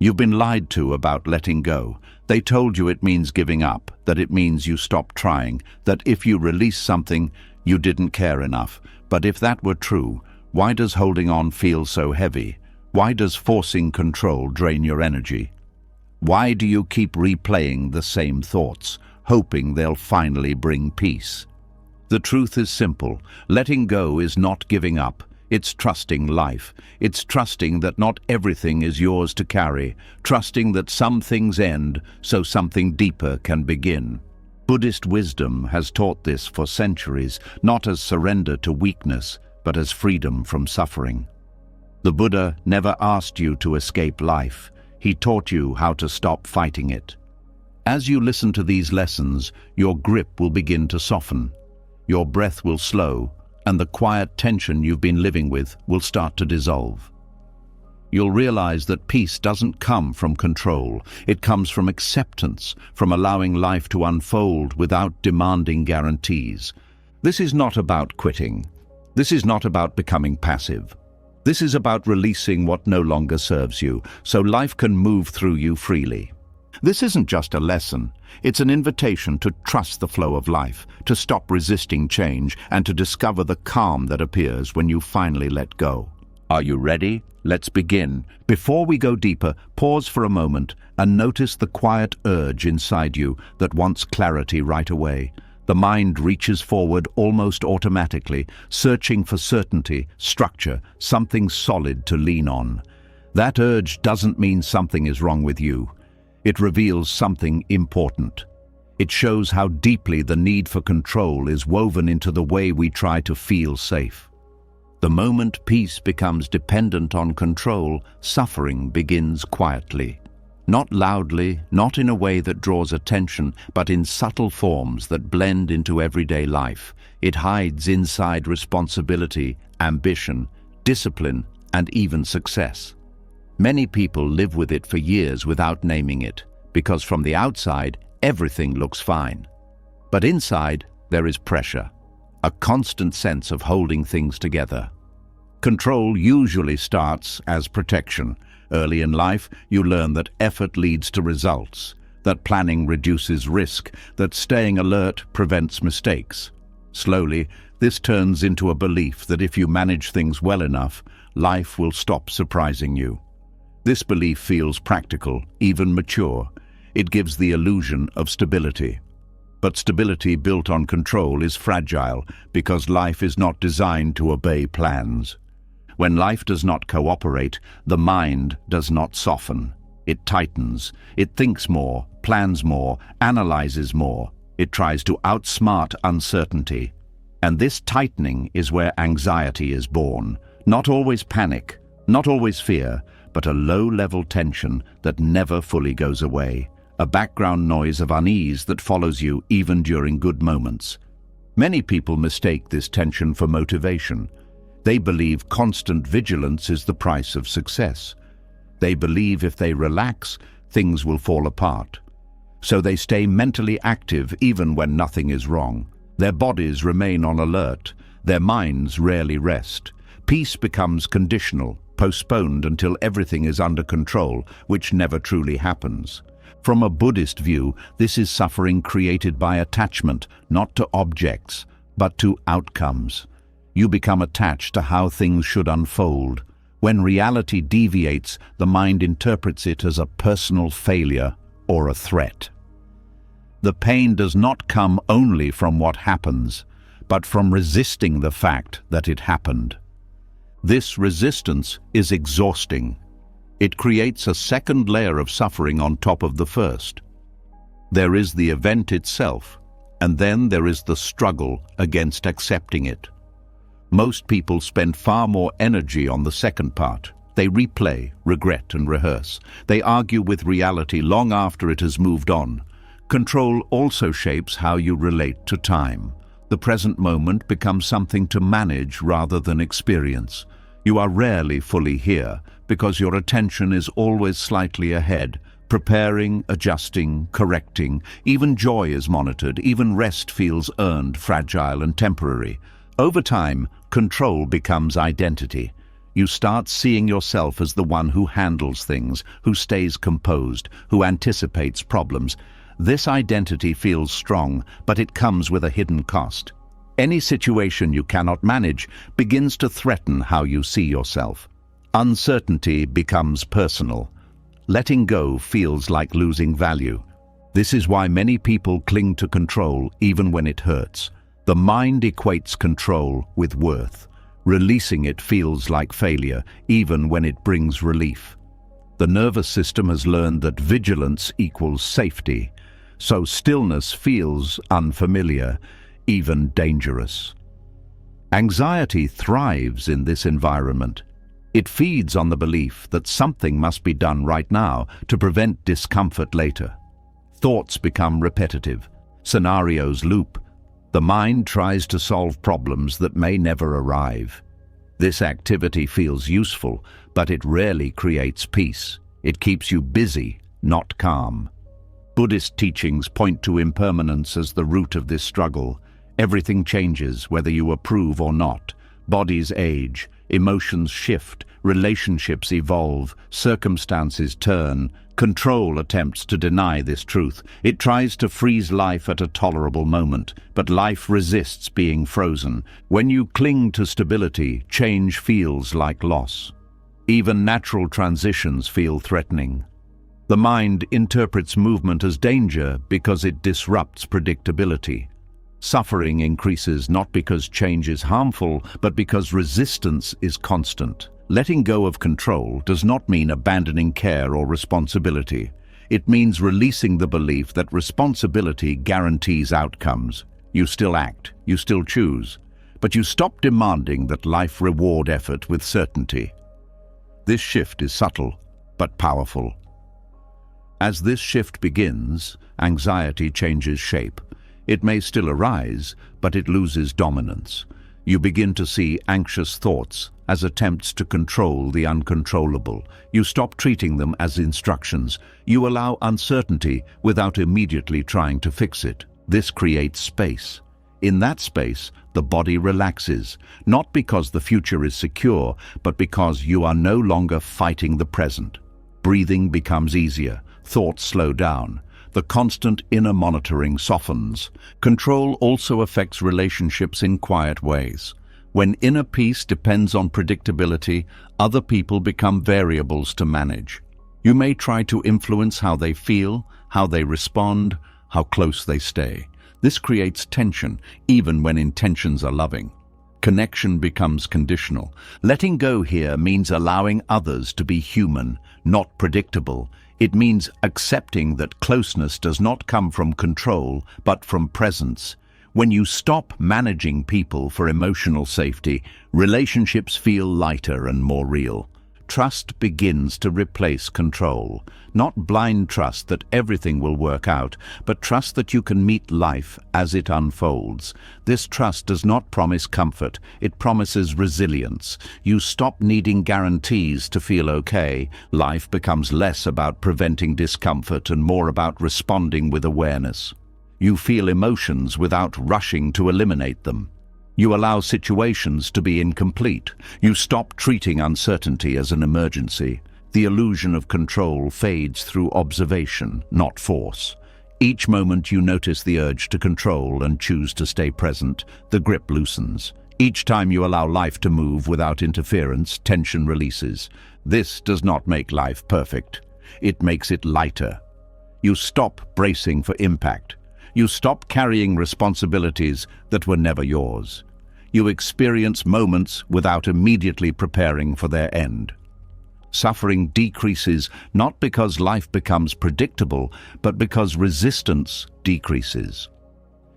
You've been lied to about letting go. They told you it means giving up, that it means you stop trying, that if you release something, you didn't care enough. But if that were true, why does holding on feel so heavy? Why does forcing control drain your energy? Why do you keep replaying the same thoughts, hoping they'll finally bring peace? The truth is simple. Letting go is not giving up. It's trusting life. It's trusting that not everything is yours to carry, trusting that some things end so something deeper can begin. Buddhist wisdom has taught this for centuries, not as surrender to weakness, but as freedom from suffering. The Buddha never asked you to escape life. He taught you how to stop fighting it. As you listen to these lessons, your grip will begin to soften. Your breath will slow, and the quiet tension you've been living with will start to dissolve. You'll realize that peace doesn't come from control. It comes from acceptance, from allowing life to unfold without demanding guarantees. This is not about quitting. This is not about becoming passive. This is about releasing what no longer serves you, so life can move through you freely. This isn't just a lesson. It's an invitation to trust the flow of life, to stop resisting change, and to discover the calm that appears when you finally let go. Are you ready? Let's begin. Before we go deeper, pause for a moment and notice the quiet urge inside you that wants clarity right away. The mind reaches forward almost automatically, searching for certainty, structure, something solid to lean on. That urge doesn't mean something is wrong with you. It reveals something important. It shows how deeply the need for control is woven into the way we try to feel safe. The moment peace becomes dependent on control, suffering begins quietly. Not loudly, not in a way that draws attention, but in subtle forms that blend into everyday life. It hides inside responsibility, ambition, discipline, and even success. Many people live with it for years without naming it, because from the outside, everything looks fine. But inside, there is pressure, a constant sense of holding things together. Control usually starts as protection. Early in life, you learn that effort leads to results, that planning reduces risk, that staying alert prevents mistakes. Slowly, this turns into a belief that if you manage things well enough, life will stop surprising you. This belief feels practical, even mature. It gives the illusion of stability. But stability built on control is fragile because life is not designed to obey plans. When life does not cooperate, the mind does not soften. It tightens. It thinks more, plans more, analyzes more. It tries to outsmart uncertainty. And this tightening is where anxiety is born. Not always panic, not always fear, but a low-level tension that never fully goes away. A background noise of unease that follows you even during good moments. Many people mistake this tension for motivation. They believe constant vigilance is the price of success. They believe if they relax, things will fall apart. So they stay mentally active even when nothing is wrong. Their bodies remain on alert. Their minds rarely rest. Peace becomes conditional, postponed until everything is under control, which never truly happens. From a Buddhist view, this is suffering created by attachment, not to objects, but to outcomes. You become attached to how things should unfold. When reality deviates, the mind interprets it as a personal failure or a threat. The pain does not come only from what happens, but from resisting the fact that it happened. This resistance is exhausting. It creates a second layer of suffering on top of the first. There is the event itself, and then there is the struggle against accepting it. Most people spend far more energy on the second part. They replay, regret, and rehearse. They argue with reality long after it has moved on. Control also shapes how you relate to time. The present moment becomes something to manage rather than experience. You are rarely fully here because your attention is always slightly ahead, preparing, adjusting, correcting. Even joy is monitored, even rest feels earned, fragile, and temporary. Over time, control becomes identity. You start seeing yourself as the one who handles things, who stays composed, who anticipates problems. This identity feels strong, but it comes with a hidden cost. Any situation you cannot manage begins to threaten how you see yourself. Uncertainty becomes personal. Letting go feels like losing value. This is why many people cling to control even when it hurts. The mind equates control with worth. Releasing it feels like failure, even when it brings relief. The nervous system has learned that vigilance equals safety, so stillness feels unfamiliar, even dangerous. Anxiety thrives in this environment. It feeds on the belief that something must be done right now to prevent discomfort later. Thoughts become repetitive. Scenarios loop. The mind tries to solve problems that may never arrive. This activity feels useful, but it rarely creates peace. It keeps you busy, not calm. Buddhist teachings point to impermanence as the root of this struggle. Everything changes, whether you approve or not. Bodies age, emotions shift, relationships evolve, circumstances turn. Control attempts to deny this truth. It tries to freeze life at a tolerable moment, but life resists being frozen. When you cling to stability, change feels like loss. Even natural transitions feel threatening. The mind interprets movement as danger because it disrupts predictability. Suffering increases not because change is harmful, but because resistance is constant. Letting go of control does not mean abandoning care or responsibility. It means releasing the belief that responsibility guarantees outcomes. You still act, you still choose, but you stop demanding that life reward effort with certainty. This shift is subtle, but powerful. As this shift begins, anxiety changes shape. It may still arise, but it loses dominance. You begin to see anxious thoughts as attempts to control the uncontrollable. You stop treating them as instructions. You allow uncertainty without immediately trying to fix it. This creates space. In that space, the body relaxes, not because the future is secure, but because you are no longer fighting the present. Breathing becomes easier. Thoughts slow down. The constant inner monitoring softens. Control also affects relationships in quiet ways. When inner peace depends on predictability, other people become variables to manage. You may try to influence how they feel, how they respond, how close they stay. This creates tension, even when intentions are loving. Connection becomes conditional. Letting go here means allowing others to be human, not predictable. It means accepting that closeness does not come from control, but from presence. When you stop managing people for emotional safety, relationships feel lighter and more real. Trust begins to replace control. Not blind trust that everything will work out, but trust that you can meet life as it unfolds. This trust does not promise comfort, it promises resilience. You stop needing guarantees to feel okay. Life becomes less about preventing discomfort and more about responding with awareness. You feel emotions without rushing to eliminate them. You allow situations to be incomplete. You stop treating uncertainty as an emergency. The illusion of control fades through observation, not force. Each moment you notice the urge to control and choose to stay present, the grip loosens. Each time you allow life to move without interference, tension releases. This does not make life perfect. It makes it lighter. You stop bracing for impact. You stop carrying responsibilities that were never yours. You experience moments without immediately preparing for their end. Suffering decreases not because life becomes predictable, but because resistance decreases.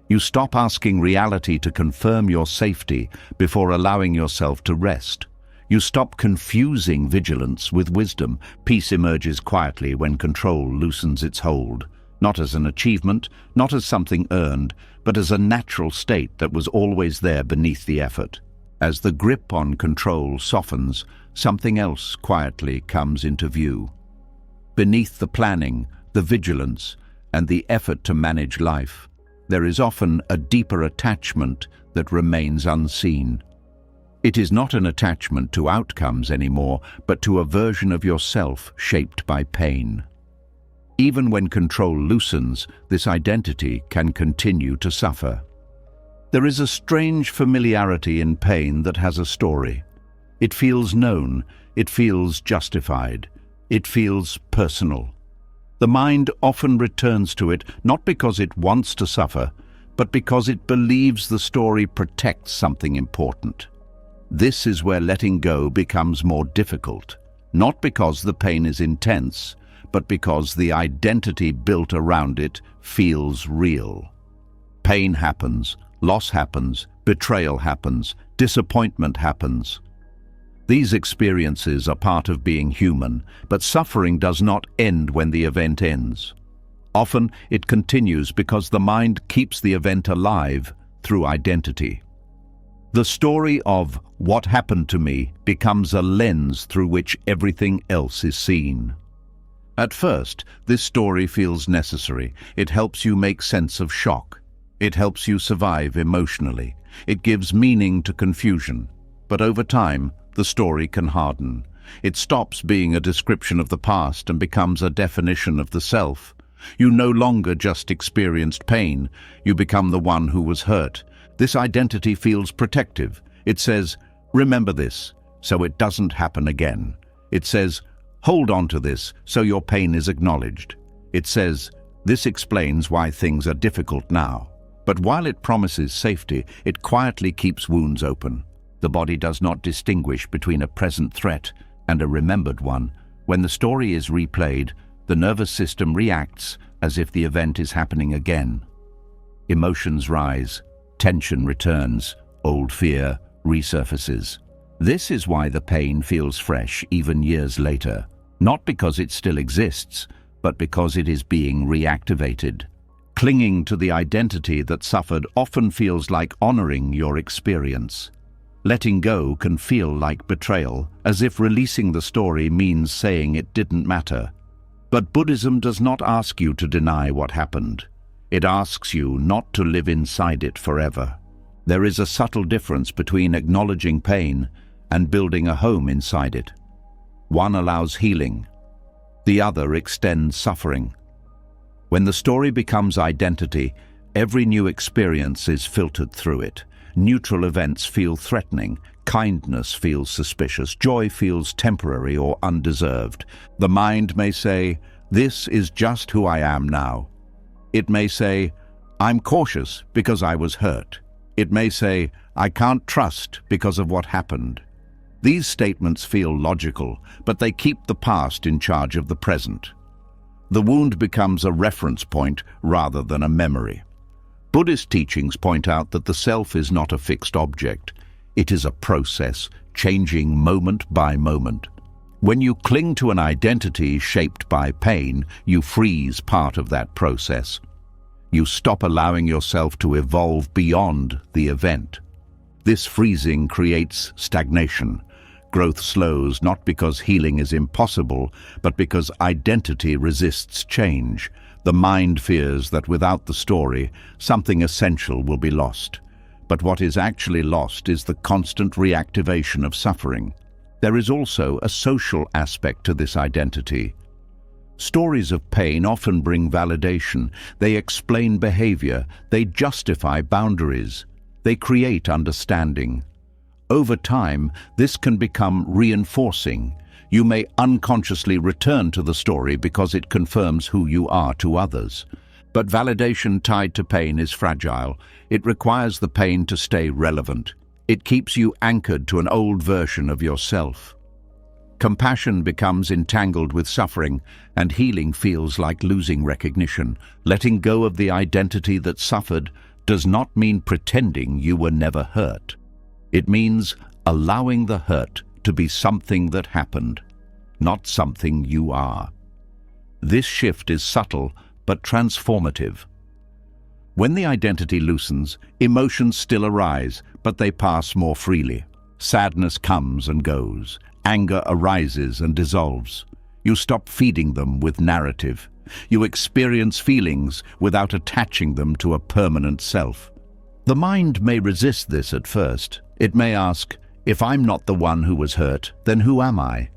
You stop asking reality to confirm your safety before allowing yourself to rest. You stop confusing vigilance with wisdom. Peace emerges quietly when control loosens its hold. Not as an achievement, not as something earned, but as a natural state that was always there beneath the effort. As the grip on control softens, something else quietly comes into view. Beneath the planning, the vigilance, and the effort to manage life, there is often a deeper attachment that remains unseen. It is not an attachment to outcomes anymore, but to a version of yourself shaped by pain. Even when control loosens, this identity can continue to suffer. There is a strange familiarity in pain that has a story. It feels known, it feels justified, it feels personal. The mind often returns to it not because it wants to suffer, but because it believes the story protects something important. This is where letting go becomes more difficult, not because the pain is intense, but because the identity built around it feels real. Pain happens, loss happens, betrayal happens, disappointment happens. These experiences are part of being human, but suffering does not end when the event ends. Often it continues because the mind keeps the event alive through identity. The story of what happened to me becomes a lens through which everything else is seen. At first, this story feels necessary. It helps you make sense of shock. It helps you survive emotionally. It gives meaning to confusion. But over time, the story can harden. It stops being a description of the past and becomes a definition of the self. You no longer just experienced pain. You become the one who was hurt. This identity feels protective. It says, remember this, so it doesn't happen again. It says, hold on to this, so your pain is acknowledged. It says, this explains why things are difficult now. But while it promises safety, it quietly keeps wounds open. The body does not distinguish between a present threat and a remembered one. When the story is replayed, the nervous system reacts as if the event is happening again. Emotions rise, tension returns, old fear resurfaces. This is why the pain feels fresh even years later, not because it still exists, but because it is being reactivated. Clinging to the identity that suffered often feels like honoring your experience. Letting go can feel like betrayal, as if releasing the story means saying it didn't matter. But Buddhism does not ask you to deny what happened. It asks you not to live inside it forever. There is a subtle difference between acknowledging pain and building a home inside it. One allows healing. The other extends suffering. When the story becomes identity, every new experience is filtered through it. Neutral events feel threatening, kindness feels suspicious, joy feels temporary or undeserved. The mind may say, this is just who I am now. It may say, I'm cautious because I was hurt. It may say, I can't trust because of what happened. These statements feel logical, but they keep the past in charge of the present. The wound becomes a reference point rather than a memory. Buddhist teachings point out that the self is not a fixed object. It is a process, changing moment by moment. When you cling to an identity shaped by pain, you freeze part of that process. You stop allowing yourself to evolve beyond the event. This freezing creates stagnation. Growth slows not because healing is impossible, but because identity resists change. The mind fears that without the story, something essential will be lost. But what is actually lost is the constant reactivation of suffering. There is also a social aspect to this identity. Stories of pain often bring validation. They explain behavior. They justify boundaries. They create understanding. Over time, this can become reinforcing. You may unconsciously return to the story because it confirms who you are to others. But validation tied to pain is fragile. It requires the pain to stay relevant. It keeps you anchored to an old version of yourself. Compassion becomes entangled with suffering, and healing feels like losing recognition. Letting go of the identity that suffered does not mean pretending you were never hurt. It means allowing the hurt to be something that happened, not something you are. This shift is subtle but transformative. When the identity loosens, emotions still arise, but they pass more freely. Sadness comes and goes. Anger arises and dissolves. You stop feeding them with narrative. You experience feelings without attaching them to a permanent self. The mind may resist this at first. It may ask, If I'm not the one who was hurt, then who am I?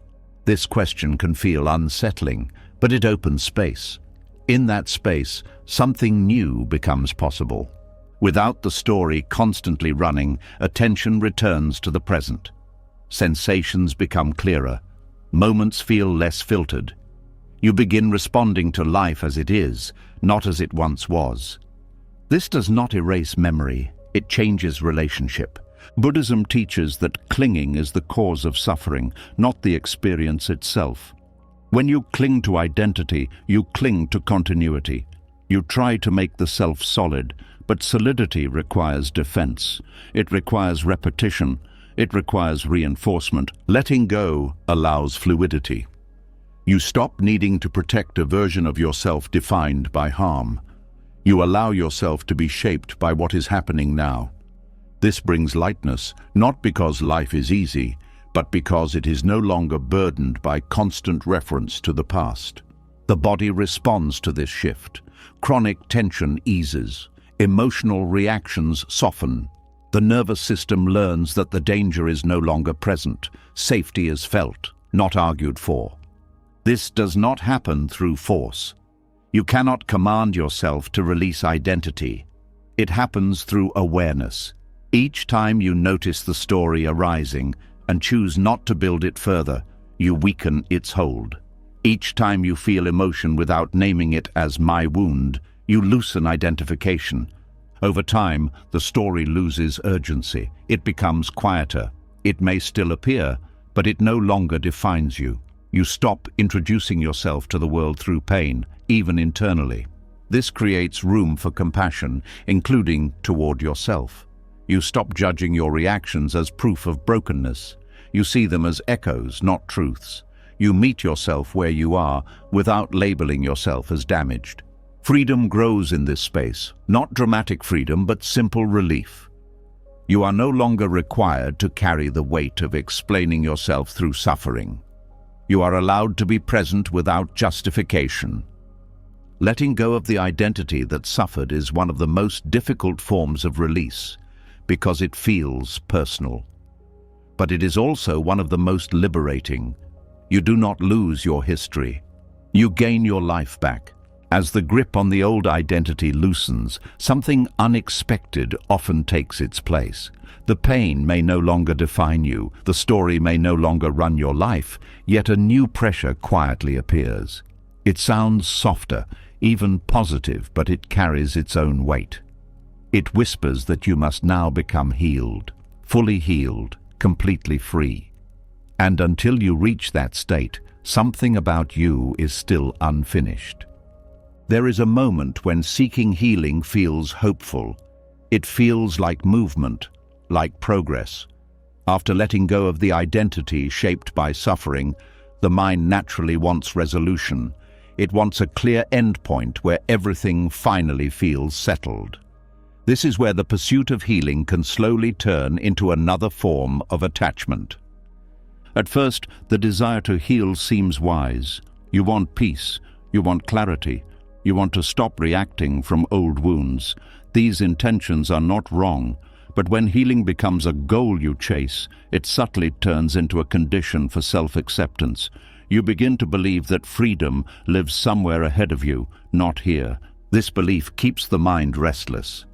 This question can feel unsettling, but it opens space. In that space, something new becomes possible. Without the story constantly running, attention returns to the present. Sensations become clearer. Moments feel less filtered. You begin responding to life as it is, not as it once was. This does not erase memory, it changes relationship. Buddhism teaches that clinging is the cause of suffering, not the experience itself. When you cling to identity, you cling to continuity. You try to make the self solid, but solidity requires defense. It requires repetition. It requires reinforcement. Letting go allows fluidity. You stop needing to protect a version of yourself defined by harm. You allow yourself to be shaped by what is happening now. This brings lightness, not because life is easy, but because it is no longer burdened by constant reference to the past. The body responds to this shift. Chronic tension eases. Emotional reactions soften. The nervous system learns that the danger is no longer present. Safety is felt, not argued for. This does not happen through force. You cannot command yourself to release identity. It happens through awareness. Each time you notice the story arising and choose not to build it further, you weaken its hold. Each time you feel emotion without naming it as my wound, you loosen identification. Over time, the story loses urgency. It becomes quieter. It may still appear, but it no longer defines you. You stop introducing yourself to the world through pain, even internally. This creates room for compassion, including toward yourself. You stop judging your reactions as proof of brokenness. You see them as echoes, not truths. You meet yourself where you are without labeling yourself as damaged. Freedom grows in this space, not dramatic freedom, but simple relief. You are no longer required to carry the weight of explaining yourself through suffering. You are allowed to be present without justification. Letting go of the identity that suffered is one of the most difficult forms of release, because it feels personal. But it is also one of the most liberating. You do not lose your history. You gain your life back. As the grip on the old identity loosens, something unexpected often takes its place. The pain may no longer define you, the story may no longer run your life, yet a new pressure quietly appears. It sounds softer, even positive, but it carries its own weight. It whispers that you must now become healed, fully healed, completely free. And until you reach that state, something about you is still unfinished. There is a moment when seeking healing feels hopeful. It feels like movement, like progress. After letting go of the identity shaped by suffering, the mind naturally wants resolution. It wants a clear endpoint where everything finally feels settled. This is where the pursuit of healing can slowly turn into another form of attachment. At first, the desire to heal seems wise. You want peace, you want clarity, you want to stop reacting from old wounds. These intentions are not wrong, but when healing becomes a goal you chase, it subtly turns into a condition for self-acceptance. You begin to believe that freedom lives somewhere ahead of you, not here. This belief keeps the mind restless.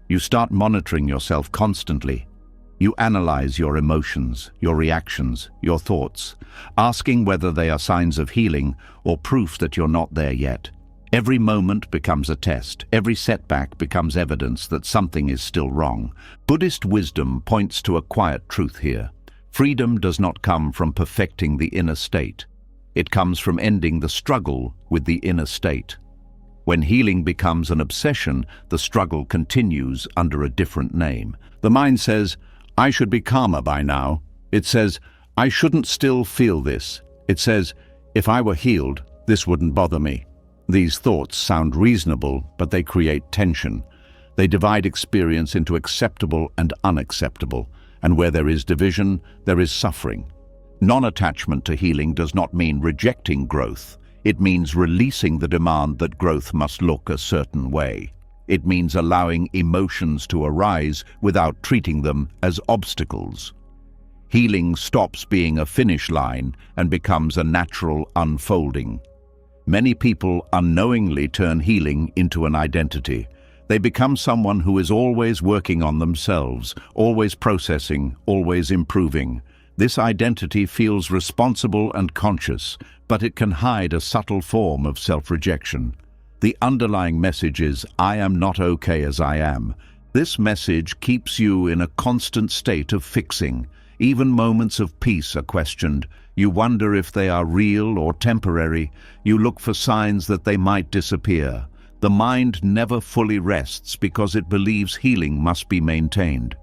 You start monitoring yourself constantly. You analyze your emotions, your reactions, your thoughts, asking whether they are signs of healing or proof that you're not there yet. Every moment becomes a test. Every setback becomes evidence that something is still wrong. Buddhist wisdom points to a quiet truth here. Freedom does not come from perfecting the inner state. It comes from ending the struggle with the inner state. When healing becomes an obsession, the struggle continues under a different name. The mind says, I should be calmer by now. It says, I shouldn't still feel this. It says, if I were healed, this wouldn't bother me. These thoughts sound reasonable, but they create tension. They divide experience into acceptable and unacceptable, and where there is division, there is suffering. Non-attachment to healing does not mean rejecting growth. It means releasing the demand that growth must look a certain way. It means allowing emotions to arise without treating them as obstacles. Healing stops being a finish line and becomes a natural unfolding. Many people unknowingly turn healing into an identity. They become someone who is always working on themselves, always processing, always improving. This identity feels responsible and conscious, but it can hide a subtle form of self-rejection. The underlying message is, I am not okay as I am. This message keeps you in a constant state of fixing. Even moments of peace are questioned. You wonder if they are real or temporary. You look for signs that they might disappear. The mind never fully rests because it believes healing must be maintained.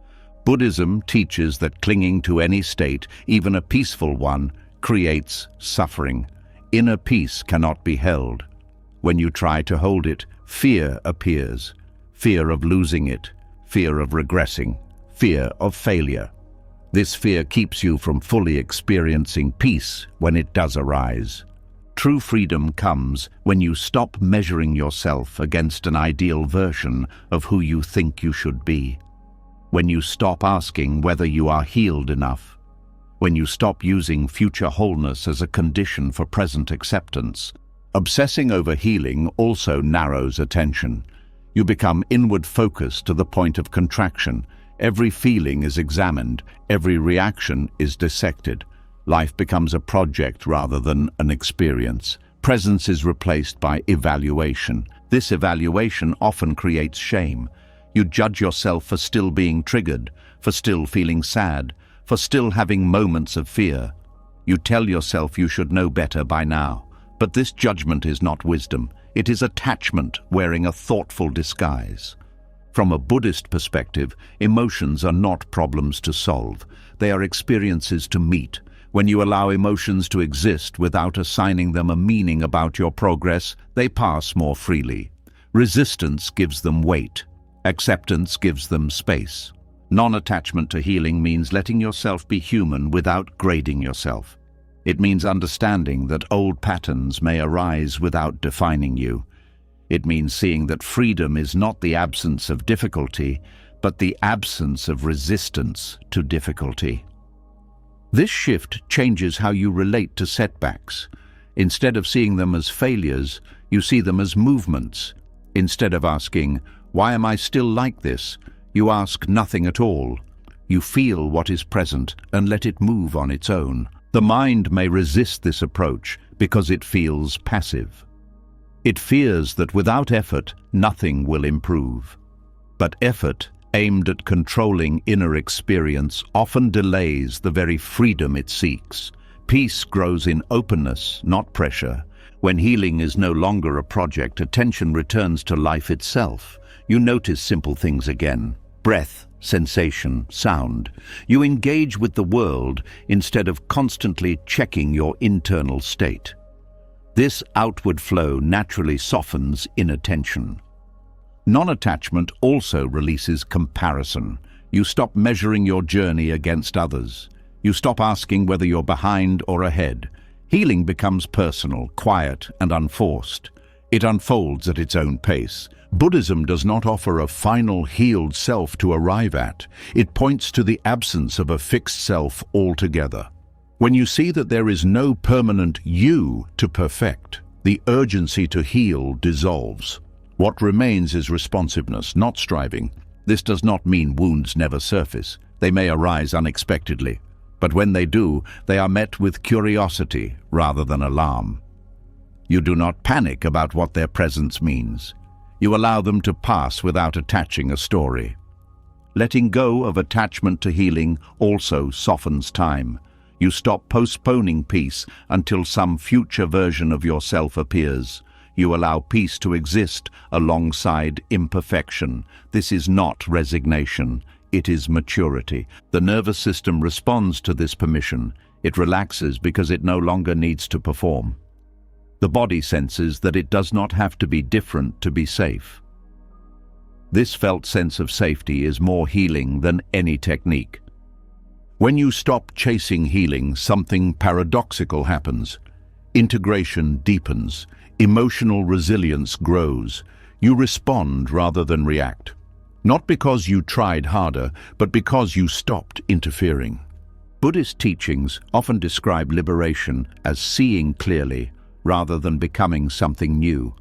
Buddhism teaches that clinging to any state, even a peaceful one, creates suffering. Inner peace cannot be held. When you try to hold it, fear appears. Fear of losing it, fear of regressing, fear of failure. This fear keeps you from fully experiencing peace when it does arise. True freedom comes when you stop measuring yourself against an ideal version of who you think you should be. When you stop asking whether you are healed enough. When you stop using future wholeness as a condition for present acceptance. Obsessing over healing also narrows attention. You become inward-focused to the point of contraction. Every feeling is examined, every reaction is dissected. Life becomes a project rather than an experience. Presence is replaced by evaluation. This evaluation often creates shame. You judge yourself for still being triggered, for still feeling sad, for still having moments of fear. You tell yourself you should know better by now. But this judgment is not wisdom. It is attachment wearing a thoughtful disguise. From a Buddhist perspective, emotions are not problems to solve. They are experiences to meet. When you allow emotions to exist without assigning them a meaning about your progress, they pass more freely. Resistance gives them weight. Acceptance gives them space. Non-attachment to healing means letting yourself be human without grading yourself. It means understanding that old patterns may arise without defining you. It means seeing that freedom is not the absence of difficulty, but the absence of resistance to difficulty. This shift changes how you relate to setbacks. Instead of seeing them as failures, you see them as movements. Instead of asking, "Why am I still like this?" you ask nothing at all. You feel what is present and let it move on its own. The mind may resist this approach because it feels passive. It fears that without effort, nothing will improve. But effort, aimed at controlling inner experience, often delays the very freedom it seeks. Peace grows in openness, not pressure. When healing is no longer a project, attention returns to life itself. You notice simple things again. Breath, sensation, sound. You engage with the world instead of constantly checking your internal state. This outward flow naturally softens inattention. Non-attachment also releases comparison. You stop measuring your journey against others. You stop asking whether you're behind or ahead. Healing becomes personal, quiet, and unforced. It unfolds at its own pace. Buddhism does not offer a final healed self to arrive at. It points to the absence of a fixed self altogether. When you see that there is no permanent you to perfect, the urgency to heal dissolves. What remains is responsiveness, not striving. This does not mean wounds never surface. They may arise unexpectedly. But when they do, they are met with curiosity rather than alarm. You do not panic about what their presence means. You allow them to pass without attaching a story. Letting go of attachment to healing also softens time. You stop postponing peace until some future version of yourself appears. You allow peace to exist alongside imperfection. This is not resignation. It is maturity. The nervous system responds to this permission. It relaxes because it no longer needs to perform. The body senses that it does not have to be different to be safe. This felt sense of safety is more healing than any technique. When you stop chasing healing, something paradoxical happens. Integration deepens. Emotional resilience grows. You respond rather than react. Not because you tried harder, but because you stopped interfering. Buddhist teachings often describe liberation as seeing clearly rather than becoming something new.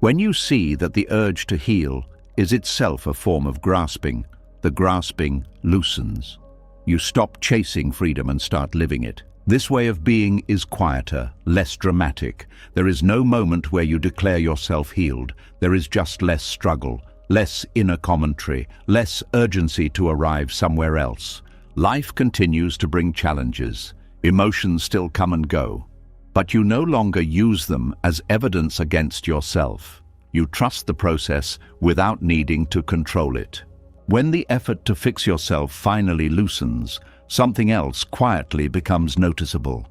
When you see that the urge to heal is itself a form of grasping, the grasping loosens. You stop chasing freedom and start living it. This way of being is quieter, less dramatic. There is no moment where you declare yourself healed. There is just less struggle, less inner commentary, less urgency to arrive somewhere else. Life continues to bring challenges. Emotions still come and go. But you no longer use them as evidence against yourself. You trust the process without needing to control it. When the effort to fix yourself finally loosens, something else quietly becomes noticeable.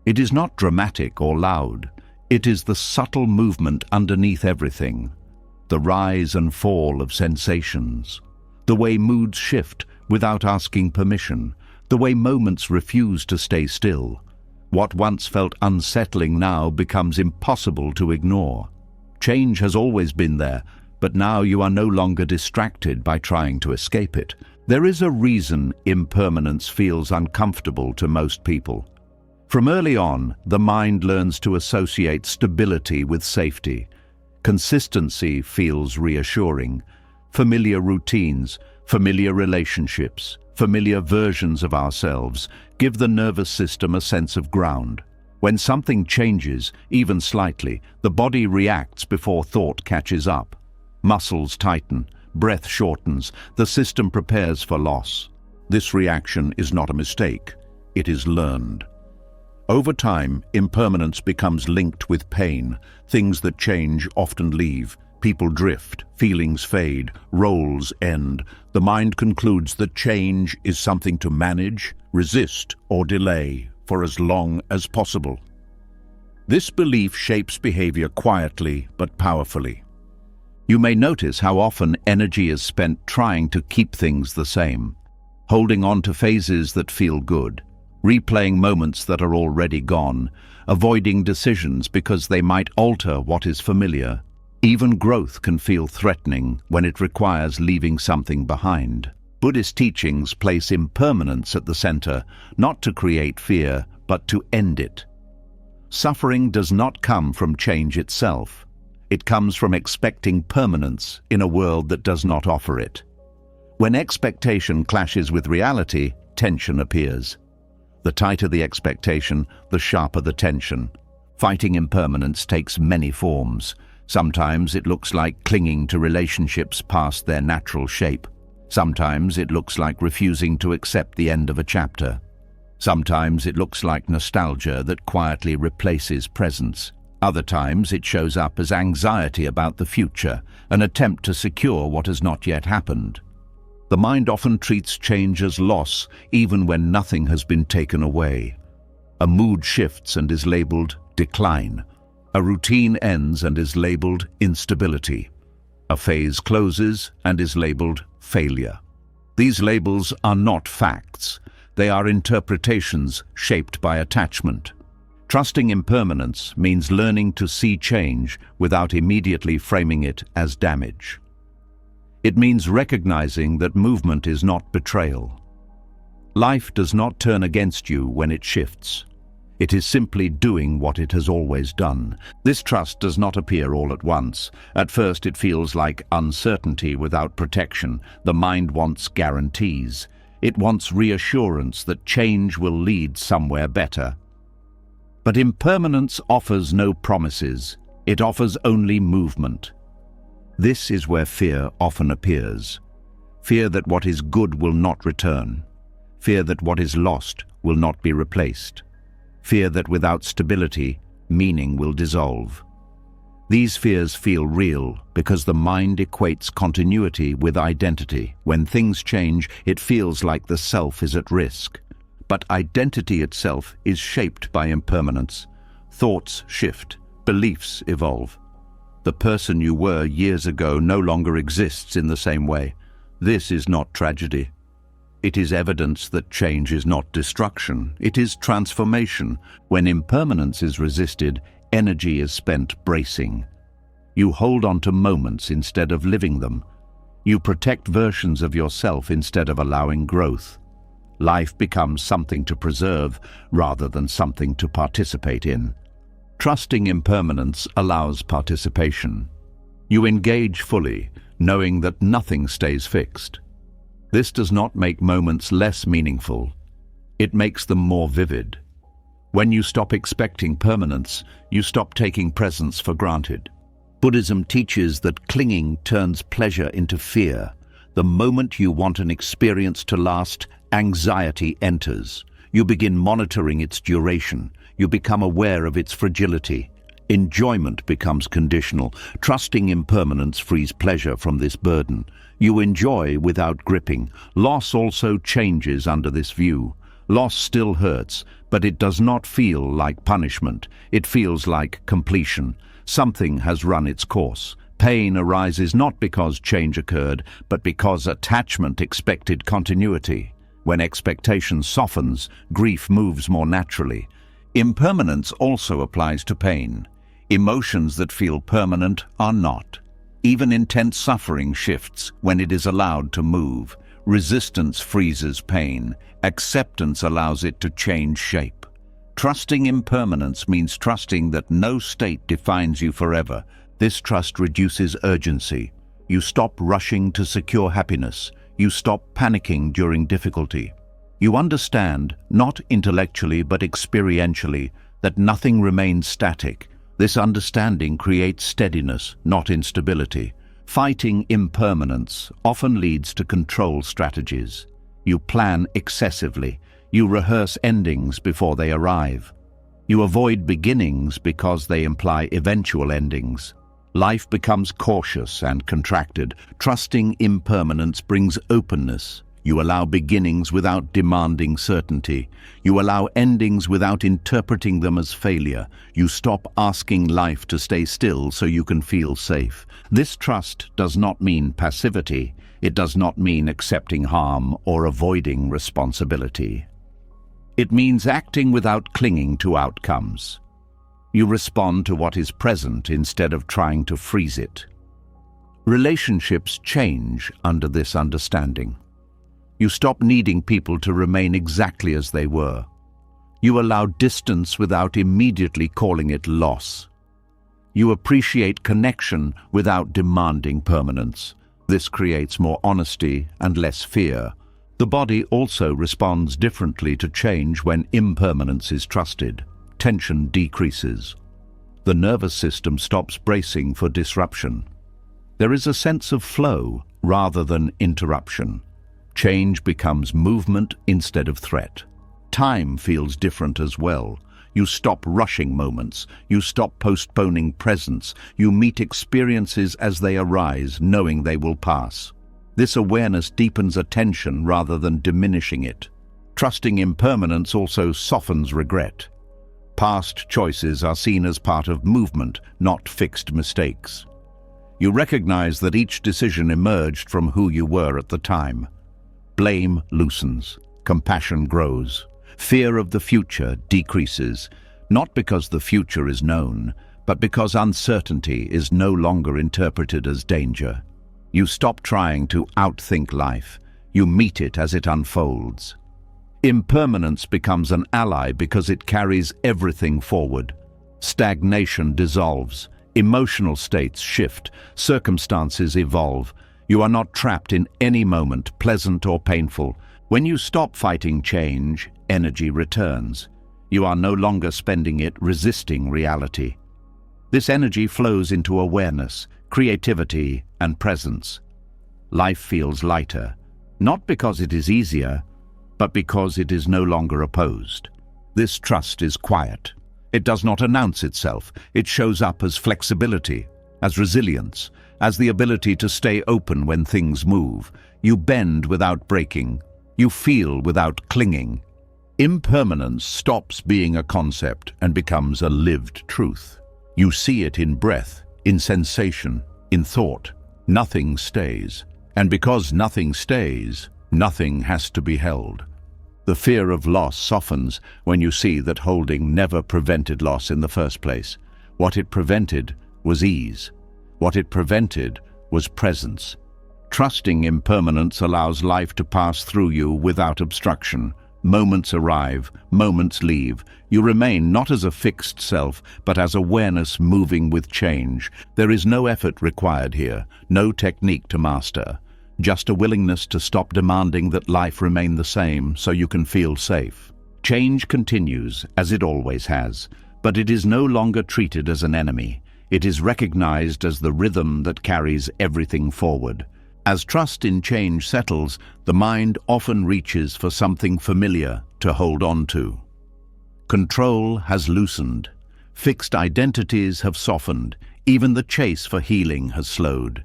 It is not dramatic or loud. It is the subtle movement underneath everything. The rise and fall of sensations. The way moods shift without asking permission. The way moments refuse to stay still. What once felt unsettling now becomes impossible to ignore. Change has always been there, but now you are no longer distracted by trying to escape it. There is a reason impermanence feels uncomfortable to most people. From early on, the mind learns to associate stability with safety. Consistency feels reassuring. Familiar routines, familiar relationships, familiar versions of ourselves give the nervous system a sense of ground. When something changes, even slightly, the body reacts before thought catches up. Muscles tighten, breath shortens, the system prepares for loss. This reaction is not a mistake, it is learned. Over time, impermanence becomes linked with pain. Things that change often leave. People drift, feelings fade, roles end. The mind concludes that change is something to manage, resist, or delay for as long as possible. This belief shapes behavior quietly but powerfully. You may notice how often energy is spent trying to keep things the same, holding on to phases that feel good, replaying moments that are already gone, avoiding decisions because they might alter what is familiar. Even growth can feel threatening when it requires leaving something behind. Buddhist teachings place impermanence at the center, not to create fear, but to end it. Suffering does not come from change itself. It comes from expecting permanence in a world that does not offer it. When expectation clashes with reality, tension appears. The tighter the expectation, the sharper the tension. Fighting impermanence takes many forms. Sometimes it looks like clinging to relationships past their natural shape. Sometimes it looks like refusing to accept the end of a chapter. Sometimes it looks like nostalgia that quietly replaces presence. Other times it shows up as anxiety about the future, an attempt to secure what has not yet happened. The mind often treats change as loss, even when nothing has been taken away. A mood shifts and is labeled decline. A routine ends and is labeled instability. A phase closes and is labeled failure. These labels are not facts. They are interpretations shaped by attachment. Trusting impermanence means learning to see change without immediately framing it as damage. It means recognizing that movement is not betrayal. Life does not turn against you when it shifts. It is simply doing what it has always done. This trust does not appear all at once. At first it feels like uncertainty without protection. The mind wants guarantees. It wants reassurance that change will lead somewhere better. But impermanence offers no promises. It offers only movement. This is where fear often appears. Fear that what is good will not return. Fear that what is lost will not be replaced. Fear that without stability, meaning will dissolve. These fears feel real because the mind equates continuity with identity. When things change, it feels like the self is at risk. But identity itself is shaped by impermanence. Thoughts shift, beliefs evolve. The person you were years ago no longer exists in the same way. This is not tragedy. It is evidence that change is not destruction, it is transformation. When impermanence is resisted, energy is spent bracing. You hold on to moments instead of living them. You protect versions of yourself instead of allowing growth. Life becomes something to preserve rather than something to participate in. Trusting impermanence allows participation. You engage fully, knowing that nothing stays fixed. This does not make moments less meaningful. It makes them more vivid. When you stop expecting permanence, you stop taking presence for granted. Buddhism teaches that clinging turns pleasure into fear. The moment you want an experience to last, anxiety enters. You begin monitoring its duration. You become aware of its fragility. Enjoyment becomes conditional. Trusting impermanence frees pleasure from this burden. You enjoy without gripping. Loss also changes under this view. Loss still hurts, but it does not feel like punishment. It feels like completion. Something has run its course. Pain arises not because change occurred, but because attachment expected continuity. When expectation softens, grief moves more naturally. Impermanence also applies to pain. Emotions that feel permanent are not. Even intense suffering shifts when it is allowed to move. Resistance freezes pain. Acceptance allows it to change shape. Trusting impermanence means trusting that no state defines you forever. This trust reduces urgency. You stop rushing to secure happiness. You stop panicking during difficulty. You understand, not intellectually but experientially, that nothing remains static. This understanding creates steadiness, not instability. Fighting impermanence often leads to control strategies. You plan excessively. You rehearse endings before they arrive. You avoid beginnings because they imply eventual endings. Life becomes cautious and contracted. Trusting impermanence brings openness. You allow beginnings without demanding certainty. You allow endings without interpreting them as failure. You stop asking life to stay still so you can feel safe. This trust does not mean passivity. It does not mean accepting harm or avoiding responsibility. It means acting without clinging to outcomes. You respond to what is present instead of trying to freeze it. Relationships change under this understanding. You stop needing people to remain exactly as they were. You allow distance without immediately calling it loss. You appreciate connection without demanding permanence. This creates more honesty and less fear. The body also responds differently to change when impermanence is trusted. Tension decreases. The nervous system stops bracing for disruption. There is a sense of flow rather than interruption. Change becomes movement instead of threat. Time feels different as well. You stop rushing moments. You stop postponing presence. You meet experiences as they arise, knowing they will pass. This awareness deepens attention rather than diminishing it. Trusting impermanence also softens regret. Past choices are seen as part of movement, not fixed mistakes. You recognize that each decision emerged from who you were at the time. Blame loosens. Compassion grows. Fear of the future decreases, not because the future is known, but because uncertainty is no longer interpreted as danger. You stop trying to outthink life. You meet it as it unfolds. Impermanence becomes an ally because it carries everything forward. Stagnation dissolves. Emotional states shift. Circumstances evolve. You are not trapped in any moment, pleasant or painful. When you stop fighting change, energy returns. You are no longer spending it resisting reality. This energy flows into awareness, creativity, and presence. Life feels lighter, not because it is easier, but because it is no longer opposed. This trust is quiet. It does not announce itself. It shows up as flexibility, as resilience, as the ability to stay open when things move. You bend without breaking. You feel without clinging. Impermanence stops being a concept and becomes a lived truth. You see it in breath, in sensation, in thought. Nothing stays. And because nothing stays, nothing has to be held. The fear of loss softens when you see that holding never prevented loss in the first place. What it prevented was ease. What it prevented was presence. Trusting impermanence allows life to pass through you without obstruction. Moments arrive, moments leave. You remain not as a fixed self, but as awareness moving with change. There is no effort required here, no technique to master. Just a willingness to stop demanding that life remain the same so you can feel safe. Change continues, as it always has, but it is no longer treated as an enemy. It is recognized as the rhythm that carries everything forward. As trust in change settles, the mind often reaches for something familiar to hold on to. Control has loosened. Fixed identities have softened. Even the chase for healing has slowed.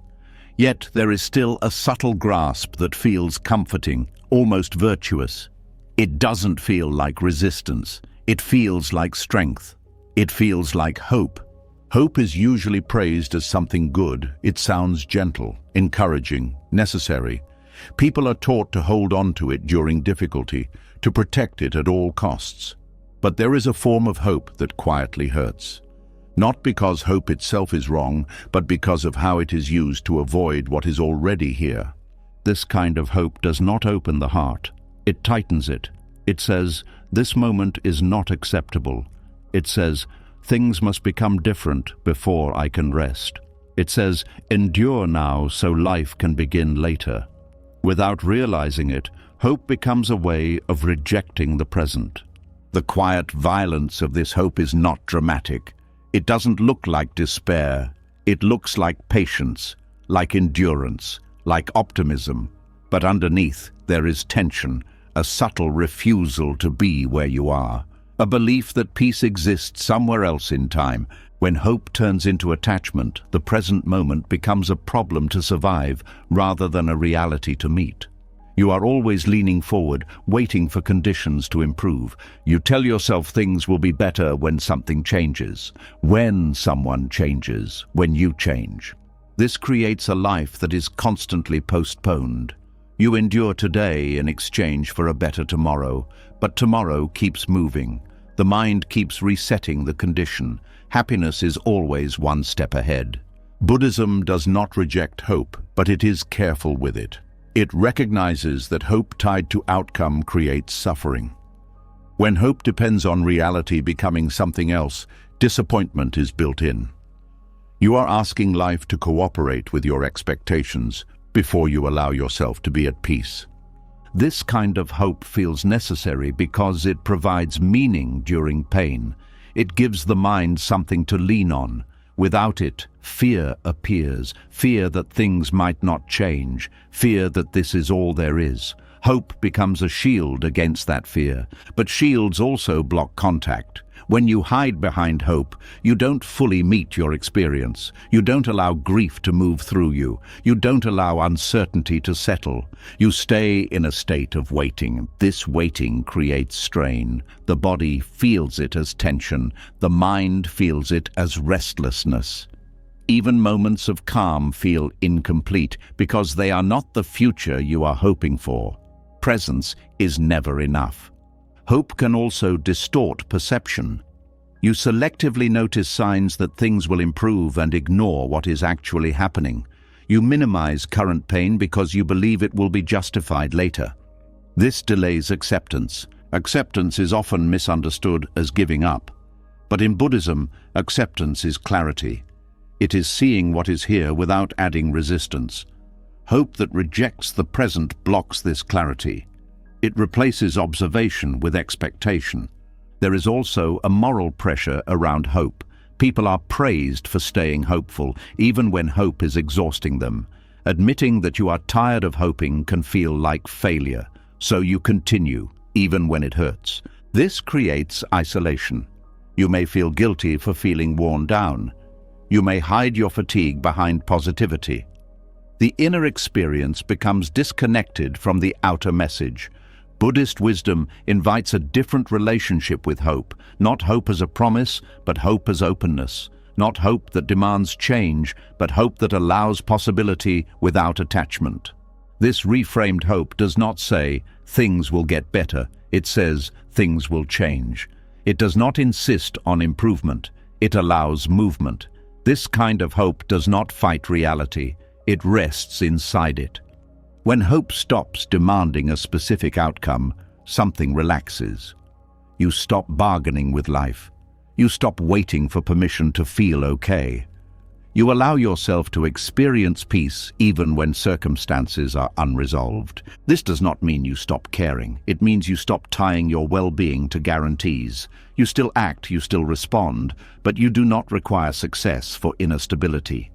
Yet there is still a subtle grasp that feels comforting, almost virtuous. It doesn't feel like resistance. It feels like strength. It feels like hope. Hope is usually praised as something good. It sounds gentle, encouraging, necessary. People are taught to hold on to it during difficulty, to protect it at all costs. But there is a form of hope that quietly hurts. Not because hope itself is wrong, but because of how it is used to avoid what is already here. This kind of hope does not open the heart. It tightens it. It says, this moment is not acceptable. It says, things must become different before I can rest. It says, endure now so life can begin later. Without realizing it, hope becomes a way of rejecting the present. The quiet violence of this hope is not dramatic. It doesn't look like despair. It looks like patience, like endurance, like optimism. But underneath, there is tension, a subtle refusal to be where you are. A belief that peace exists somewhere else in time. When hope turns into attachment, the present moment becomes a problem to survive rather than a reality to meet. You are always leaning forward, waiting for conditions to improve. You tell yourself things will be better when something changes, when someone changes, when you change. This creates a life that is constantly postponed. You endure today in exchange for a better tomorrow, but tomorrow keeps moving. The mind keeps resetting the condition. Happiness is always one step ahead. Buddhism does not reject hope, but it is careful with it. It recognizes that hope tied to outcome creates suffering. When hope depends on reality becoming something else, disappointment is built in. You are asking life to cooperate with your expectations before you allow yourself to be at peace. This kind of hope feels necessary because it provides meaning during pain. It gives the mind something to lean on. Without it, fear appears, fear that things might not change, fear that this is all there is. Hope becomes a shield against that fear, but shields also block contact. When you hide behind hope, you don't fully meet your experience. You don't allow grief to move through you. You don't allow uncertainty to settle. You stay in a state of waiting. This waiting creates strain. The body feels it as tension. The mind feels it as restlessness. Even moments of calm feel incomplete because they are not the future you are hoping for. Presence is never enough. Hope can also distort perception. You selectively notice signs that things will improve and ignore what is actually happening. You minimize current pain because you believe it will be justified later. This delays acceptance. Acceptance is often misunderstood as giving up. But in Buddhism, acceptance is clarity. It is seeing what is here without adding resistance. Hope that rejects the present blocks this clarity. It replaces observation with expectation. There is also a moral pressure around hope. People are praised for staying hopeful, even when hope is exhausting them. Admitting that you are tired of hoping can feel like failure, so you continue, even when it hurts. This creates isolation. You may feel guilty for feeling worn down. You may hide your fatigue behind positivity. The inner experience becomes disconnected from the outer message. Buddhist wisdom invites a different relationship with hope, not hope as a promise, but hope as openness, not hope that demands change, but hope that allows possibility without attachment. This reframed hope does not say, things will get better. It says, things will change. It does not insist on improvement. It allows movement. This kind of hope does not fight reality. It rests inside it. When hope stops demanding a specific outcome, something relaxes. You stop bargaining with life. You stop waiting for permission to feel okay. You allow yourself to experience peace even when circumstances are unresolved. This does not mean you stop caring. It means you stop tying your well-being to guarantees. You still act, you still respond, but you do not require success for inner stability.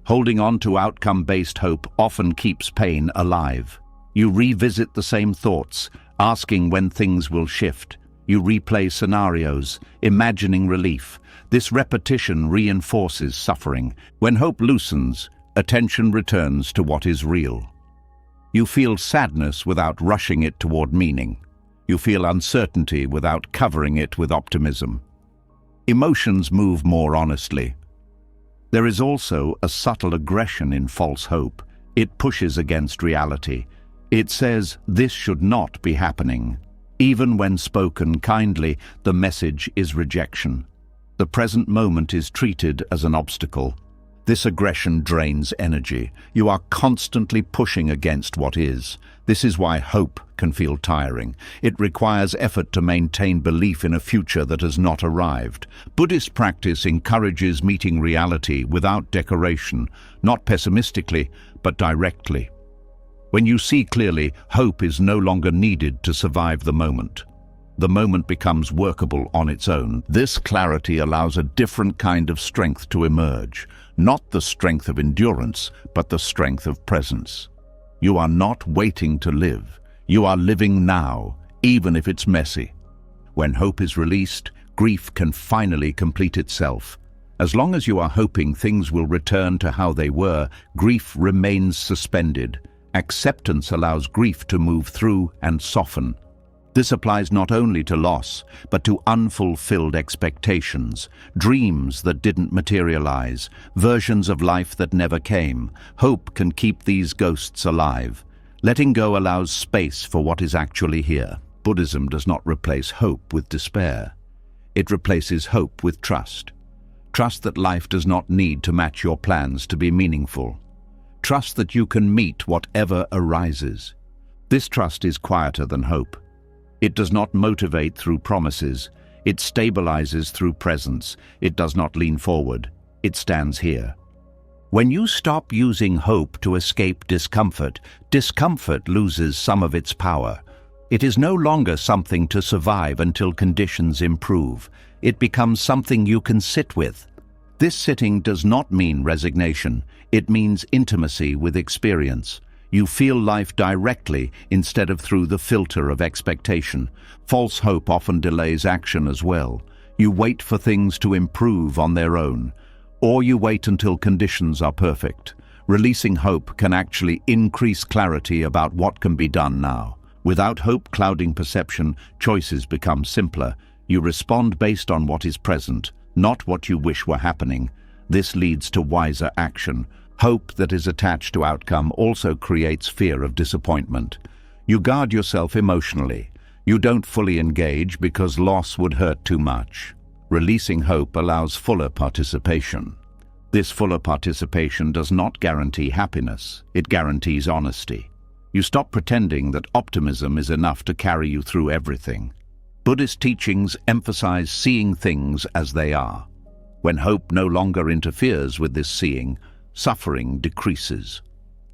Holding on to outcome-based hope often keeps pain alive. You revisit the same thoughts, asking when things will shift. You replay scenarios, imagining relief. This repetition reinforces suffering. When hope loosens, attention returns to what is real. You feel sadness without rushing it toward meaning. You feel uncertainty without covering it with optimism. Emotions move more honestly. There is also a subtle aggression in false hope. It pushes against reality. It says, "This should not be happening." Even when spoken kindly, the message is rejection. The present moment is treated as an obstacle. This aggression drains energy. You are constantly pushing against what is. This is why hope can feel tiring. It requires effort to maintain belief in a future that has not arrived. Buddhist practice encourages meeting reality without decoration, not pessimistically, but directly. When you see clearly, hope is no longer needed to survive the moment. The moment becomes workable on its own. This clarity allows a different kind of strength to emerge, not the strength of endurance, but the strength of presence. You are not waiting to live. You are living now, even if it's messy. When hope is released, grief can finally complete itself. As long as you are hoping things will return to how they were, grief remains suspended. Acceptance allows grief to move through and soften. This applies not only to loss, but to unfulfilled expectations, dreams that didn't materialize, versions of life that never came. Hope can keep these ghosts alive. Letting go allows space for what is actually here. Buddhism does not replace hope with despair. It replaces hope with trust. Trust that life does not need to match your plans to be meaningful. Trust that you can meet whatever arises. This trust is quieter than hope. It does not motivate through promises. It stabilizes through presence. It does not lean forward. It stands here. When you stop using hope to escape discomfort, discomfort loses some of its power. It is no longer something to survive until conditions improve. It becomes something you can sit with. This sitting does not mean resignation. It means intimacy with experience. You feel life directly instead of through the filter of expectation. False hope often delays action as well. You wait for things to improve on their own, or you wait until conditions are perfect. Releasing hope can actually increase clarity about what can be done now. Without hope clouding perception, choices become simpler. You respond based on what is present, not what you wish were happening. This leads to wiser action. Hope that is attached to outcome also creates fear of disappointment. You guard yourself emotionally. You don't fully engage because loss would hurt too much. Releasing hope allows fuller participation. This fuller participation does not guarantee happiness. It guarantees honesty. You stop pretending that optimism is enough to carry you through everything. Buddhist teachings emphasize seeing things as they are. When hope no longer interferes with this seeing, suffering decreases.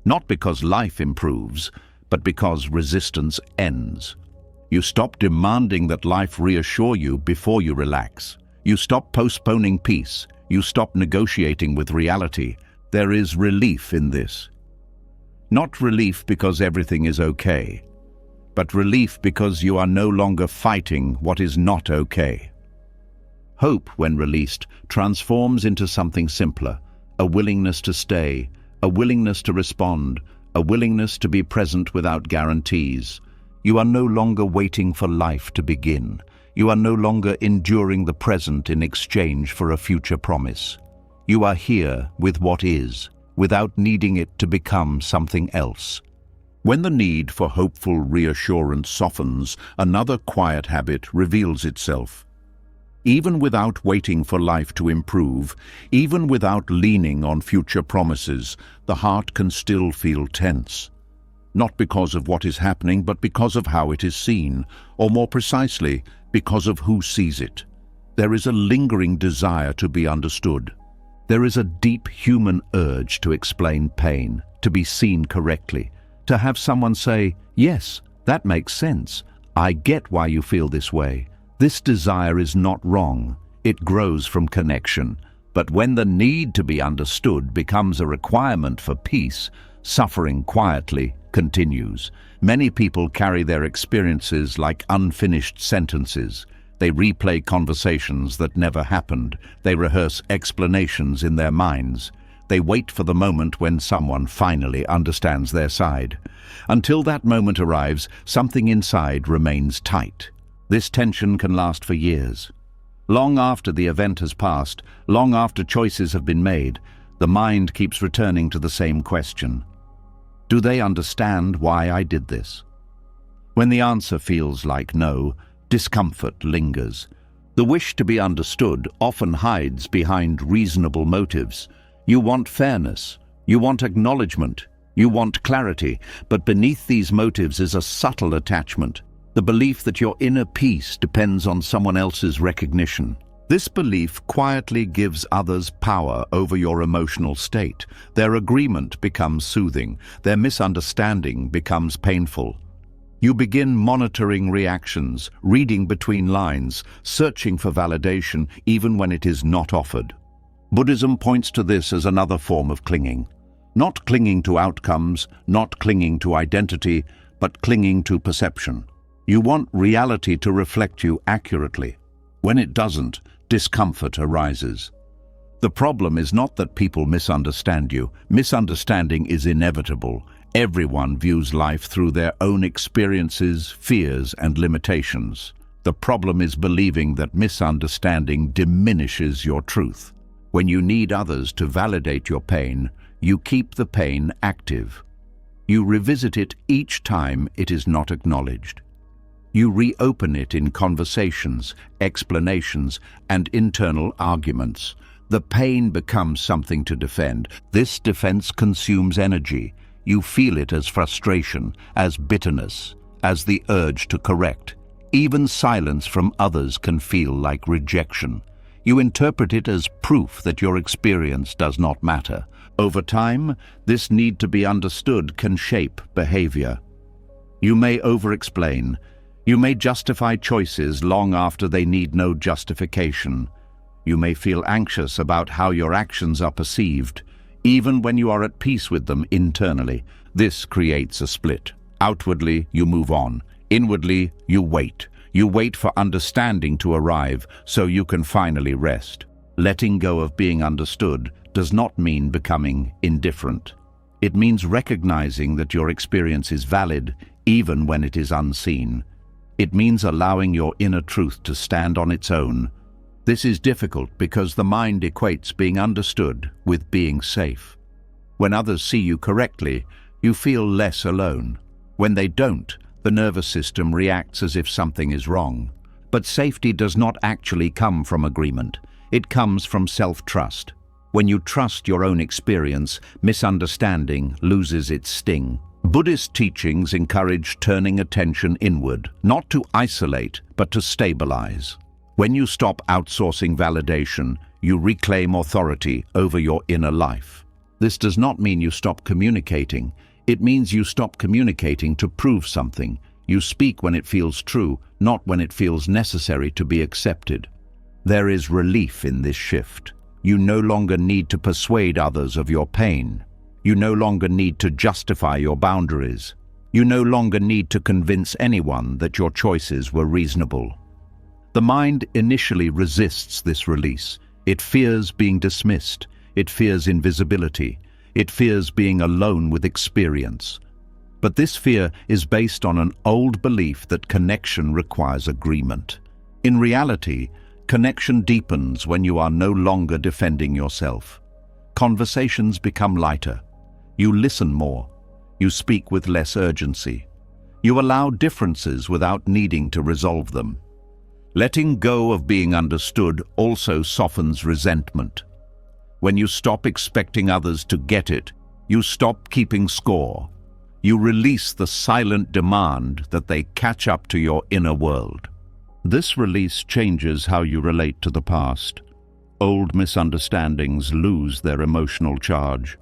Not because life improves, but because resistance ends. You stop demanding that life reassure you before you relax. You stop postponing peace. You stop negotiating with reality. There is relief in this. Not relief because everything is okay, but relief because you are no longer fighting what is not okay. Hope, when released, transforms into something simpler. A willingness to stay, a willingness to respond, a willingness to be present without guarantees. You are no longer waiting for life to begin. You are no longer enduring the present in exchange for a future promise. You are here with what is, without needing it to become something else. When the need for hopeful reassurance softens, another quiet habit reveals itself. Even without waiting for life to improve, even without leaning on future promises, the heart can still feel tense. Not because of what is happening, but because of how it is seen, or more precisely, because of who sees it. There is a lingering desire to be understood. There is a deep human urge to explain pain, to be seen correctly, to have someone say, "Yes, that makes sense. I get why you feel this way." This desire is not wrong. It grows from connection. But when the need to be understood becomes a requirement for peace, suffering quietly continues. Many people carry their experiences like unfinished sentences. They replay conversations that never happened. They rehearse explanations in their minds. They wait for the moment when someone finally understands their side. Until that moment arrives, something inside remains tight. This tension can last for years. Long after the event has passed, long after choices have been made, the mind keeps returning to the same question. Do they understand why I did this? When the answer feels like no, discomfort lingers. The wish to be understood often hides behind reasonable motives. You want fairness, you want acknowledgement, you want clarity, but beneath these motives is a subtle attachment. The belief that your inner peace depends on someone else's recognition. This belief quietly gives others power over your emotional state. Their agreement becomes soothing. Their misunderstanding becomes painful. You begin monitoring reactions, reading between lines, searching for validation even when it is not offered. Buddhism points to this as another form of clinging. Not clinging to outcomes, not clinging to identity, but clinging to perception. You want reality to reflect you accurately. When it doesn't, discomfort arises. The problem is not that people misunderstand you. Misunderstanding is inevitable. Everyone views life through their own experiences, fears, and limitations. The problem is believing that misunderstanding diminishes your truth. When you need others to validate your pain, you keep the pain active. You revisit it each time it is not acknowledged. You reopen it in conversations, explanations, and internal arguments. The pain becomes something to defend. This defense consumes energy. You feel it as frustration, as bitterness, as the urge to correct. Even silence from others can feel like rejection. You interpret it as proof that your experience does not matter. Over time, this need to be understood can shape behavior. You may over-explain. You may justify choices long after they need no justification. You may feel anxious about how your actions are perceived, even when you are at peace with them internally. This creates a split. Outwardly, you move on. Inwardly, you wait. You wait for understanding to arrive so you can finally rest. Letting go of being understood does not mean becoming indifferent. It means recognizing that your experience is valid even when it is unseen. It means allowing your inner truth to stand on its own. This is difficult because the mind equates being understood with being safe. When others see you correctly, you feel less alone. When they don't, the nervous system reacts as if something is wrong. But safety does not actually come from agreement. It comes from self-trust. When you trust your own experience, misunderstanding loses its sting. Buddhist teachings encourage turning attention inward, not to isolate, but to stabilize. When you stop outsourcing validation, you reclaim authority over your inner life. This does not mean you stop communicating. It means you stop communicating to prove something. You speak when it feels true, not when it feels necessary to be accepted. There is relief in this shift. You no longer need to persuade others of your pain. You no longer need to justify your boundaries. You no longer need to convince anyone that your choices were reasonable. The mind initially resists this release. It fears being dismissed. It fears invisibility. It fears being alone with experience. But this fear is based on an old belief that connection requires agreement. In reality, connection deepens when you are no longer defending yourself. Conversations become lighter. You listen more. You speak with less urgency. You allow differences without needing to resolve them. Letting go of being understood also softens resentment. When you stop expecting others to get it, you stop keeping score. You release the silent demand that they catch up to your inner world. This release changes how you relate to the past. Old misunderstandings lose their emotional charge.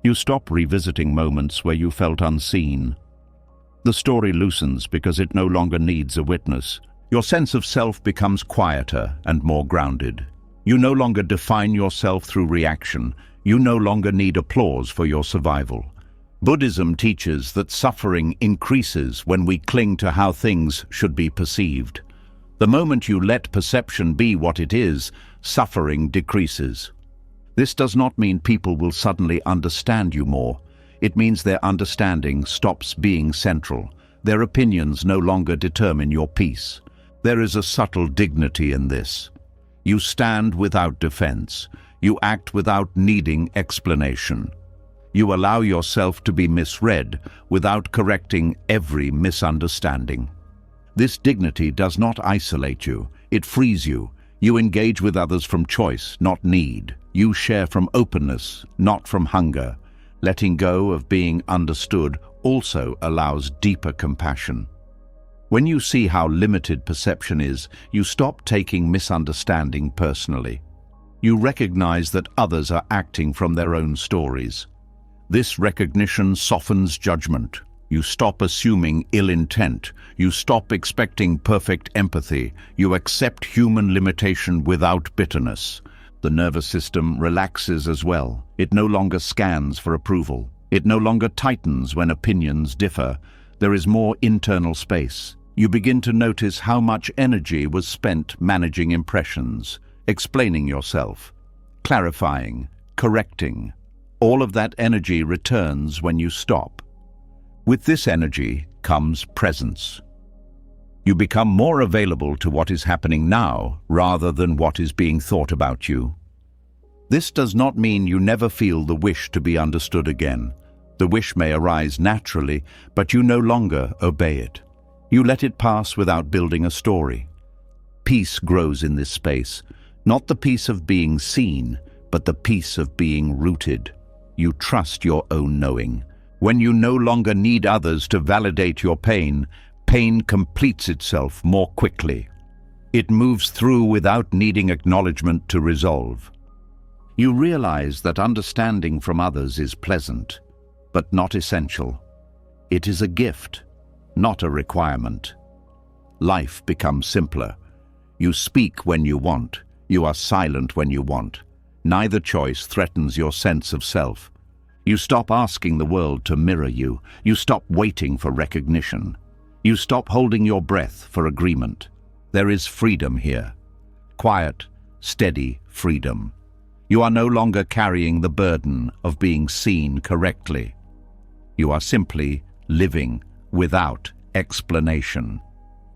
You stop revisiting moments where you felt unseen. The story loosens because it no longer needs a witness. Your sense of self becomes quieter and more grounded. You no longer define yourself through reaction. You no longer need applause for your survival. Buddhism teaches that suffering increases when we cling to how things should be perceived. The moment you let perception be what it is, suffering decreases. This does not mean people will suddenly understand you more. It means their understanding stops being central. Their opinions no longer determine your peace. There is a subtle dignity in this. You stand without defense. You act without needing explanation. You allow yourself to be misread without correcting every misunderstanding. This dignity does not isolate you. It frees you. You engage with others from choice, not need. You share from openness, not from hunger. Letting go of being understood also allows deeper compassion. When you see how limited perception is, you stop taking misunderstanding personally. You recognize that others are acting from their own stories. This recognition softens judgment. You stop assuming ill intent. You stop expecting perfect empathy. You accept human limitation without bitterness. The nervous system relaxes as well. It no longer scans for approval. It no longer tightens when opinions differ. There is more internal space. You begin to notice how much energy was spent managing impressions, explaining yourself, clarifying, correcting. All of that energy returns when you stop. With this energy comes presence. You become more available to what is happening now rather than what is being thought about you. This does not mean you never feel the wish to be understood again. The wish may arise naturally, but you no longer obey it. You let it pass without building a story. Peace grows in this space, not the peace of being seen, but the peace of being rooted. You trust your own knowing. When you no longer need others to validate your pain, pain completes itself more quickly. It moves through without needing acknowledgement to resolve. You realize that understanding from others is pleasant, but not essential. It is a gift, not a requirement. Life becomes simpler. You speak when you want. You are silent when you want. Neither choice threatens your sense of self. You stop asking the world to mirror you. You stop waiting for recognition. You stop holding your breath for agreement. There is freedom here. Quiet, steady freedom. You are no longer carrying the burden of being seen correctly. You are simply living without explanation.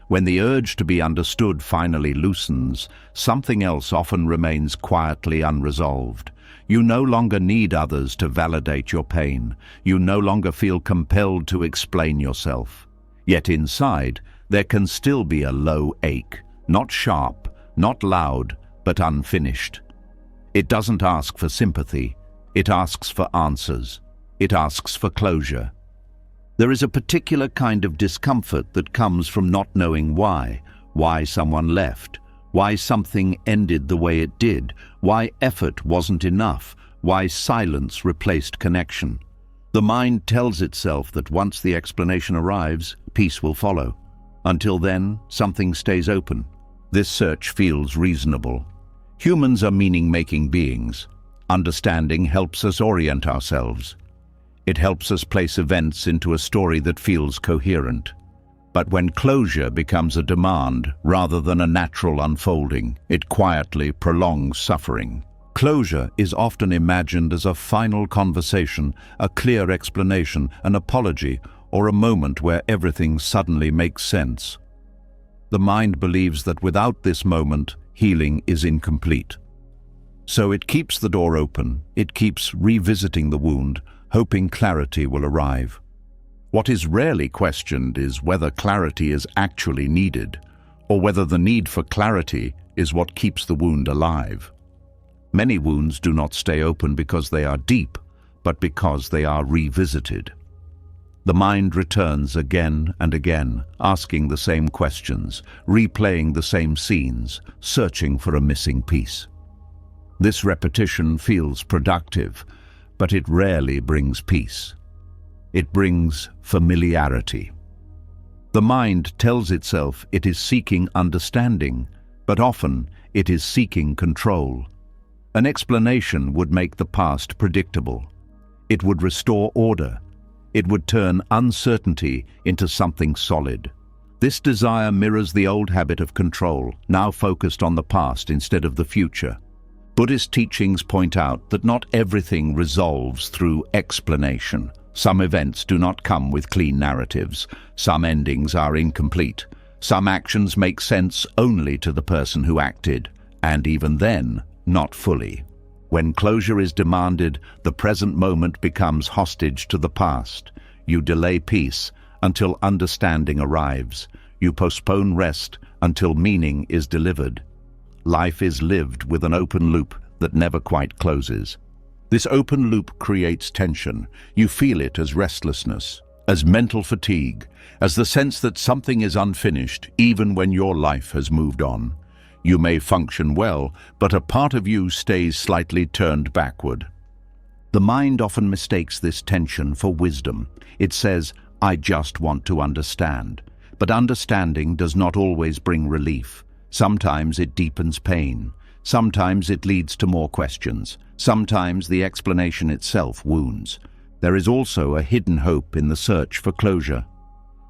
When the urge to be understood finally loosens, something else often remains quietly unresolved. You no longer need others to validate your pain. You no longer feel compelled to explain yourself. Yet inside, there can still be a low ache, not sharp, not loud, but unfinished. It doesn't ask for sympathy. It asks for answers. It asks for closure. There is a particular kind of discomfort that comes from not knowing why someone left, why something ended the way it did, why effort wasn't enough, why silence replaced connection. The mind tells itself that once the explanation arrives, peace will follow. Until then, something stays open. This search feels reasonable. Humans are meaning-making beings. Understanding helps us orient ourselves. It helps us place events into a story that feels coherent. But when closure becomes a demand rather than a natural unfolding, it quietly prolongs suffering. Closure is often imagined as a final conversation, a clear explanation, an apology, or a moment where everything suddenly makes sense. The mind believes that without this moment, healing is incomplete. So it keeps the door open, it keeps revisiting the wound, hoping clarity will arrive. What is rarely questioned is whether clarity is actually needed, or whether the need for clarity is what keeps the wound alive. Many wounds do not stay open because they are deep, but because they are revisited. The mind returns again and again, asking the same questions, replaying the same scenes, searching for a missing piece. This repetition feels productive, but it rarely brings peace. It brings familiarity. The mind tells itself it is seeking understanding, but often it is seeking control. An explanation would make the past predictable. It would restore order. It would turn uncertainty into something solid. This desire mirrors the old habit of control, now focused on the past instead of the future. Buddhist teachings point out that not everything resolves through explanation. Some events do not come with clean narratives. Some endings are incomplete. Some actions make sense only to the person who acted, and even then, not fully. When closure is demanded, the present moment becomes hostage to the past. You delay peace until understanding arrives. You postpone rest until meaning is delivered. Life is lived with an open loop that never quite closes. This open loop creates tension. You feel it as restlessness, as mental fatigue, as the sense that something is unfinished even when your life has moved on. You may function well, but a part of you stays slightly turned backward. The mind often mistakes this tension for wisdom. It says, "I just want to understand." But understanding does not always bring relief. Sometimes it deepens pain. Sometimes it leads to more questions. Sometimes the explanation itself wounds. There is also a hidden hope in the search for closure.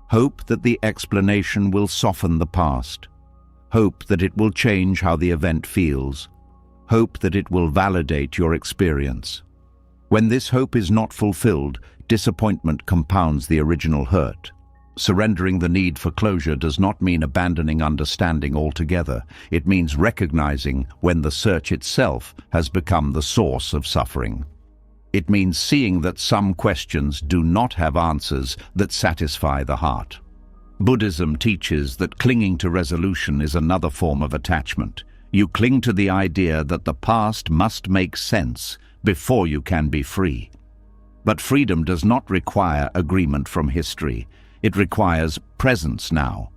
Hope that the explanation will soften the past. Hope that it will change how the event feels. Hope that it will validate your experience. When this hope is not fulfilled, disappointment compounds the original hurt. Surrendering the need for closure does not mean abandoning understanding altogether. It means recognizing when the search itself has become the source of suffering. It means seeing that some questions do not have answers that satisfy the heart. Buddhism teaches that clinging to resolution is another form of attachment. You cling to the idea that the past must make sense before you can be free. But freedom does not require agreement from history. It requires presence now.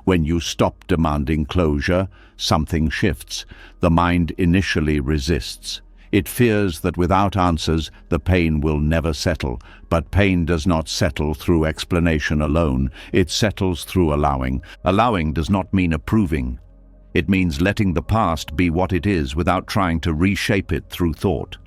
When you stop demanding closure, something shifts. The mind initially resists. It fears that without answers, the pain will never settle. But pain does not settle through explanation alone. It settles through allowing. Allowing does not mean approving. It means letting the past be what it is without trying to reshape it through thought.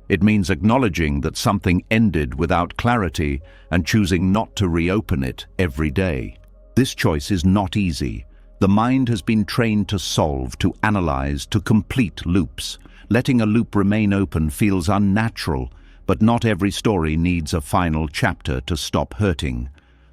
It means acknowledging that something ended without clarity and choosing not to reopen it every day. This choice is not easy. The mind has been trained to solve, to analyze, to complete loops. Letting a loop remain open feels unnatural, but not every story needs a final chapter to stop hurting.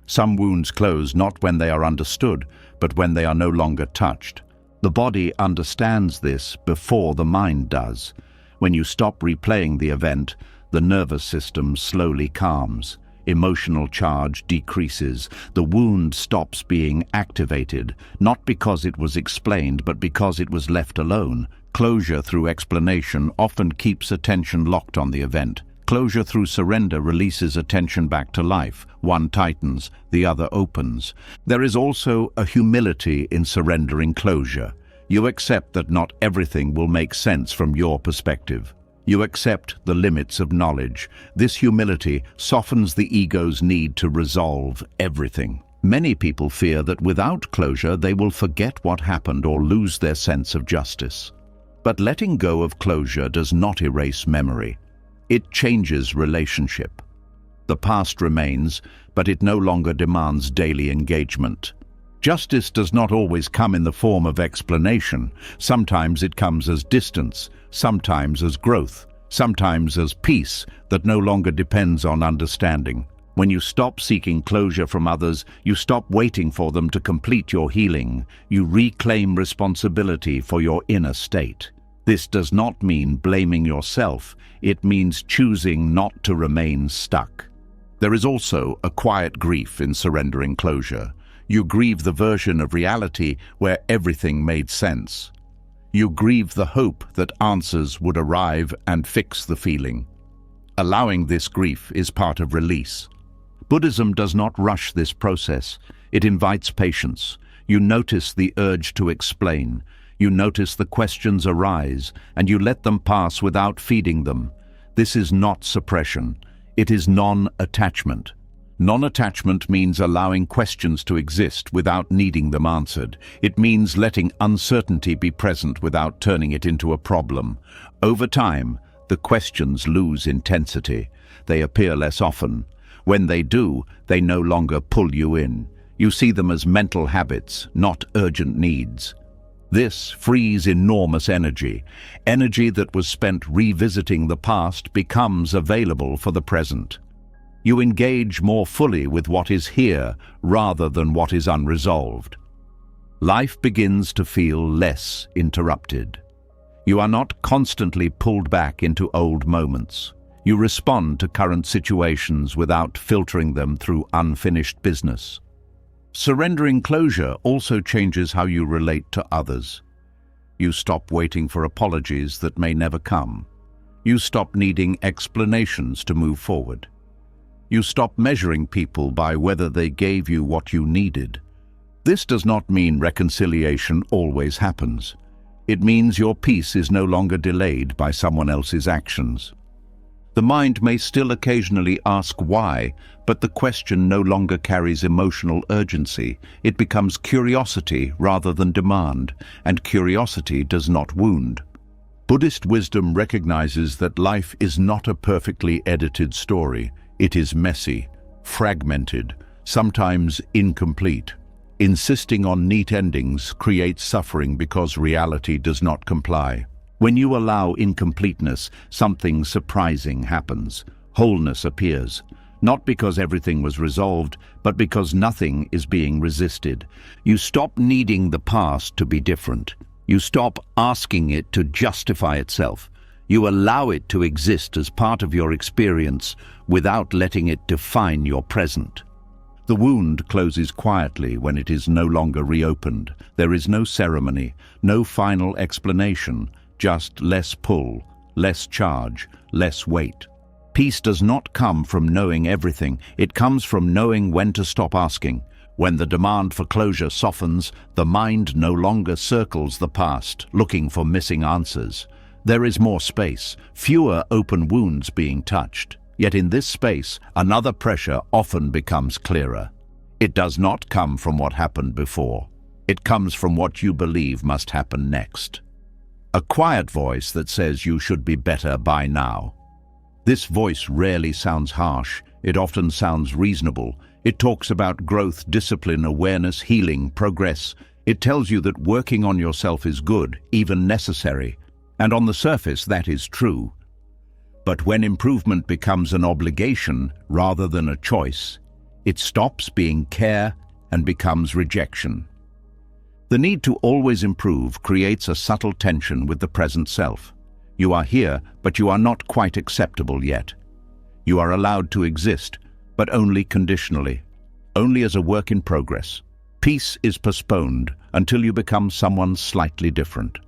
Some wounds close not when they are understood, but when they are no longer touched. The body understands this before the mind does. When you stop replaying the event, the nervous system slowly calms. Emotional charge decreases. The wound stops being activated, not because it was explained, but because it was left alone. Closure through explanation often keeps attention locked on the event. Closure through surrender releases attention back to life. One tightens, the other opens. There is also a humility in surrendering closure. You accept that not everything will make sense from your perspective. You accept the limits of knowledge. This humility softens the ego's need to resolve everything. Many people fear that without closure they will forget what happened or lose their sense of justice. But letting go of closure does not erase memory. It changes relationship. The past remains, but it no longer demands daily engagement. Justice does not always come in the form of explanation. Sometimes it comes as distance, sometimes as growth, sometimes as peace that no longer depends on understanding. When you stop seeking closure from others, you stop waiting for them to complete your healing. You reclaim responsibility for your inner state. This does not mean blaming yourself. It means choosing not to remain stuck. There is also a quiet grief in surrendering closure. You grieve the version of reality where everything made sense. You grieve the hope that answers would arrive and fix the feeling. Allowing this grief is part of release. Buddhism does not rush this process. It invites patience. You notice the urge to explain. You notice the questions arise, and you let them pass without feeding them. This is not suppression. It is non-attachment. Non-attachment means allowing questions to exist without needing them answered. It means letting uncertainty be present without turning it into a problem. Over time, the questions lose intensity. They appear less often. When they do, they no longer pull you in. You see them as mental habits, not urgent needs. This frees enormous energy. Energy that was spent revisiting the past becomes available for the present. You engage more fully with what is here rather than what is unresolved. Life begins to feel less interrupted. You are not constantly pulled back into old moments. You respond to current situations without filtering them through unfinished business. Surrendering closure also changes how you relate to others. You stop waiting for apologies that may never come. You stop needing explanations to move forward. You stop measuring people by whether they gave you what you needed. This does not mean reconciliation always happens. It means your peace is no longer delayed by someone else's actions. The mind may still occasionally ask why, but the question no longer carries emotional urgency. It becomes curiosity rather than demand, and curiosity does not wound. Buddhist wisdom recognizes that life is not a perfectly edited story. It is messy, fragmented, sometimes incomplete. Insisting on neat endings creates suffering because reality does not comply. When you allow incompleteness, something surprising happens. Wholeness appears, not because everything was resolved, but because nothing is being resisted. You stop needing the past to be different. You stop asking it to justify itself. You allow it to exist as part of your experience without letting it define your present. The wound closes quietly when it is no longer reopened. There is no ceremony, no final explanation, just less pull, less charge, less weight. Peace does not come from knowing everything. It comes from knowing when to stop asking. When the demand for closure softens, the mind no longer circles the past, looking for missing answers. There is more space, fewer open wounds being touched. Yet in this space, another pressure often becomes clearer. It does not come from what happened before. It comes from what you believe must happen next. A quiet voice that says you should be better by now. This voice rarely sounds harsh. It often sounds reasonable. It talks about growth, discipline, awareness, healing, progress. It tells you that working on yourself is good, even necessary. And on the surface, that is true. But when improvement becomes an obligation rather than a choice, it stops being care and becomes rejection. The need to always improve creates a subtle tension with the present self. You are here, but you are not quite acceptable yet. You are allowed to exist, but only conditionally, only as a work in progress. Peace is postponed until you become someone slightly different.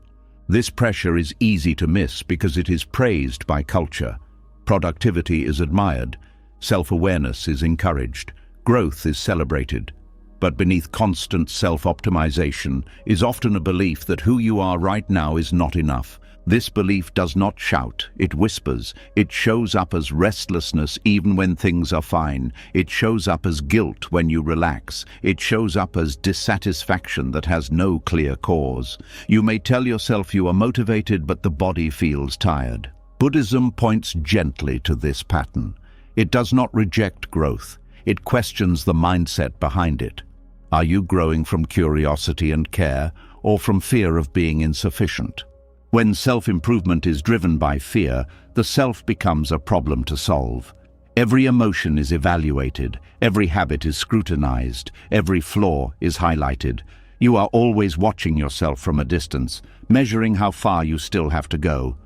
This pressure is easy to miss because it is praised by culture. Productivity is admired, self-awareness is encouraged, growth is celebrated. But beneath constant self-optimization is often a belief that who you are right now is not enough. This belief does not shout, it whispers. It shows up as restlessness even when things are fine. It shows up as guilt when you relax. It shows up as dissatisfaction that has no clear cause. You may tell yourself you are motivated, but the body feels tired. Buddhism points gently to this pattern. It does not reject growth. It questions the mindset behind it. Are you growing from curiosity and care, or from fear of being insufficient? When self-improvement is driven by fear, the self becomes a problem to solve. Every emotion is evaluated, every habit is scrutinized, every flaw is highlighted. You are always watching yourself from a distance, measuring how far you still have to go.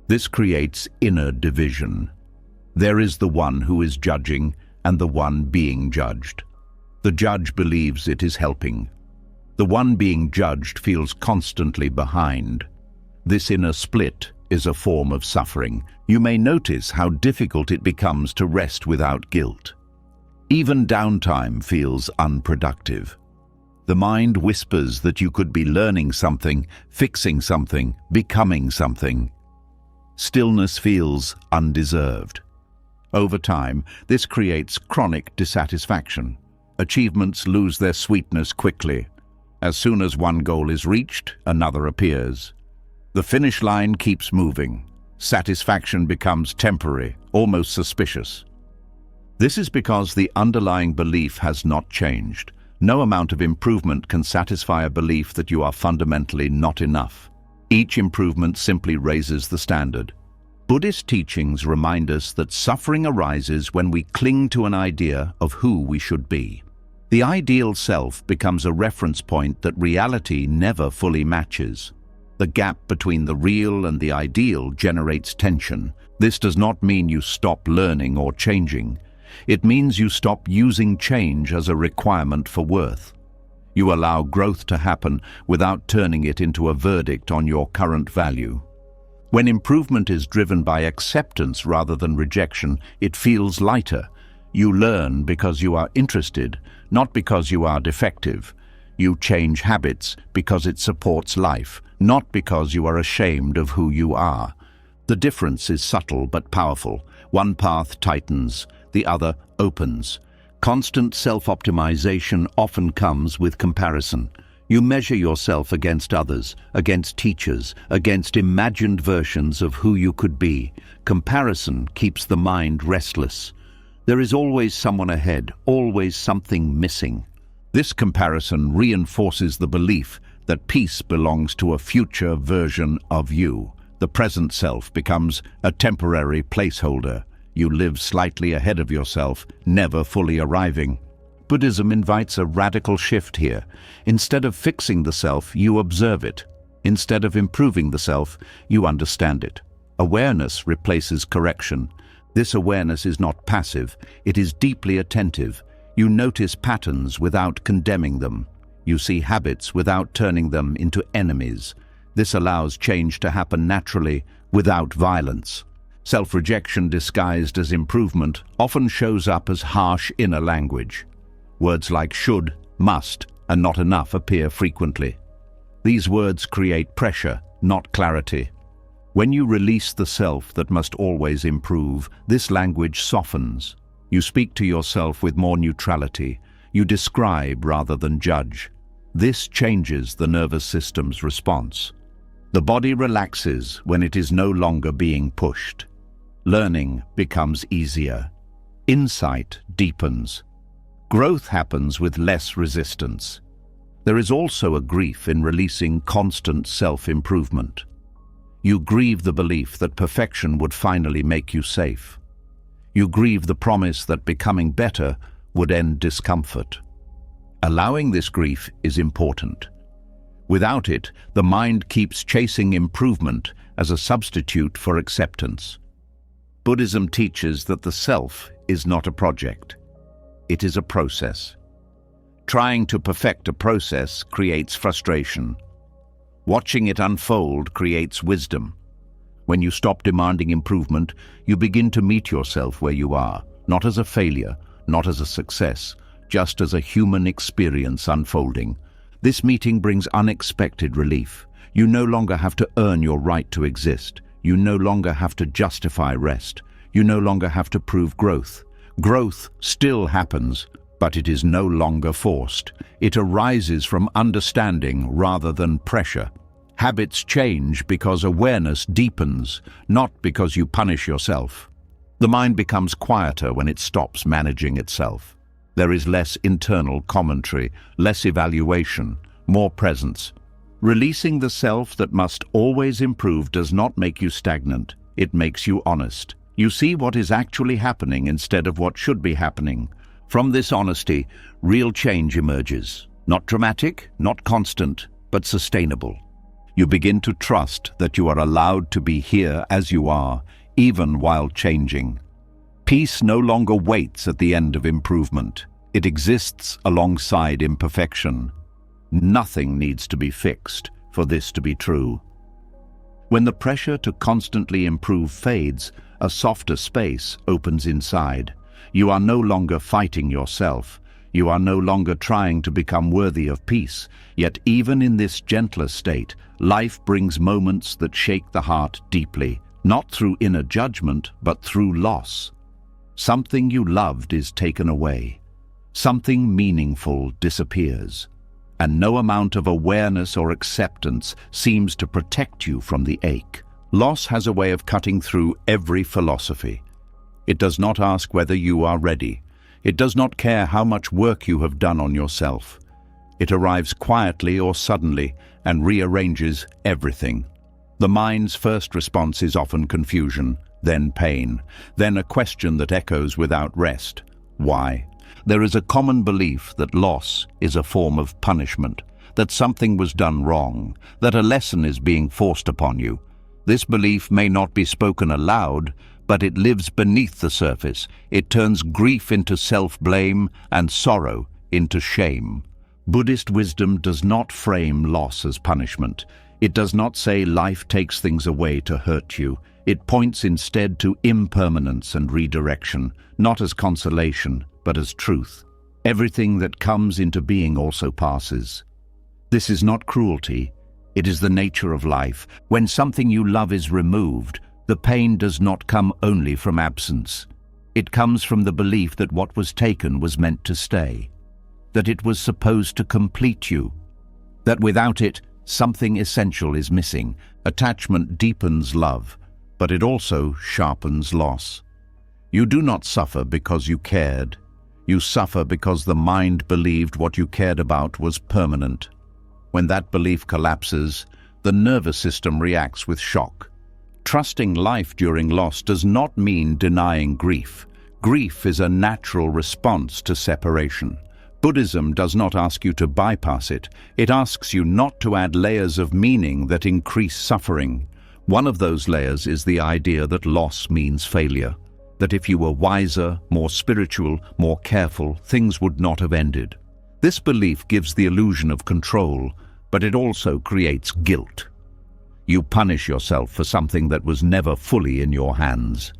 This creates inner division. There is the one who is judging and the one being judged. The judge believes it is helping. The one being judged feels constantly behind. This inner split is a form of suffering. You may notice how difficult it becomes to rest without guilt. Even downtime feels unproductive. The mind whispers that you could be learning something, fixing something, becoming something. Stillness feels undeserved. Over time, this creates chronic dissatisfaction. Achievements lose their sweetness quickly. As soon as one goal is reached, another appears. The finish line keeps moving. Satisfaction becomes temporary, almost suspicious. This is because the underlying belief has not changed. No amount of improvement can satisfy a belief that you are fundamentally not enough. Each improvement simply raises the standard. Buddhist teachings remind us that suffering arises when we cling to an idea of who we should be. The ideal self becomes a reference point that reality never fully matches. The gap between the real and the ideal generates tension. This does not mean you stop learning or changing. It means you stop using change as a requirement for worth. You allow growth to happen without turning it into a verdict on your current value. When improvement is driven by acceptance rather than rejection, it feels lighter. You learn because you are interested, not because you are defective. You change habits because it supports life, not because you are ashamed of who you are. The difference is subtle but powerful. One path tightens, the other opens. Constant self-optimization often comes with comparison. You measure yourself against others, against teachers, against imagined versions of who you could be. Comparison keeps the mind restless. There is always someone ahead, always something missing. This comparison reinforces the belief that peace belongs to a future version of you. The present self becomes a temporary placeholder. You live slightly ahead of yourself, never fully arriving. Buddhism invites a radical shift here. Instead of fixing the self, you observe it. Instead of improving the self, you understand it. Awareness replaces correction. This awareness is not passive, it is deeply attentive. You notice patterns without condemning them. You see habits without turning them into enemies. This allows change to happen naturally, without violence. Self-rejection disguised as improvement often shows up as harsh inner language. Words like should, must, and not enough appear frequently. These words create pressure, not clarity. When you release the self that must always improve, this language softens. You speak to yourself with more neutrality. You describe rather than judge. This changes the nervous system's response. The body relaxes when it is no longer being pushed. Learning becomes easier. Insight deepens. Growth happens with less resistance. There is also a grief in releasing constant self-improvement. You grieve the belief that perfection would finally make you safe. You grieve the promise that becoming better would end discomfort. Allowing this grief is important. Without it, the mind keeps chasing improvement as a substitute for acceptance. Buddhism teaches that the self is not a project. It is a process. Trying to perfect a process creates frustration. Watching it unfold creates wisdom. When you stop demanding improvement, you begin to meet yourself where you are, not as a failure, not as a success, just as a human experience unfolding. This meeting brings unexpected relief. You no longer have to earn your right to exist. You no longer have to justify rest. You no longer have to prove growth. Growth still happens, but it is no longer forced. It arises from understanding rather than pressure. Habits change because awareness deepens, not because you punish yourself. The mind becomes quieter when it stops managing itself. There is less internal commentary, less evaluation, more presence. Releasing the self that must always improve does not make you stagnant. It makes you honest. You see what is actually happening instead of what should be happening. From this honesty, real change emerges. Not dramatic, not constant, but sustainable. You begin to trust that you are allowed to be here as you are, even while changing. Peace no longer waits at the end of improvement. It exists alongside imperfection. Nothing needs to be fixed for this to be true. When the pressure to constantly improve fades, a softer space opens inside. You are no longer fighting yourself. You are no longer trying to become worthy of peace. Yet even in this gentler state, life brings moments that shake the heart deeply, not through inner judgment, but through loss. Something you loved is taken away. Something meaningful disappears. And no amount of awareness or acceptance seems to protect you from the ache. Loss has a way of cutting through every philosophy. It does not ask whether you are ready. It does not care how much work you have done on yourself. It arrives quietly or suddenly and rearranges everything. The mind's first response is often confusion, then pain, then a question that echoes without rest. Why? There is a common belief that loss is a form of punishment, that something was done wrong, that a lesson is being forced upon you. This belief may not be spoken aloud, but it lives beneath the surface. It turns grief into self-blame and sorrow into shame. Buddhist wisdom does not frame loss as punishment. It does not say life takes things away to hurt you. It points instead to impermanence and redirection, not as consolation, but as truth. Everything that comes into being also passes. This is not cruelty. It is the nature of life. When something you love is removed, the pain does not come only from absence. It comes from the belief that what was taken was meant to stay, that it was supposed to complete you, that without it, something essential is missing. Attachment deepens love, but it also sharpens loss. You do not suffer because you cared. You suffer because the mind believed what you cared about was permanent. When that belief collapses, the nervous system reacts with shock. Trusting life during loss does not mean denying grief. Grief is a natural response to separation. Buddhism does not ask you to bypass it. It asks you not to add layers of meaning that increase suffering. One of those layers is the idea that loss means failure, that if you were wiser, more spiritual, more careful, things would not have ended. This belief gives the illusion of control, but it also creates guilt. You punish yourself for something that was never fully in your hands.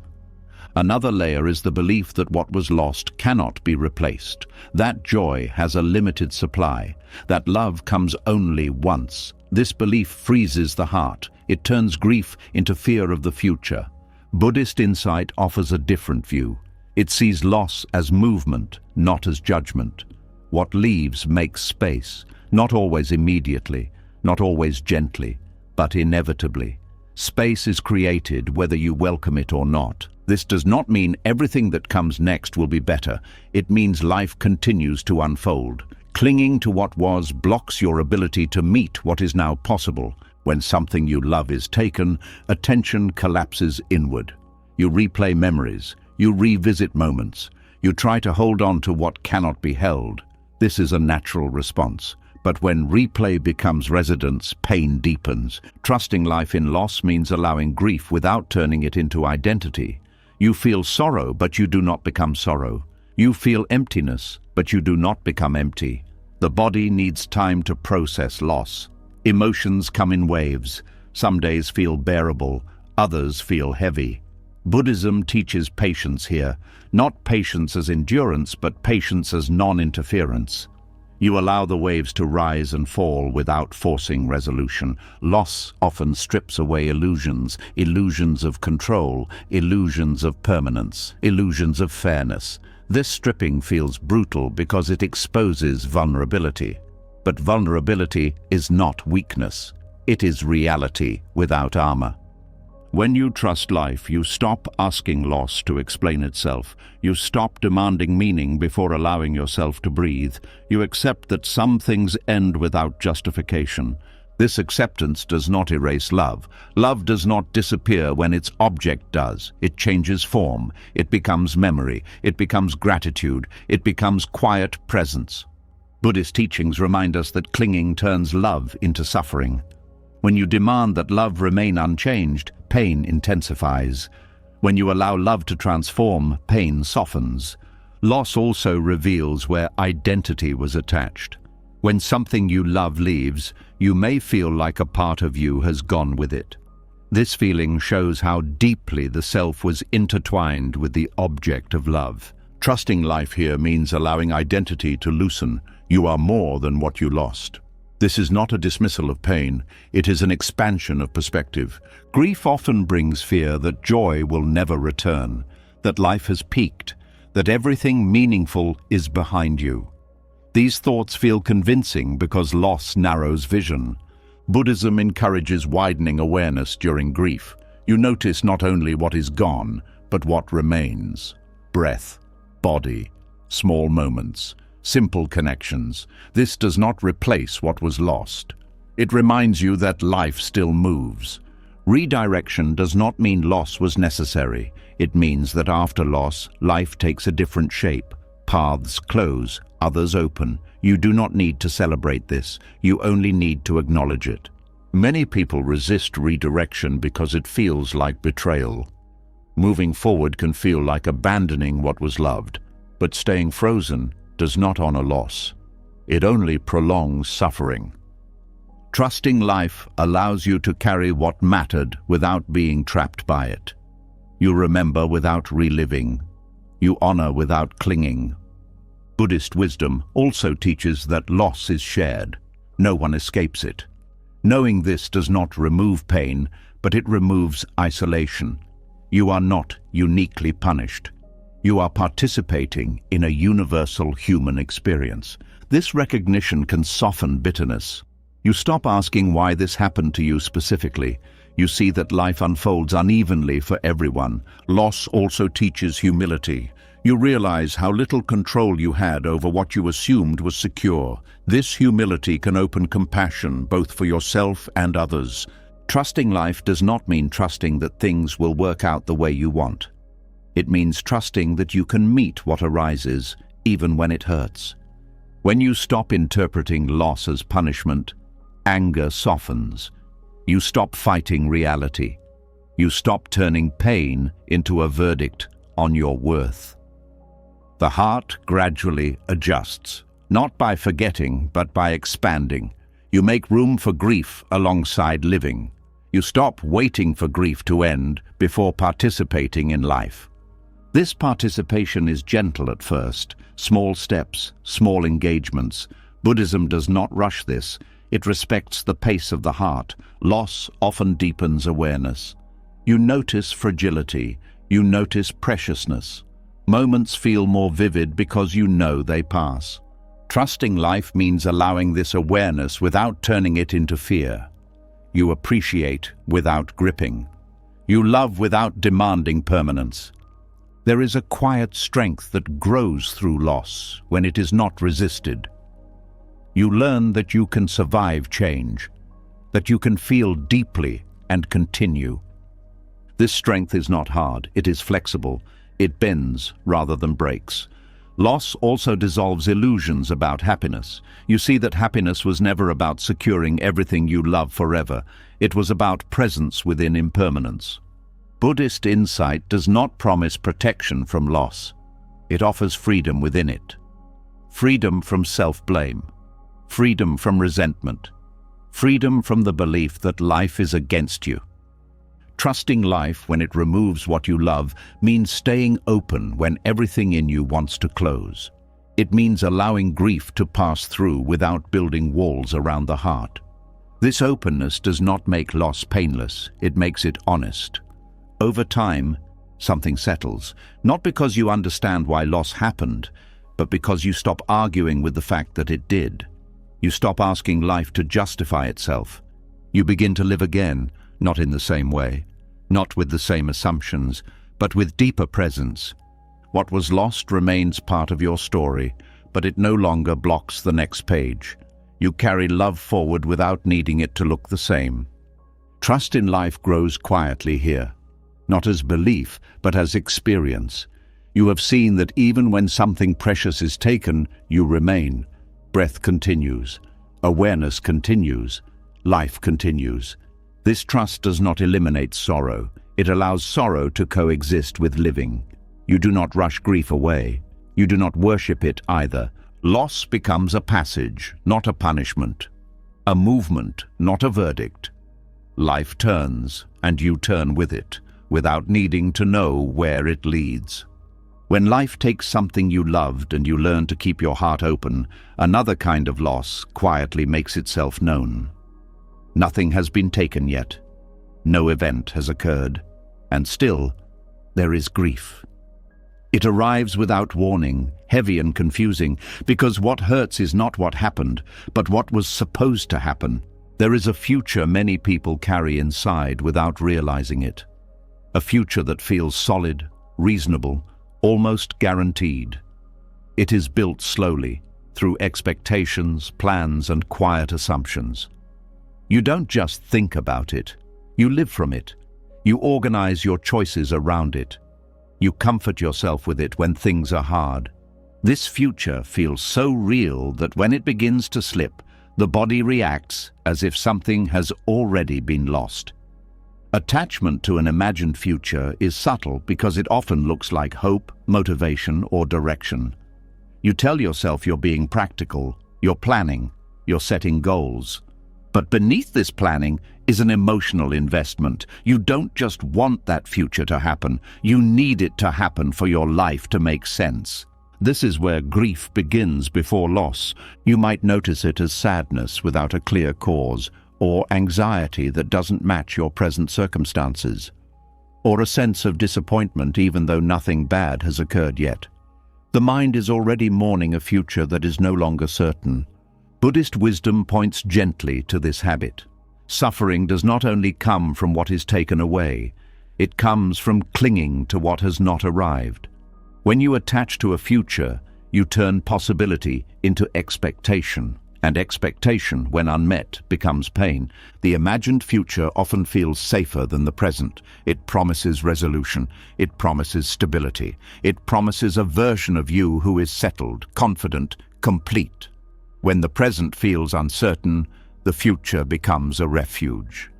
Another layer is the belief that what was lost cannot be replaced, that joy has a limited supply, that love comes only once. This belief freezes the heart. It turns grief into fear of the future. Buddhist insight offers a different view. It sees loss as movement, not as judgment. What leaves makes space, not always immediately, not always gently, but inevitably. Space is created whether you welcome it or not. This does not mean everything that comes next will be better. It means life continues to unfold. Clinging to what was blocks your ability to meet what is now possible. When something you love is taken, attention collapses inward. You replay memories. You revisit moments. You try to hold on to what cannot be held. This is a natural response. But when replay becomes residence, pain deepens. Trusting life in loss means allowing grief without turning it into identity. You feel sorrow, but you do not become sorrow. You feel emptiness, but you do not become empty. The body needs time to process loss. Emotions come in waves. Some days feel bearable, others feel heavy. Buddhism teaches patience here, not patience as endurance, but patience as non-interference. You allow the waves to rise and fall without forcing resolution. Loss often strips away illusions, illusions of control, illusions of permanence, illusions of fairness. This stripping feels brutal because it exposes vulnerability. But vulnerability is not weakness. It is reality without armor. When you trust life, you stop asking loss to explain itself. You stop demanding meaning before allowing yourself to breathe. You accept that some things end without justification. This acceptance does not erase love. Love does not disappear when its object does. It changes form. It becomes memory. It becomes gratitude. It becomes quiet presence. Buddhist teachings remind us that clinging turns love into suffering. When you demand that love remain unchanged, pain intensifies. When you allow love to transform, pain softens. Loss also reveals where identity was attached. When something you love leaves, you may feel like a part of you has gone with it. This feeling shows how deeply the self was intertwined with the object of love. Trusting life here means allowing identity to loosen. You are more than what you lost. This is not a dismissal of pain, it is an expansion of perspective. Grief often brings fear that joy will never return, that life has peaked, that everything meaningful is behind you. These thoughts feel convincing because loss narrows vision. Buddhism encourages widening awareness during grief. You notice not only what is gone, but what remains. Breath, body, small moments, simple connections. This does not replace what was lost. It reminds you that life still moves. Redirection does not mean loss was necessary. It means that after loss, life takes a different shape. Paths close, others open. You do not need to celebrate this. You only need to acknowledge it. Many people resist redirection because it feels like betrayal. Moving forward can feel like abandoning what was loved, but staying frozen does not honor loss. It only prolongs suffering. Trusting life allows you to carry what mattered without being trapped by it. You remember without reliving. You honor without clinging. Buddhist wisdom also teaches that loss is shared. No one escapes it. Knowing this does not remove pain, but it removes isolation. You are not uniquely punished. You are participating in a universal human experience. This recognition can soften bitterness. You stop asking why this happened to you specifically. You see that life unfolds unevenly for everyone. Loss also teaches humility. You realize how little control you had over what you assumed was secure. This humility can open compassion both for yourself and others. Trusting life does not mean trusting that things will work out the way you want. It means trusting that you can meet what arises, even when it hurts. When you stop interpreting loss as punishment, anger softens. You stop fighting reality. You stop turning pain into a verdict on your worth. The heart gradually adjusts, not by forgetting, but by expanding. You make room for grief alongside living. You stop waiting for grief to end before participating in life. This participation is gentle at first, small steps, small engagements. Buddhism does not rush this. It respects the pace of the heart. Loss often deepens awareness. You notice fragility. You notice preciousness. Moments feel more vivid because you know they pass. Trusting life means allowing this awareness without turning it into fear. You appreciate without gripping. You love without demanding permanence. There is a quiet strength that grows through loss when it is not resisted. You learn that you can survive change, that you can feel deeply and continue. This strength is not hard, it is flexible. It bends rather than breaks. Loss also dissolves illusions about happiness. You see that happiness was never about securing everything you love forever. It was about presence within impermanence. Buddhist insight does not promise protection from loss. It offers freedom within it. Freedom from self-blame. Freedom from resentment. Freedom from the belief that life is against you. Trusting life when it removes what you love means staying open when everything in you wants to close. It means allowing grief to pass through without building walls around the heart. This openness does not make loss painless, it makes it honest. Over time, something settles, not because you understand why loss happened, but because you stop arguing with the fact that it did. You stop asking life to justify itself. You begin to live again, not in the same way, not with the same assumptions, but with deeper presence. What was lost remains part of your story, but it no longer blocks the next page. You carry love forward without needing it to look the same. Trust in life grows quietly here, not as belief, but as experience. You have seen that even when something precious is taken, you remain. Breath continues. Awareness continues. Life continues. This trust does not eliminate sorrow. It allows sorrow to coexist with living. You do not rush grief away. You do not worship it either. Loss becomes a passage, not a punishment. A movement, not a verdict. Life turns, and you turn with it, without needing to know where it leads. When life takes something you loved and you learn to keep your heart open, another kind of loss quietly makes itself known. Nothing has been taken yet. No event has occurred. And still, there is grief. It arrives without warning, heavy and confusing, because what hurts is not what happened, but what was supposed to happen. There is a future many people carry inside without realizing it. A future that feels solid, reasonable, almost guaranteed. It is built slowly, through expectations, plans, and quiet assumptions. You don't just think about it, you live from it. You organize your choices around it. You comfort yourself with it when things are hard. This future feels so real that when it begins to slip, the body reacts as if something has already been lost. Attachment to an imagined future is subtle because it often looks like hope, motivation, or direction. You tell yourself you're being practical, you're planning, you're setting goals. But beneath this planning is an emotional investment. You don't just want that future to happen, you need it to happen for your life to make sense. This is where grief begins before loss. You might notice it as sadness without a clear cause, or anxiety that doesn't match your present circumstances, or a sense of disappointment even though nothing bad has occurred yet. The mind is already mourning a future that is no longer certain. Buddhist wisdom points gently to this habit. Suffering does not only come from what is taken away, it comes from clinging to what has not arrived. When you attach to a future, you turn possibility into expectation, and expectation, when unmet, becomes pain. The imagined future often feels safer than the present. It promises resolution, it promises stability, it promises a version of you who is settled, confident, complete. When the present feels uncertain, the future becomes a refuge.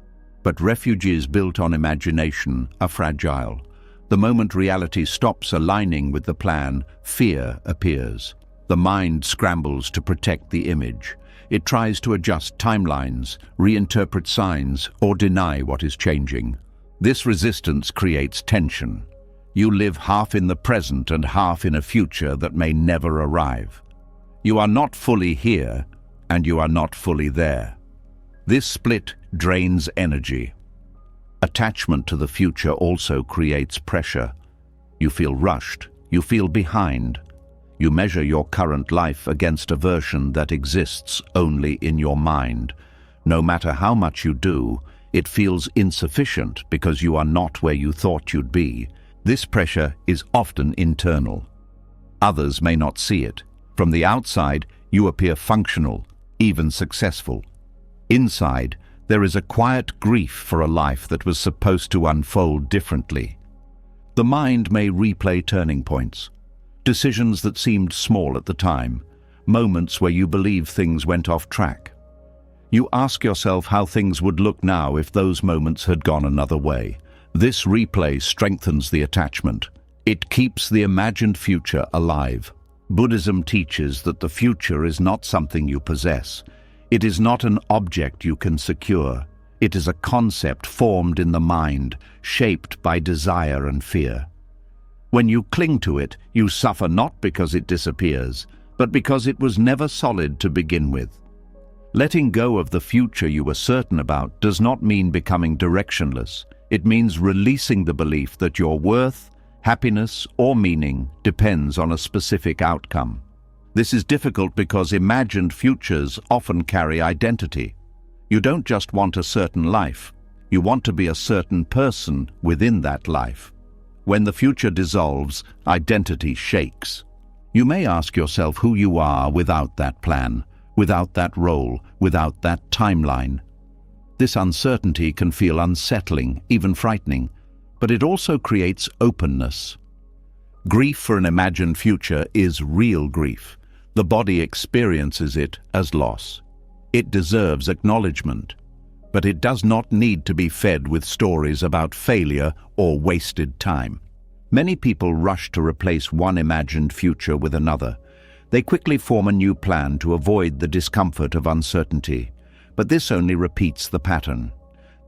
But refuges built on imagination are fragile. The moment reality stops aligning with the plan, fear appears. The mind scrambles to protect the image. It tries to adjust timelines, reinterpret signs, or deny what is changing. This resistance creates tension. You live half in the present and half in a future that may never arrive. You are not fully here, and you are not fully there. This split drains energy. Attachment to the future also creates pressure. You feel rushed, you feel behind. You measure your current life against a version that exists only in your mind. No matter how much you do, it feels insufficient because you are not where you thought you'd be. This pressure is often internal. Others may not see it. From the outside, you appear functional, even successful. Inside, there is a quiet grief for a life that was supposed to unfold differently. The mind may replay turning points, decisions that seemed small at the time, moments where you believe things went off track. You ask yourself how things would look now if those moments had gone another way. This replay strengthens the attachment. It keeps the imagined future alive. Buddhism teaches that the future is not something you possess. It is not an object you can secure. It is a concept formed in the mind, shaped by desire and fear. When you cling to it, you suffer not because it disappears, but because it was never solid to begin with. Letting go of the future you were certain about does not mean becoming directionless. It means releasing the belief that your worth, happiness, or meaning depends on a specific outcome. This is difficult because imagined futures often carry identity. You don't just want a certain life, you want to be a certain person within that life. When the future dissolves, identity shakes. You may ask yourself who you are without that plan, without that role, without that timeline. This uncertainty can feel unsettling, even frightening, but it also creates openness. Grief for an imagined future is real grief. The body experiences it as loss. It deserves acknowledgement, but it does not need to be fed with stories about failure or wasted time. Many people rush to replace one imagined future with another. They quickly form a new plan to avoid the discomfort of uncertainty. But this only repeats the pattern.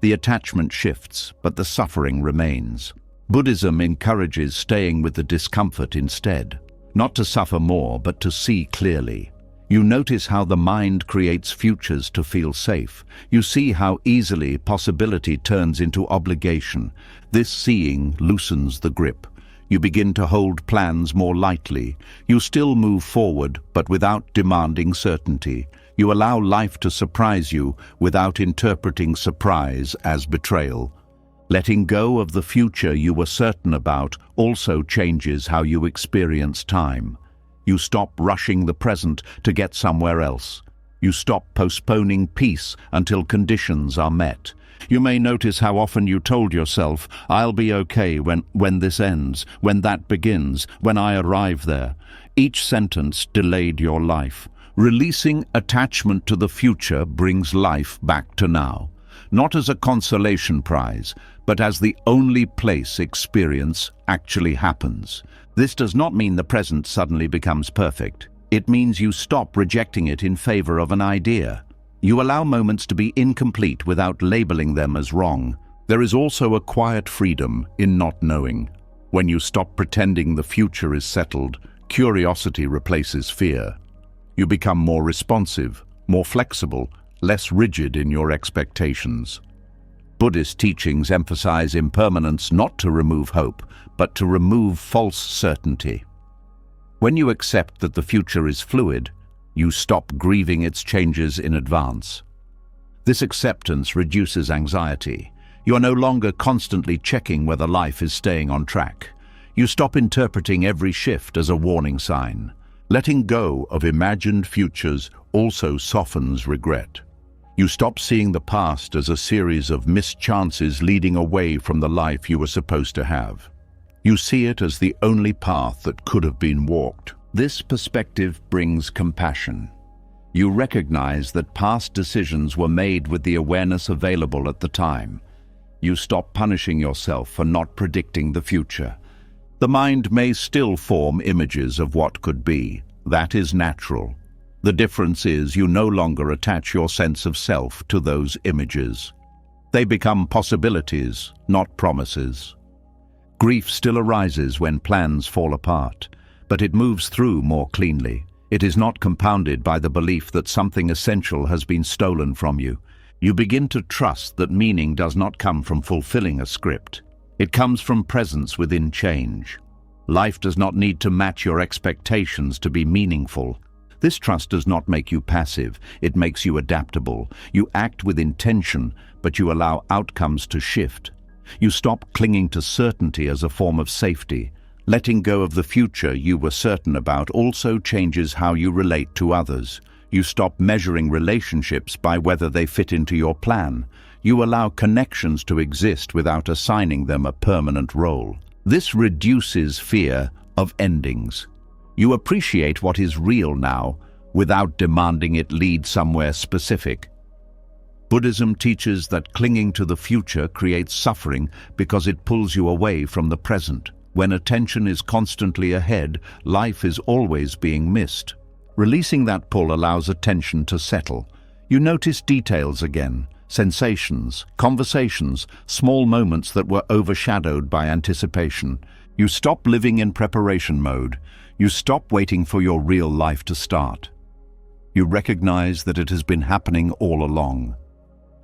The attachment shifts, but the suffering remains. Buddhism encourages staying with the discomfort instead. Not to suffer more, but to see clearly. You notice how the mind creates futures to feel safe. You see how easily possibility turns into obligation. This seeing loosens the grip. You begin to hold plans more lightly. You still move forward, but without demanding certainty. You allow life to surprise you without interpreting surprise as betrayal. Letting go of the future you were certain about also changes how you experience time. You stop rushing the present to get somewhere else. You stop postponing peace until conditions are met. You may notice how often you told yourself, "I'll be okay when this ends, when that begins, when I arrive there." Each sentence delayed your life. Releasing attachment to the future brings life back to now, not as a consolation prize, but as the only place experience actually happens. This does not mean the present suddenly becomes perfect. It means you stop rejecting it in favor of an idea. You allow moments to be incomplete without labeling them as wrong. There is also a quiet freedom in not knowing. When you stop pretending the future is settled, curiosity replaces fear. You become more responsive, more flexible, less rigid in your expectations. Buddhist teachings emphasize impermanence not to remove hope, but to remove false certainty. When you accept that the future is fluid, you stop grieving its changes in advance. This acceptance reduces anxiety. You are no longer constantly checking whether life is staying on track. You stop interpreting every shift as a warning sign. Letting go of imagined futures also softens regret. You stop seeing the past as a series of missed chances leading away from the life you were supposed to have. You see it as the only path that could have been walked. This perspective brings compassion. You recognize that past decisions were made with the awareness available at the time. You stop punishing yourself for not predicting the future. The mind may still form images of what could be. That is natural. The difference is you no longer attach your sense of self to those images. They become possibilities, not promises. Grief still arises when plans fall apart, but it moves through more cleanly. It is not compounded by the belief that something essential has been stolen from you. You begin to trust that meaning does not come from fulfilling a script. It comes from presence within change. Life does not need to match your expectations to be meaningful. This trust does not make you passive, it makes you adaptable. You act with intention, but you allow outcomes to shift. You stop clinging to certainty as a form of safety. Letting go of the future you were certain about also changes how you relate to others. You stop measuring relationships by whether they fit into your plan. You allow connections to exist without assigning them a permanent role. This reduces fear of endings. You appreciate what is real now without demanding it lead somewhere specific. Buddhism teaches that clinging to the future creates suffering because it pulls you away from the present. When attention is constantly ahead, life is always being missed. Releasing that pull allows attention to settle. You notice details again, sensations, conversations, small moments that were overshadowed by anticipation. You stop living in preparation mode. You stop waiting for your real life to start. You recognize that it has been happening all along.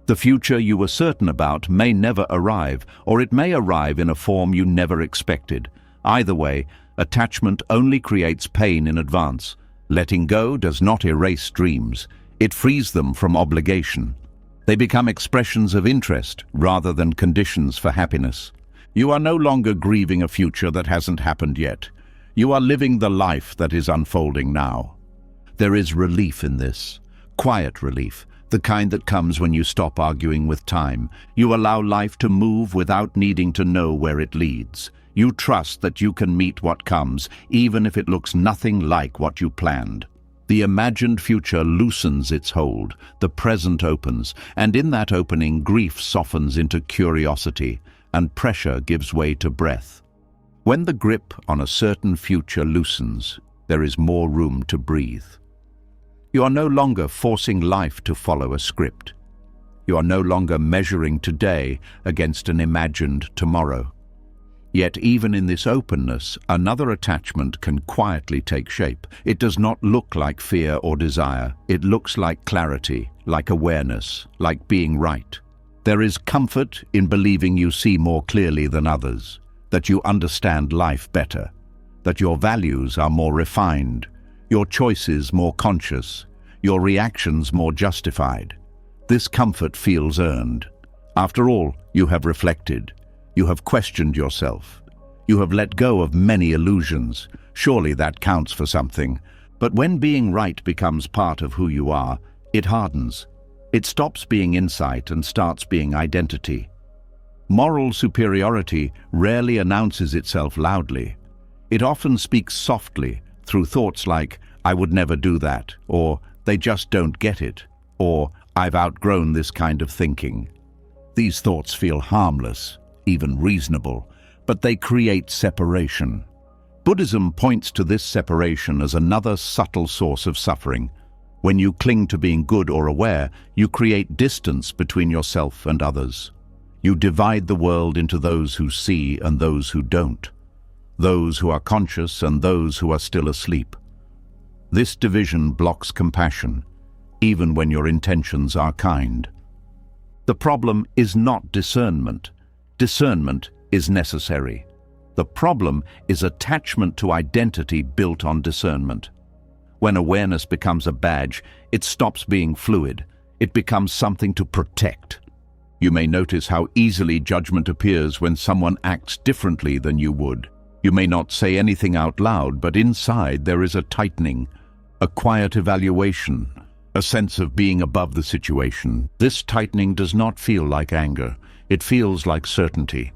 The future you were certain about may never arrive, or it may arrive in a form you never expected. Either way, attachment only creates pain in advance. Letting go does not erase dreams. It frees them from obligation. They become expressions of interest rather than conditions for happiness. You are no longer grieving a future that hasn't happened yet. You are living the life that is unfolding now. There is relief in this, quiet relief, the kind that comes when you stop arguing with time. You allow life to move without needing to know where it leads. You trust that you can meet what comes, even if it looks nothing like what you planned. The imagined future loosens its hold, the present opens, and in that opening grief softens into curiosity, and pressure gives way to breath. When the grip on a certain future loosens, there is more room to breathe. You are no longer forcing life to follow a script. You are no longer measuring today against an imagined tomorrow. Yet even in this openness, another attachment can quietly take shape. It does not look like fear or desire. It looks like clarity, like awareness, like being right. There is comfort in believing you see more clearly than others, that you understand life better, that your values are more refined, your choices more conscious, your reactions more justified. This comfort feels earned. After all, you have reflected. You have questioned yourself. You have let go of many illusions. Surely that counts for something. But when being right becomes part of who you are, it hardens. It stops being insight and starts being identity. Moral superiority rarely announces itself loudly. It often speaks softly through thoughts like, "I would never do that," or "they just don't get it," or "I've outgrown this kind of thinking." These thoughts feel harmless, even reasonable, but they create separation. Buddhism points to this separation as another subtle source of suffering. When you cling to being good or aware, you create distance between yourself and others. You divide the world into those who see and those who don't, those who are conscious and those who are still asleep. This division blocks compassion, even when your intentions are kind. The problem is not discernment. Discernment is necessary. The problem is attachment to identity built on discernment. When awareness becomes a badge, it stops being fluid. It becomes something to protect. You may notice how easily judgment appears when someone acts differently than you would. You may not say anything out loud, but inside there is a tightening, a quiet evaluation, a sense of being above the situation. This tightening does not feel like anger. It feels like certainty.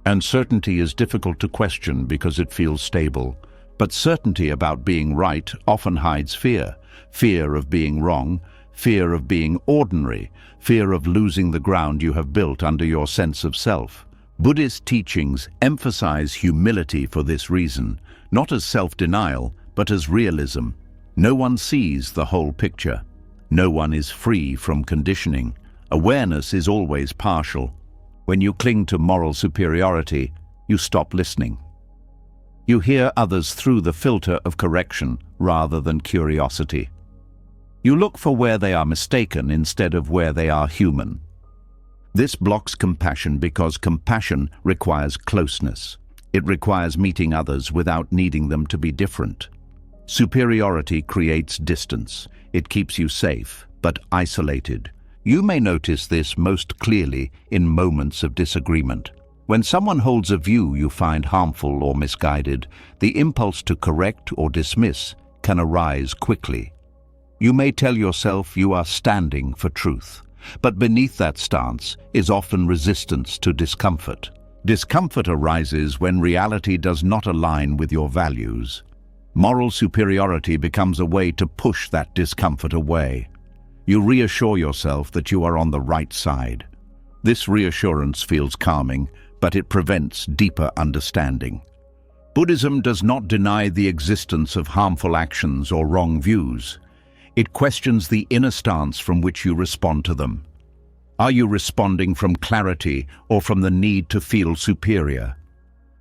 And certainty is difficult to question because it feels stable. But certainty about being right often hides fear. Fear of being wrong, fear of being ordinary, fear of losing the ground you have built under your sense of self. Buddhist teachings emphasize humility for this reason, not as self-denial, but as realism. No one sees the whole picture. No one is free from conditioning. Awareness is always partial. When you cling to moral superiority, you stop listening. You hear others through the filter of correction rather than curiosity. You look for where they are mistaken instead of where they are human. This blocks compassion because compassion requires closeness. It requires meeting others without needing them to be different. Superiority creates distance. It keeps you safe, but isolated. You may notice this most clearly in moments of disagreement. When someone holds a view you find harmful or misguided, the impulse to correct or dismiss can arise quickly. You may tell yourself you are standing for truth, but beneath that stance is often resistance to discomfort. Discomfort arises when reality does not align with your values. Moral superiority becomes a way to push that discomfort away. You reassure yourself that you are on the right side. This reassurance feels calming, but it prevents deeper understanding. Buddhism does not deny the existence of harmful actions or wrong views. It questions the inner stance from which you respond to them. Are you responding from clarity or from the need to feel superior?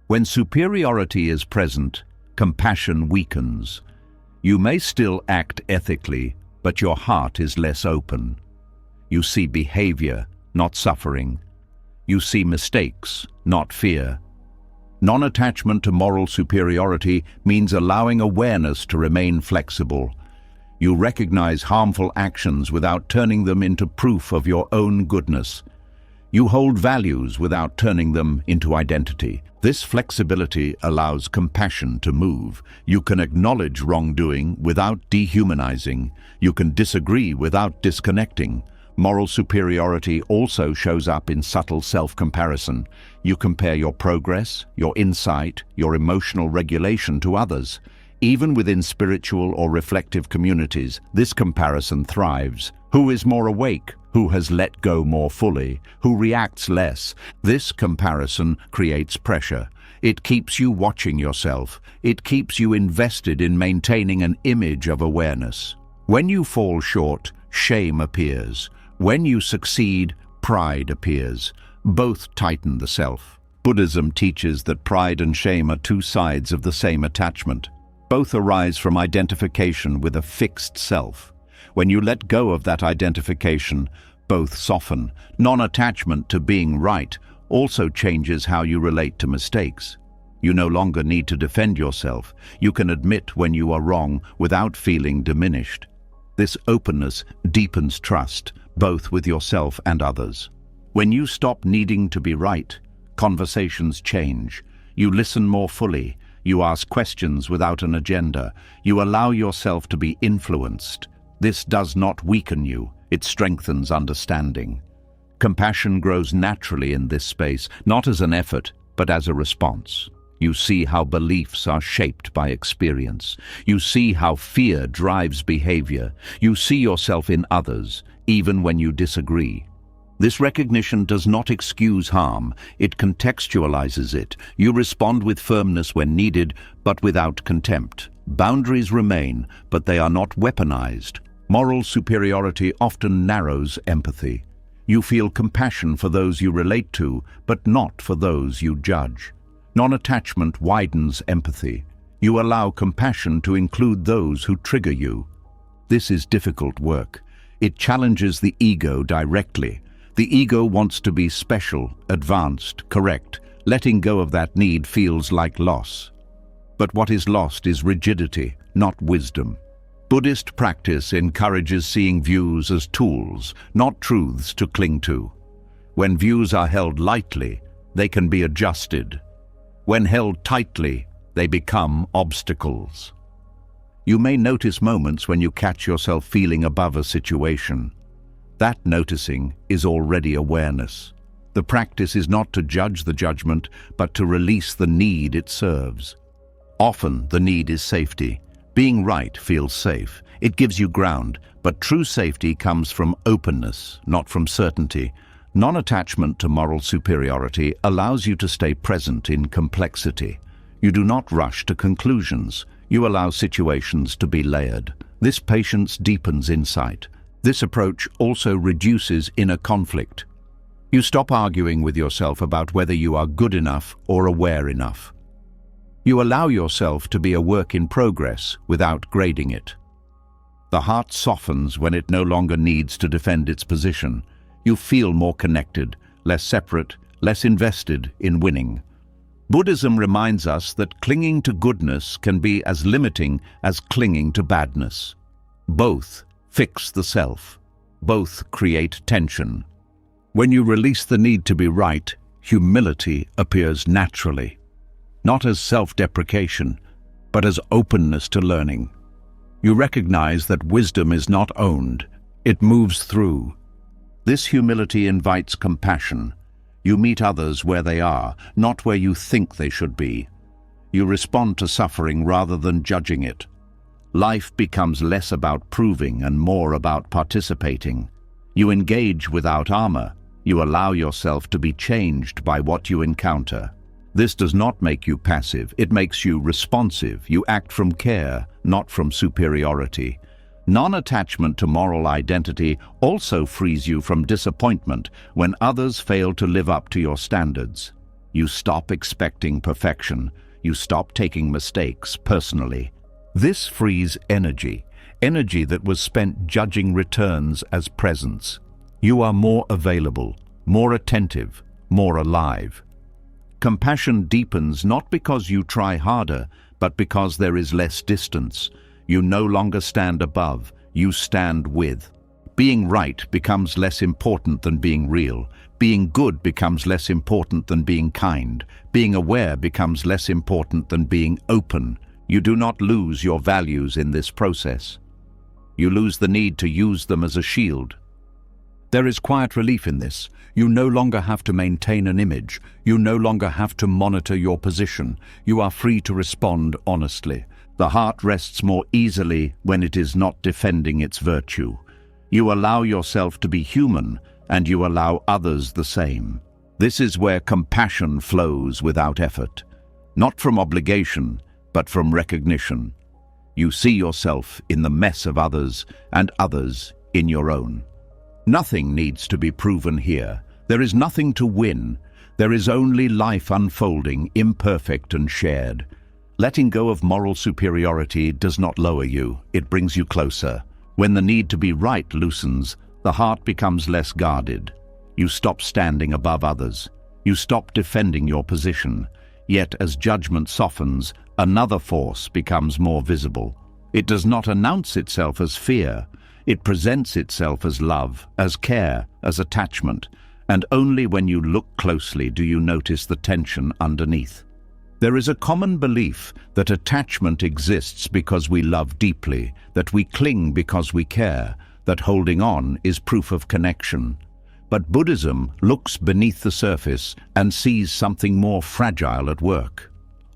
When superiority is present, compassion weakens. You may still act ethically, but your heart is less open. You see behavior, not suffering. You see mistakes, not fear. Non-attachment to moral superiority means allowing awareness to remain flexible. You recognize harmful actions without turning them into proof of your own goodness. You hold values without turning them into identity. This flexibility allows compassion to move. You can acknowledge wrongdoing without dehumanizing. You can disagree without disconnecting. Moral superiority also shows up in subtle self-comparison. You compare your progress, your insight, your emotional regulation to others. Even within spiritual or reflective communities, this comparison thrives. Who is more awake? Who has let go more fully? Who reacts less? This comparison creates pressure. It keeps you watching yourself. It keeps you invested in maintaining an image of awareness. When you fall short, shame appears. When you succeed, pride appears. Both tighten the self. Buddhism teaches that pride and shame are two sides of the same attachment. Both arise from identification with a fixed self. When you let go of that identification, both soften. Non-attachment to being right also changes how you relate to mistakes. You no longer need to defend yourself. You can admit when you are wrong without feeling diminished. This openness deepens trust, both with yourself and others. When you stop needing to be right, conversations change. You listen more fully. You ask questions without an agenda. You allow yourself to be influenced. This does not weaken you. It strengthens understanding. Compassion grows naturally in this space, not as an effort, but as a response. You see how beliefs are shaped by experience. You see how fear drives behavior. You see yourself in others, even when you disagree. This recognition does not excuse harm. It contextualizes it. You respond with firmness when needed, but without contempt. Boundaries remain, but they are not weaponized. Moral superiority often narrows empathy. You feel compassion for those you relate to, but not for those you judge. Non-attachment widens empathy. You allow compassion to include those who trigger you. This is difficult work. It challenges the ego directly. The ego wants to be special, advanced, correct. Letting go of that need feels like loss. But what is lost is rigidity, not wisdom. Buddhist practice encourages seeing views as tools, not truths to cling to. When views are held lightly, they can be adjusted. When held tightly, they become obstacles. You may notice moments when you catch yourself feeling above a situation. That noticing is already awareness. The practice is not to judge the judgment, but to release the need it serves. Often the need is safety. Being right feels safe. It gives you ground, but true safety comes from openness, not from certainty. Non-attachment to moral superiority allows you to stay present in complexity. You do not rush to conclusions. You allow situations to be layered. This patience deepens insight. This approach also reduces inner conflict. You stop arguing with yourself about whether you are good enough or aware enough. You allow yourself to be a work in progress without grading it. The heart softens when it no longer needs to defend its position. You feel more connected, less separate, less invested in winning. Buddhism reminds us that clinging to goodness can be as limiting as clinging to badness. Both fix the self. Both create tension. When you release the need to be right, humility appears naturally. Not as self-deprecation, but as openness to learning. You recognize that wisdom is not owned, it moves through. This humility invites compassion. You meet others where they are, not where you think they should be. You respond to suffering rather than judging it. Life becomes less about proving and more about participating. You engage without armor. You allow yourself to be changed by what you encounter. This does not make you passive, it makes you responsive. You act from care, not from superiority. Non-attachment to moral identity also frees you from disappointment when others fail to live up to your standards. You stop expecting perfection. You stop taking mistakes personally. This frees energy that was spent judging returns as presence. You are more available, more attentive, more alive. Compassion deepens not because you try harder, but because there is less distance. You no longer stand above, you stand with. Being right becomes less important than being real. Being good becomes less important than being kind. Being aware becomes less important than being open. You do not lose your values in this process. You lose the need to use them as a shield. There is quiet relief in this. You no longer have to maintain an image. You no longer have to monitor your position. You are free to respond honestly. The heart rests more easily when it is not defending its virtue. You allow yourself to be human, and you allow others the same. This is where compassion flows without effort. not from obligation, but from recognition. You see yourself in the mess of others and others in your own. Nothing needs to be proven here. There is nothing to win. There is only life unfolding, imperfect and shared. Letting go of moral superiority does not lower you, it brings you closer. When the need to be right loosens, the heart becomes less guarded. You stop standing above others. You stop defending your position. Yet as judgment softens, another force becomes more visible. It does not announce itself as fear. It presents itself as love, as care, as attachment. And only when you look closely do you notice the tension underneath. There is a common belief that attachment exists because we love deeply, that we cling because we care, that holding on is proof of connection. But Buddhism looks beneath the surface and sees something more fragile at work.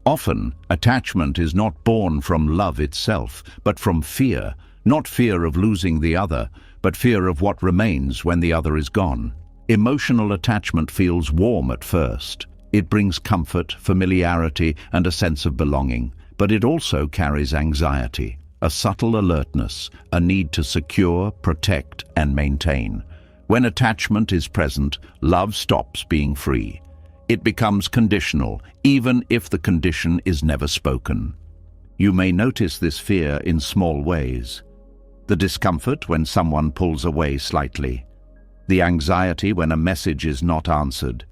Often, attachment is not born from love itself, but from fear, not fear of losing the other, but fear of what remains when the other is gone. Emotional attachment feels warm at first. It brings comfort, familiarity, and a sense of belonging, but it also carries anxiety, a subtle alertness, a need to secure, protect, and maintain. When attachment is present, love stops being free. It becomes conditional, even if the condition is never spoken. You may notice this fear in small ways. The discomfort when someone pulls away slightly. The anxiety when a message is not answered.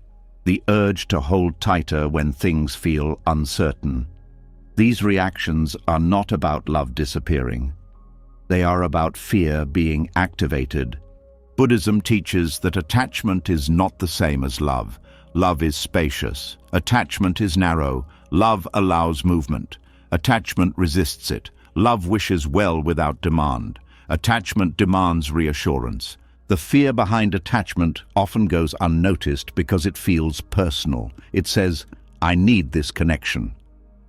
The urge to hold tighter when things feel uncertain. These reactions are not about love disappearing. They are about fear being activated. Buddhism teaches that attachment is not the same as love. Love is spacious. Attachment is narrow. Love allows movement. Attachment resists it. Love wishes well without demand. Attachment demands reassurance. The fear behind attachment often goes unnoticed because it feels personal. It says, I need this connection.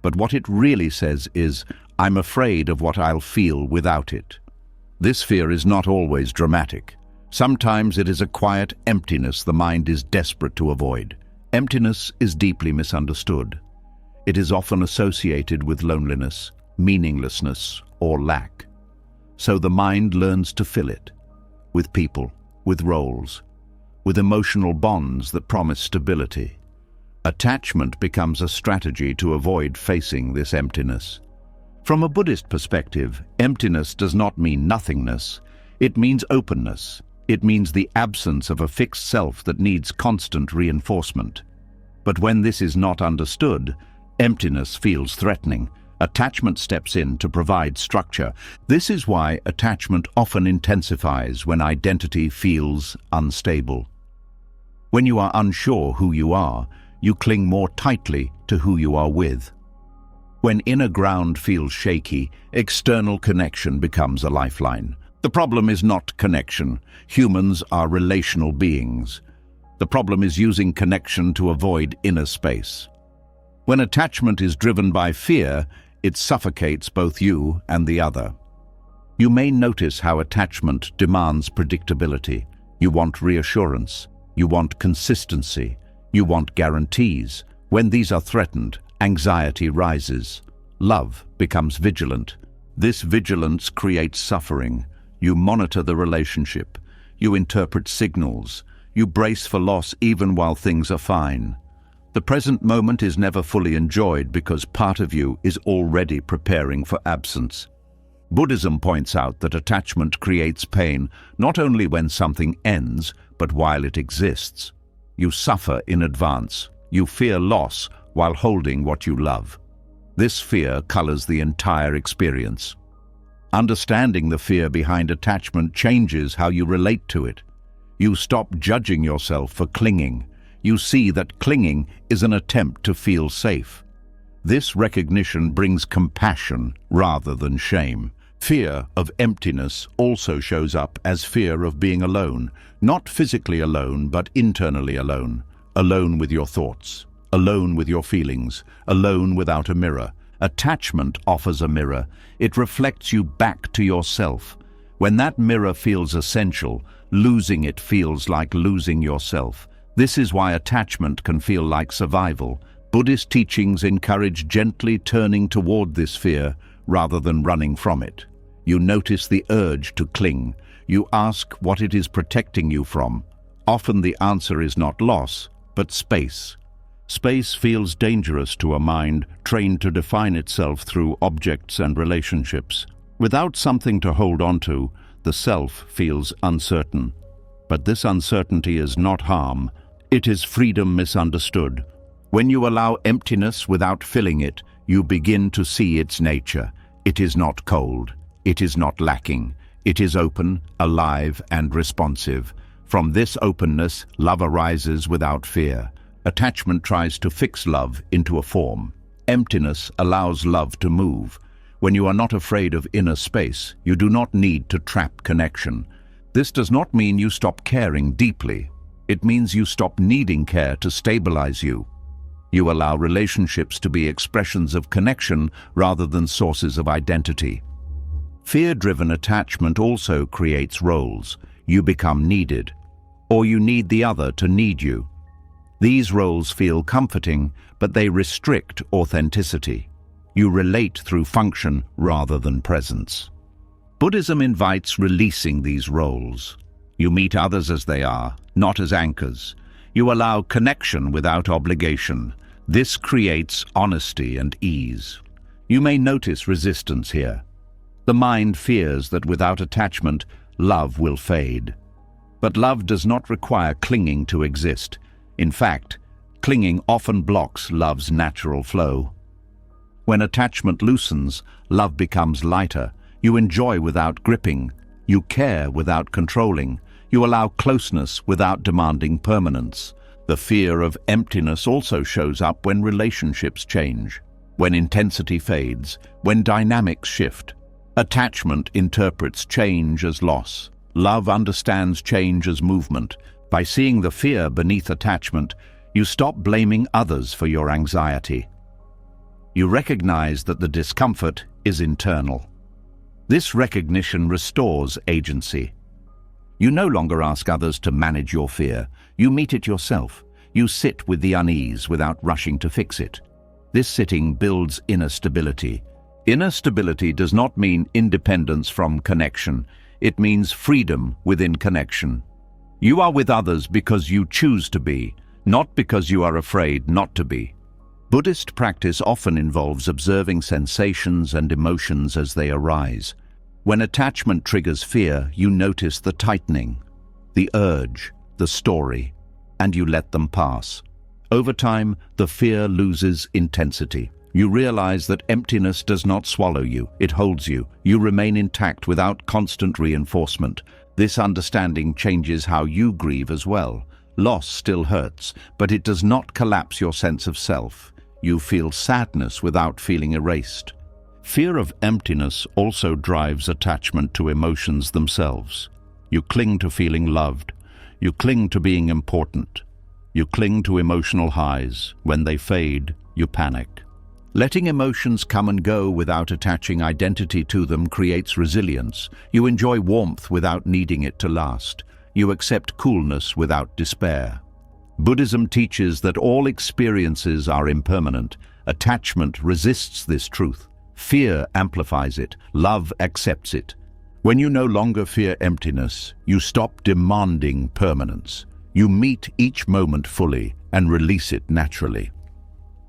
But what it really says is, I'm afraid of what I'll feel without it. This fear is not always dramatic. Sometimes it is a quiet emptiness the mind is desperate to avoid. Emptiness is deeply misunderstood. It is often associated with loneliness, meaninglessness, or lack. So the mind learns to fill it. With people, with roles, with emotional bonds that promise stability. Attachment becomes a strategy to avoid facing this emptiness. From a Buddhist perspective, emptiness does not mean nothingness. It means openness. It means the absence of a fixed self that needs constant reinforcement. But when this is not understood, emptiness feels threatening. Attachment steps in to provide structure. This is why attachment often intensifies when identity feels unstable. When you are unsure who you are, you cling more tightly to who you are with. When inner ground feels shaky, external connection becomes a lifeline. The problem is not connection. Humans are relational beings. The problem is using connection to avoid inner space. When attachment is driven by fear, it suffocates both you and the other. You may notice how attachment demands predictability. You want reassurance. You want consistency. You want guarantees. When these are threatened, anxiety rises. Love becomes vigilant. This vigilance creates suffering. You monitor the relationship. You interpret signals. You brace for loss even while things are fine. The present moment is never fully enjoyed because part of you is already preparing for absence. Buddhism points out that attachment creates pain not only when something ends, but while it exists. You suffer in advance. You fear loss while holding what you love. This fear colors the entire experience. Understanding the fear behind attachment changes how you relate to it. You stop judging yourself for clinging. You see that clinging is an attempt to feel safe. This recognition brings compassion rather than shame. Fear of emptiness also shows up as fear of being alone, not physically alone, but internally alone. Alone with your thoughts, alone with your feelings, alone without a mirror. Attachment offers a mirror. It reflects you back to yourself. When that mirror feels essential, losing it feels like losing yourself. This is why attachment can feel like survival. Buddhist teachings encourage gently turning toward this fear rather than running from it. You notice the urge to cling. You ask what it is protecting you from. Often the answer is not loss, but space. Space feels dangerous to a mind trained to define itself through objects and relationships. Without something to hold on to, the self feels uncertain. But this uncertainty is not harm, it is freedom misunderstood. When you allow emptiness without filling it, you begin to see its nature. It is not cold, it is not lacking, it is open, alive, and responsive. From this openness, love arises without fear. Attachment tries to fix love into a form. Emptiness allows love to move. When you are not afraid of inner space, you do not need to trap connection. This does not mean you stop caring deeply. It means you stop needing care to stabilize you. You allow relationships to be expressions of connection rather than sources of identity. Fear-driven attachment also creates roles. You become needed, or you need the other to need you. These roles feel comforting, but they restrict authenticity. You relate through function rather than presence. Buddhism invites releasing these roles. You meet others as they are, not as anchors. You allow connection without obligation. This creates honesty and ease. You may notice resistance here. The mind fears that without attachment, love will fade. But love does not require clinging to exist. In fact, clinging often blocks love's natural flow. When attachment loosens, love becomes lighter. You enjoy without gripping. You care without controlling. You allow closeness without demanding permanence. The fear of emptiness also shows up when relationships change, when intensity fades, when dynamics shift. Attachment interprets change as loss. Love understands change as movement. By seeing the fear beneath attachment, you stop blaming others for your anxiety. You recognize that the discomfort is internal. This recognition restores agency. You no longer ask others to manage your fear. You meet it yourself. You sit with the unease without rushing to fix it. This sitting builds inner stability. Inner stability does not mean independence from connection. It means freedom within connection. You are with others because you choose to be, not because you are afraid not to be. Buddhist practice often involves observing sensations and emotions as they arise. When attachment triggers fear, you notice the tightening, the urge, the story, and you let them pass. Over time, the fear loses intensity. You realize that emptiness does not swallow you, it holds you. You remain intact without constant reinforcement. This understanding changes how you grieve as well. Loss still hurts, but it does not collapse your sense of self. You feel sadness without feeling erased. Fear of emptiness also drives attachment to emotions themselves. You cling to feeling loved. You cling to being important. You cling to emotional highs. When they fade, you panic. Letting emotions come and go without attaching identity to them creates resilience. You enjoy warmth without needing it to last. You accept coolness without despair. Buddhism teaches that all experiences are impermanent. Attachment resists this truth. Fear amplifies it. Love accepts it. When you no longer fear emptiness, you stop demanding permanence. You meet each moment fully and release it naturally.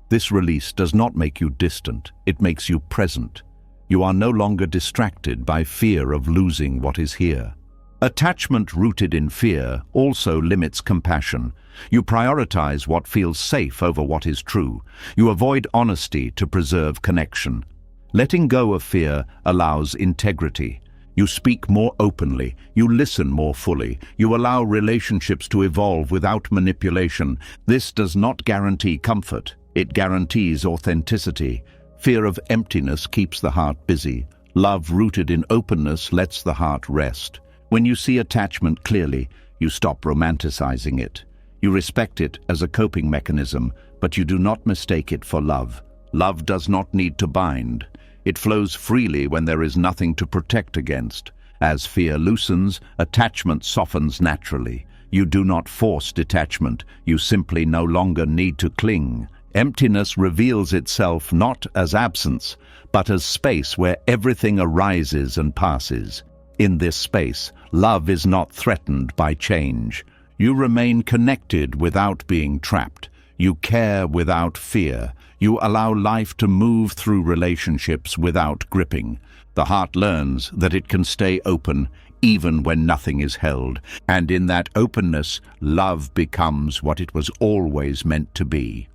This release does not make you distant, it makes you present. You are no longer distracted by fear of losing what is here. Attachment rooted in fear also limits compassion. You prioritize what feels safe over what is true. You avoid honesty to preserve connection. Letting go of fear allows integrity. You speak more openly. You listen more fully. You allow relationships to evolve without manipulation. This does not guarantee comfort. It guarantees authenticity. Fear of emptiness keeps the heart busy. Love rooted in openness lets the heart rest. When you see attachment clearly, you stop romanticizing it. You respect it as a coping mechanism, but you do not mistake it for love. Love does not need to bind. It flows freely when there is nothing to protect against. As fear loosens, attachment softens naturally. You do not force detachment. You simply no longer need to cling. Emptiness reveals itself not as absence, but as space where everything arises and passes. In this space, love is not threatened by change. You remain connected without being trapped. You care without fear. You allow life to move through relationships without gripping. The heart learns that it can stay open even when nothing is held, and in that openness, love becomes what it was always meant to be.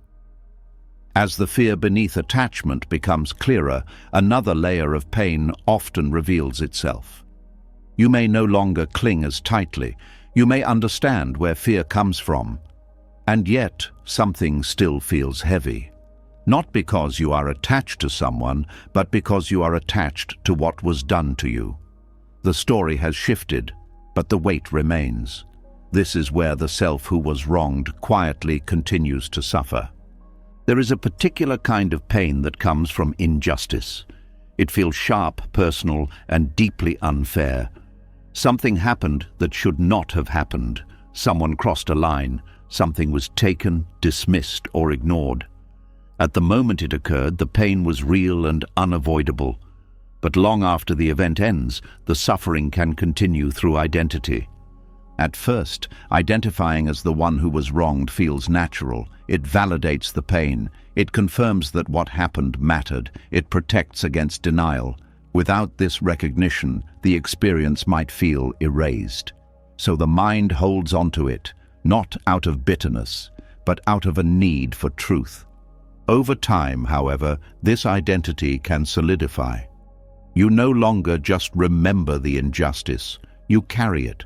As the fear beneath attachment becomes clearer, another layer of pain often reveals itself. You may no longer cling as tightly. You may understand where fear comes from, and yet something still feels heavy. Not because you are attached to someone, but because you are attached to what was done to you. The story has shifted, but the weight remains. This is where the self who was wronged quietly continues to suffer. There is a particular kind of pain that comes from injustice. It feels sharp, personal, and deeply unfair. Something happened that should not have happened. Someone crossed a line. Something was taken, dismissed, or ignored. At the moment it occurred, the pain was real and unavoidable. But long after the event ends, the suffering can continue through identity. At first, identifying as the one who was wronged feels natural. It validates the pain. It confirms that what happened mattered. It protects against denial. Without this recognition, the experience might feel erased. So the mind holds onto it, not out of bitterness, but out of a need for truth. Over time, however, this identity can solidify. You no longer just remember the injustice, you carry it.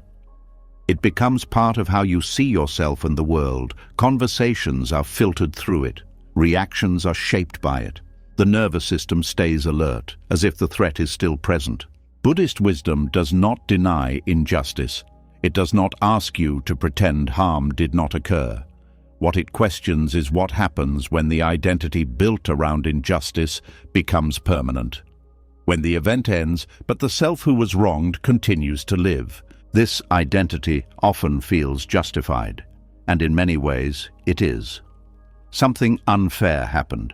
It becomes part of how you see yourself and the world. Conversations are filtered through it. Reactions are shaped by it. The nervous system stays alert, as if the threat is still present. Buddhist wisdom does not deny injustice. It does not ask you to pretend harm did not occur. What it questions is what happens when the identity built around injustice becomes permanent. When the event ends, but the self who was wronged continues to live. This identity often feels justified, and in many ways it is. Something unfair happened.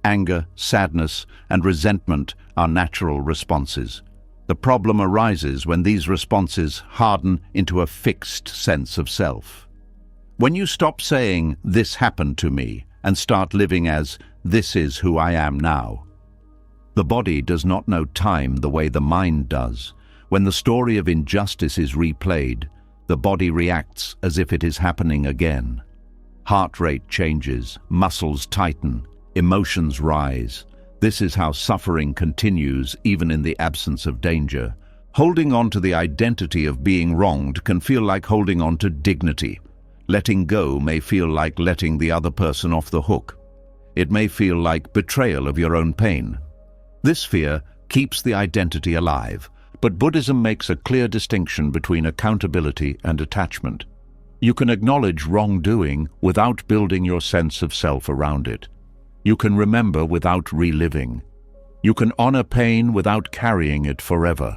Anger, sadness, and resentment are natural responses. The problem arises when these responses harden into a fixed sense of self. When you stop saying, "This happened to me," and start living as, "This is who I am now." The body does not know time the way the mind does. When the story of injustice is replayed, the body reacts as if it is happening again. Heart rate changes, muscles tighten, emotions rise. This is how suffering continues even in the absence of danger. Holding on to the identity of being wronged can feel like holding on to dignity. Letting go may feel like letting the other person off the hook. It may feel like betrayal of your own pain. This fear keeps the identity alive, but Buddhism makes a clear distinction between accountability and attachment. You can acknowledge wrongdoing without building your sense of self around it. You can remember without reliving. You can honor pain without carrying it forever.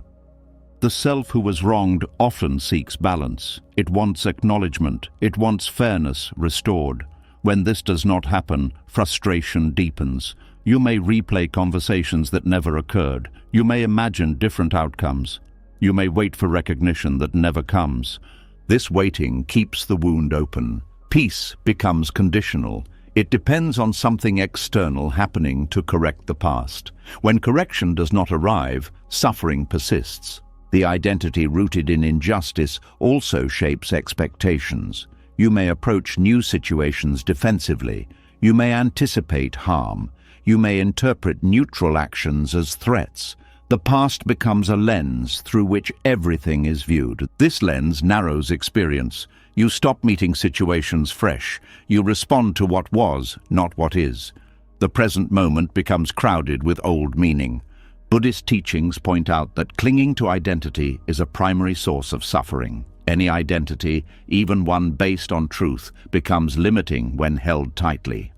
The self who was wronged often seeks balance. It wants acknowledgement. It wants fairness restored. When this does not happen, frustration deepens. You may replay conversations that never occurred. You may imagine different outcomes. You may wait for recognition that never comes. This waiting keeps the wound open. Peace becomes conditional. It depends on something external happening to correct the past. When correction does not arrive, suffering persists. The identity rooted in injustice also shapes expectations. You may approach new situations defensively. You may anticipate harm. You may interpret neutral actions as threats. The past becomes a lens through which everything is viewed. This lens narrows experience. You stop meeting situations fresh. You respond to what was, not what is. The present moment becomes crowded with old meaning. Buddhist teachings point out that clinging to identity is a primary source of suffering. Any identity, even one based on truth, becomes limiting when held tightly.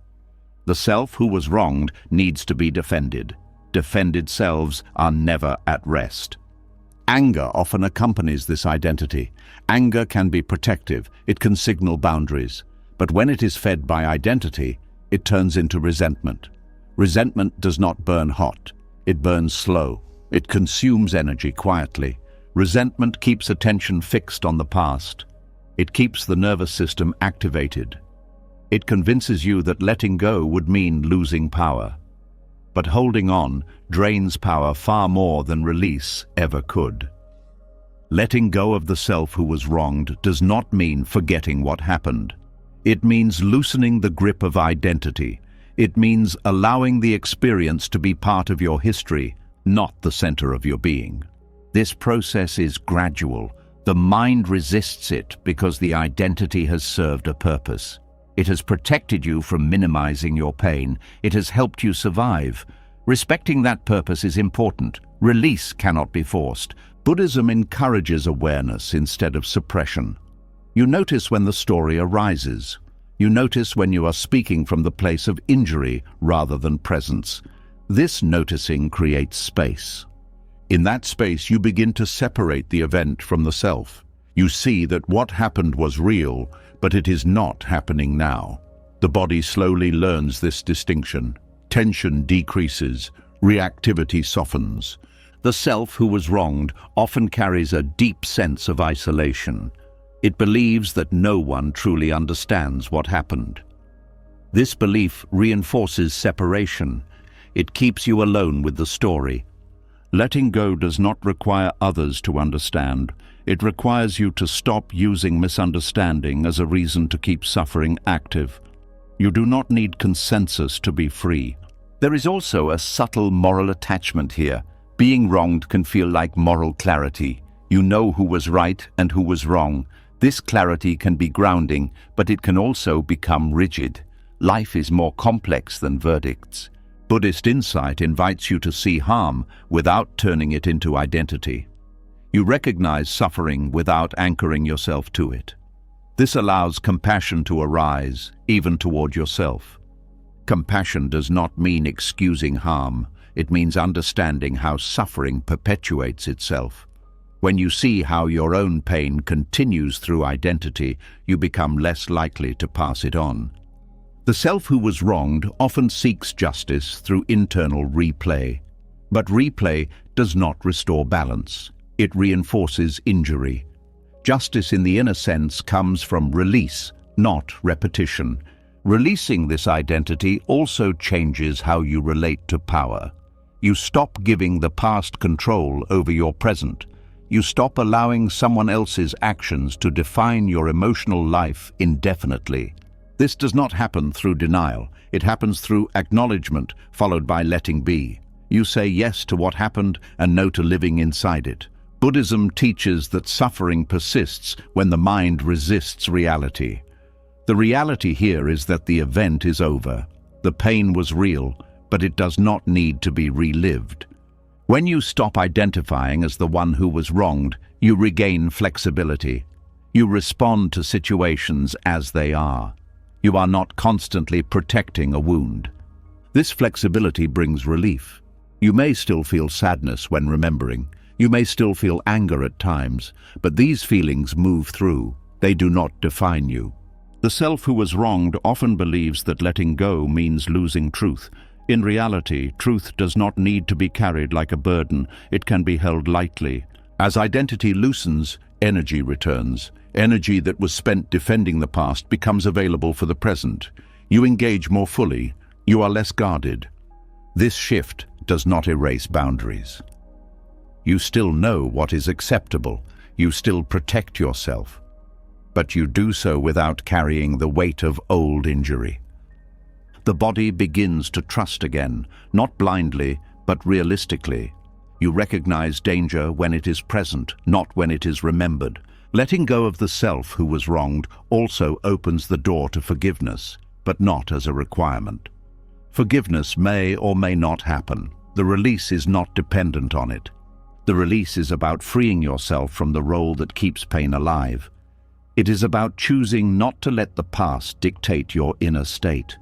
The self who was wronged needs to be defended. Defended selves are never at rest. Anger often accompanies this identity. Anger can be protective. It can signal boundaries. But when it is fed by identity, it turns into resentment. Resentment does not burn hot. It burns slow. It consumes energy quietly. Resentment keeps attention fixed on the past. It keeps the nervous system activated. It convinces you that letting go would mean losing power. But holding on drains power far more than release ever could. Letting go of the self who was wronged does not mean forgetting what happened. It means loosening the grip of identity. It means allowing the experience to be part of your history, not the center of your being. This process is gradual. The mind resists it because the identity has served a purpose. It has protected you from minimizing your pain. It has helped you survive. Respecting that purpose is important. Release cannot be forced. Buddhism encourages awareness instead of suppression. You notice when the story arises. You notice when you are speaking from the place of injury rather than presence. This noticing creates space. In that space, you begin to separate the event from the self. You see that what happened was real, but it is not happening now. The body slowly learns this distinction. Tension decreases, reactivity softens. The self who was wronged often carries a deep sense of isolation. It believes that no one truly understands what happened. This belief reinforces separation. It keeps you alone with the story. Letting go does not require others to understand. It requires you to stop using misunderstanding as a reason to keep suffering active. You do not need consensus to be free. There is also a subtle moral attachment here. Being wronged can feel like moral clarity. You know who was right and who was wrong. This clarity can be grounding, but it can also become rigid. Life is more complex than verdicts. Buddhist insight invites you to see harm without turning it into identity. You recognize suffering without anchoring yourself to it. This allows compassion to arise, even toward yourself. Compassion does not mean excusing harm. It means understanding how suffering perpetuates itself. When you see how your own pain continues through identity, you become less likely to pass it on. The self who was wronged often seeks justice through internal replay. But replay does not restore balance. It reinforces injury. Justice in the inner sense comes from release, not repetition. Releasing this identity also changes how you relate to power. You stop giving the past control over your present. You stop allowing someone else's actions to define your emotional life indefinitely. This does not happen through denial. It happens through acknowledgement, followed by letting be. You say yes to what happened and no to living inside it. Buddhism teaches that suffering persists when the mind resists reality. The reality here is that the event is over. The pain was real, but it does not need to be relived. When you stop identifying as the one who was wronged, you regain flexibility. You respond to situations as they are. You are not constantly protecting a wound. This flexibility brings relief. You may still feel sadness when remembering. You may still feel anger at times, but these feelings move through. They do not define you. The self who was wronged often believes that letting go means losing truth. In reality, truth does not need to be carried like a burden. It can be held lightly. As identity loosens, energy returns. Energy that was spent defending the past becomes available for the present. You engage more fully. You are less guarded. This shift does not erase boundaries. You still know what is acceptable. You still protect yourself. But you do so without carrying the weight of old injury. The body begins to trust again, not blindly, but realistically. You recognize danger when it is present, not when it is remembered. Letting go of the self who was wronged also opens the door to forgiveness, but not as a requirement. Forgiveness may or may not happen. The release is not dependent on it. The release is about freeing yourself from the role that keeps pain alive. It is about choosing not to let the past dictate your inner state.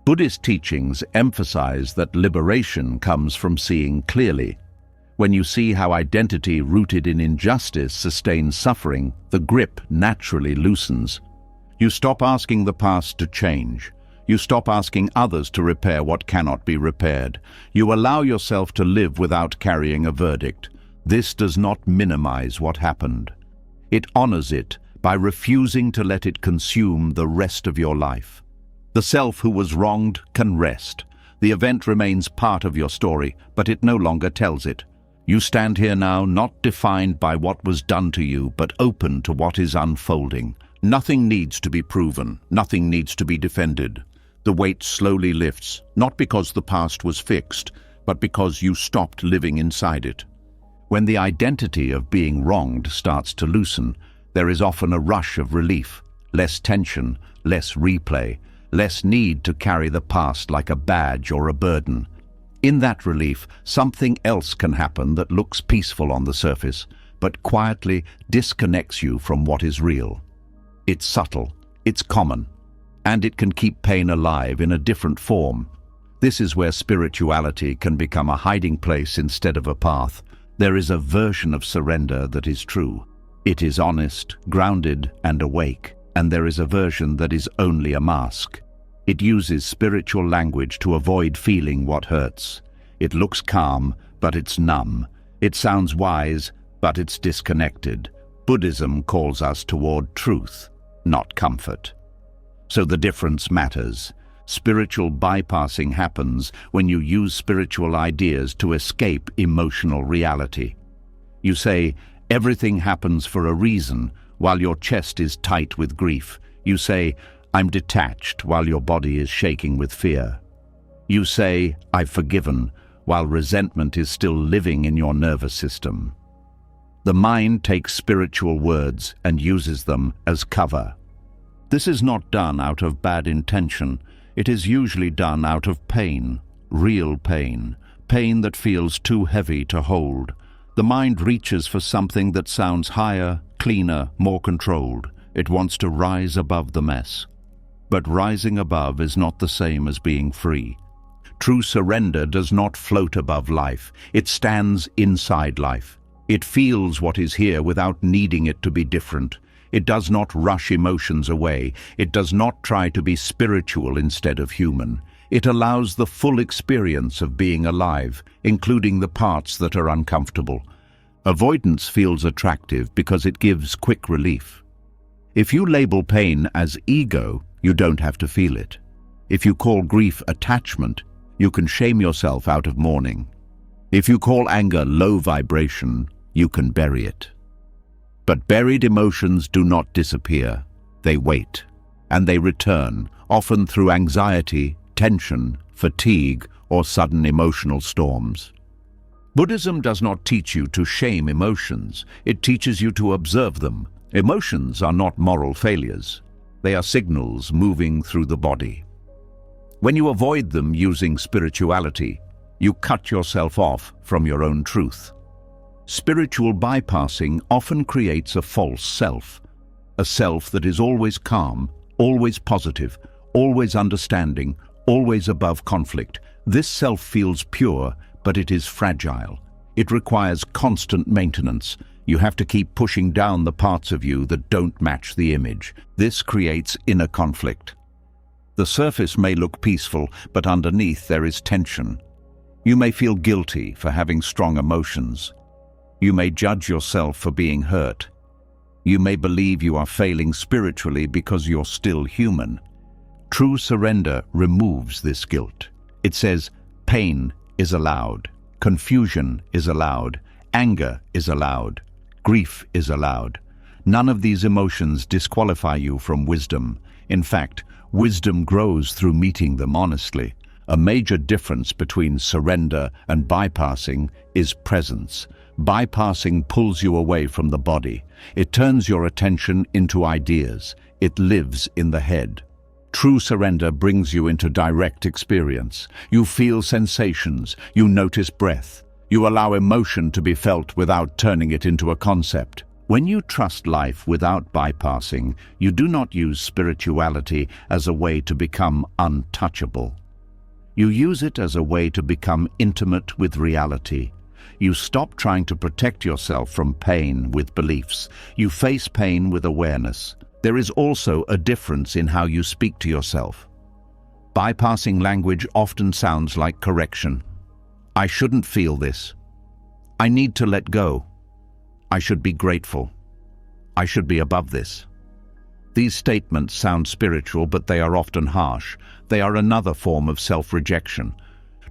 Buddhist teachings emphasize that liberation comes from seeing clearly. When you see how identity rooted in injustice sustains suffering, the grip naturally loosens. You stop asking the past to change. You stop asking others to repair what cannot be repaired. You allow yourself to live without carrying a verdict. This does not minimize what happened. It honors it by refusing to let it consume the rest of your life. The self who was wronged can rest. The event remains part of your story, but it no longer tells it. You stand here now not defined by what was done to you, but open to what is unfolding. Nothing needs to be proven. Nothing needs to be defended. The weight slowly lifts, not because the past was fixed, but because you stopped living inside it. When the identity of being wronged starts to loosen, there is often a rush of relief, less tension, less replay, less need to carry the past like a badge or a burden. In that relief, something else can happen that looks peaceful on the surface, but quietly disconnects you from what is real. It's subtle, it's common, and it can keep pain alive in a different form. This is where spirituality can become a hiding place instead of a path. There is a version of surrender that is true. It is honest, grounded, and awake, and there is a version that is only a mask. It uses spiritual language to avoid feeling what hurts. It looks calm, but it's numb. It sounds wise, but it's disconnected. Buddhism calls us toward truth, not comfort. So the difference matters. Spiritual bypassing happens when you use spiritual ideas to escape emotional reality. You say, everything happens for a reason, while your chest is tight with grief. You say, I'm detached, while your body is shaking with fear. You say, I've forgiven, while resentment is still living in your nervous system. The mind takes spiritual words and uses them as cover. This is not done out of bad intention. It is usually done out of pain, real pain, pain that feels too heavy to hold. The mind reaches for something that sounds higher, cleaner, more controlled. It wants to rise above the mess. But rising above is not the same as being free. True surrender does not float above life. It stands inside life. It feels what is here without needing it to be different. It does not rush emotions away. It does not try to be spiritual instead of human. It allows the full experience of being alive, including the parts that are uncomfortable. Avoidance feels attractive because it gives quick relief. If you label pain as ego, you don't have to feel it. If you call grief attachment, you can shame yourself out of mourning. If you call anger low vibration, you can bury it. But buried emotions do not disappear. They wait, and they return, often through anxiety, tension, fatigue, or sudden emotional storms. Buddhism does not teach you to shame emotions. It teaches you to observe them. Emotions are not moral failures. They are signals moving through the body. When you avoid them using spirituality, you cut yourself off from your own truth. Spiritual bypassing often creates a false self, a self that is always calm, always positive, always understanding, always above conflict. This self feels pure, but it is fragile. It requires constant maintenance. You have to keep pushing down the parts of you that don't match the image. This creates inner conflict. The surface may look peaceful, but underneath there is tension. You may feel guilty for having strong emotions. You may judge yourself for being hurt. You may believe you are failing spiritually because you're still human. True surrender removes this guilt. It says, pain is allowed, confusion is allowed, anger is allowed, grief is allowed. None of these emotions disqualify you from wisdom. In fact, wisdom grows through meeting them honestly. A major difference between surrender and bypassing is presence. Bypassing pulls you away from the body. It turns your attention into ideas. It lives in the head. True surrender brings you into direct experience. You feel sensations. You notice breath. You allow emotion to be felt without turning it into a concept. When you trust life without bypassing, you do not use spirituality as a way to become untouchable. You use it as a way to become intimate with reality. You stop trying to protect yourself from pain with beliefs. You face pain with awareness. There is also a difference in how you speak to yourself. Bypassing language often sounds like correction. I shouldn't feel this. I need to let go. I should be grateful. I should be above this. These statements sound spiritual, but they are often harsh. They are another form of self-rejection.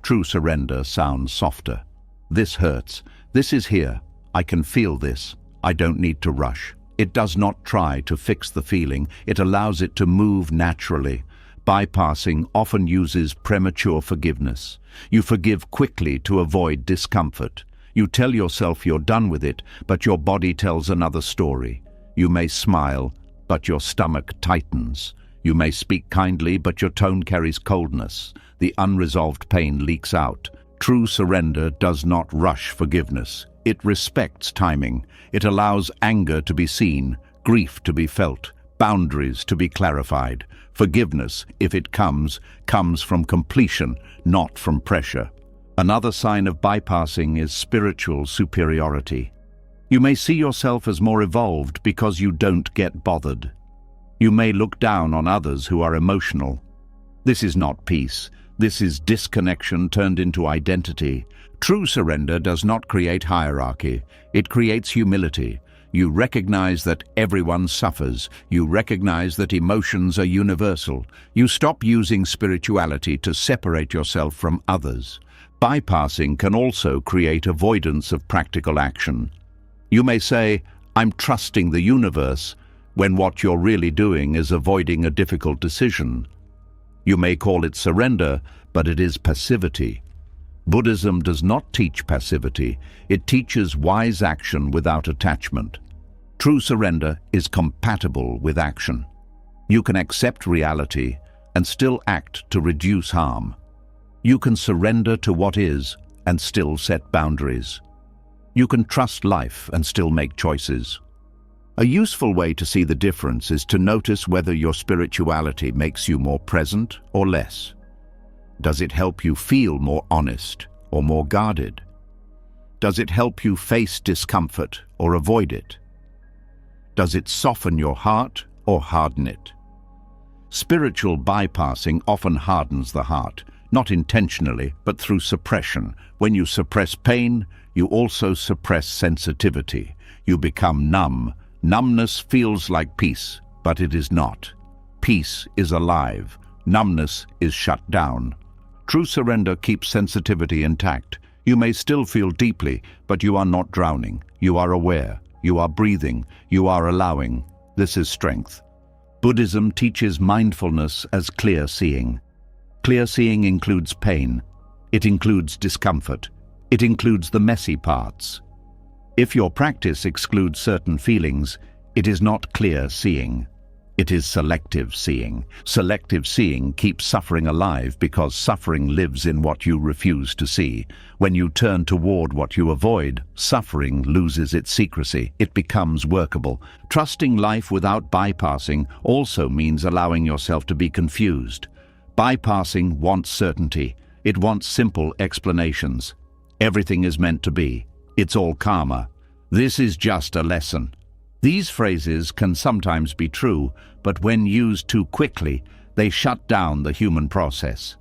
True surrender sounds softer. This hurts. This is here. I can feel this. I don't need to rush. It does not try to fix the feeling. It allows it to move naturally. Bypassing often uses premature forgiveness. You forgive quickly to avoid discomfort. You tell yourself you're done with it, but your body tells another story. You may smile, but your stomach tightens. You may speak kindly, but your tone carries coldness. The unresolved pain leaks out. True surrender does not rush forgiveness. It respects timing. It allows anger to be seen, grief to be felt, boundaries to be clarified. Forgiveness, if it comes from completion, not from pressure. Another sign of bypassing is spiritual superiority. You may see yourself as more evolved because you don't get bothered. You may look down on others who are emotional. This is not peace. This is disconnection turned into identity. True surrender does not create hierarchy. It creates humility. You recognize that everyone suffers. You recognize that emotions are universal. You stop using spirituality to separate yourself from others. Bypassing can also create avoidance of practical action. You may say, "I'm trusting the universe," when what you're really doing is avoiding a difficult decision. You may call it surrender, but it is passivity. Buddhism does not teach passivity. It teaches wise action without attachment. True surrender is compatible with action. You can accept reality and still act to reduce harm. You can surrender to what is and still set boundaries. You can trust life and still make choices. A useful way to see the difference is to notice whether your spirituality makes you more present or less. Does it help you feel more honest or more guarded? Does it help you face discomfort or avoid it? Does it soften your heart or harden it? Spiritual bypassing often hardens the heart, not intentionally, but through suppression. When you suppress pain, you also suppress sensitivity. You become numb. Numbness feels like peace, but it is not. Peace is alive. Numbness is shut down. True surrender keeps sensitivity intact. You may still feel deeply, but you are not drowning. You are aware. You are breathing. You are allowing. This is strength. Buddhism teaches mindfulness as clear seeing. Clear seeing includes pain. It includes discomfort. It includes the messy parts. If your practice excludes certain feelings, it is not clear seeing. It is selective seeing. Selective seeing keeps suffering alive because suffering lives in what you refuse to see. When you turn toward what you avoid, suffering loses its secrecy. It becomes workable. Trusting life without bypassing also means allowing yourself to be confused. Bypassing wants certainty. It wants simple explanations. Everything is meant to be. It's all karma. This is just a lesson. These phrases can sometimes be true, but when used too quickly, they shut down the human process.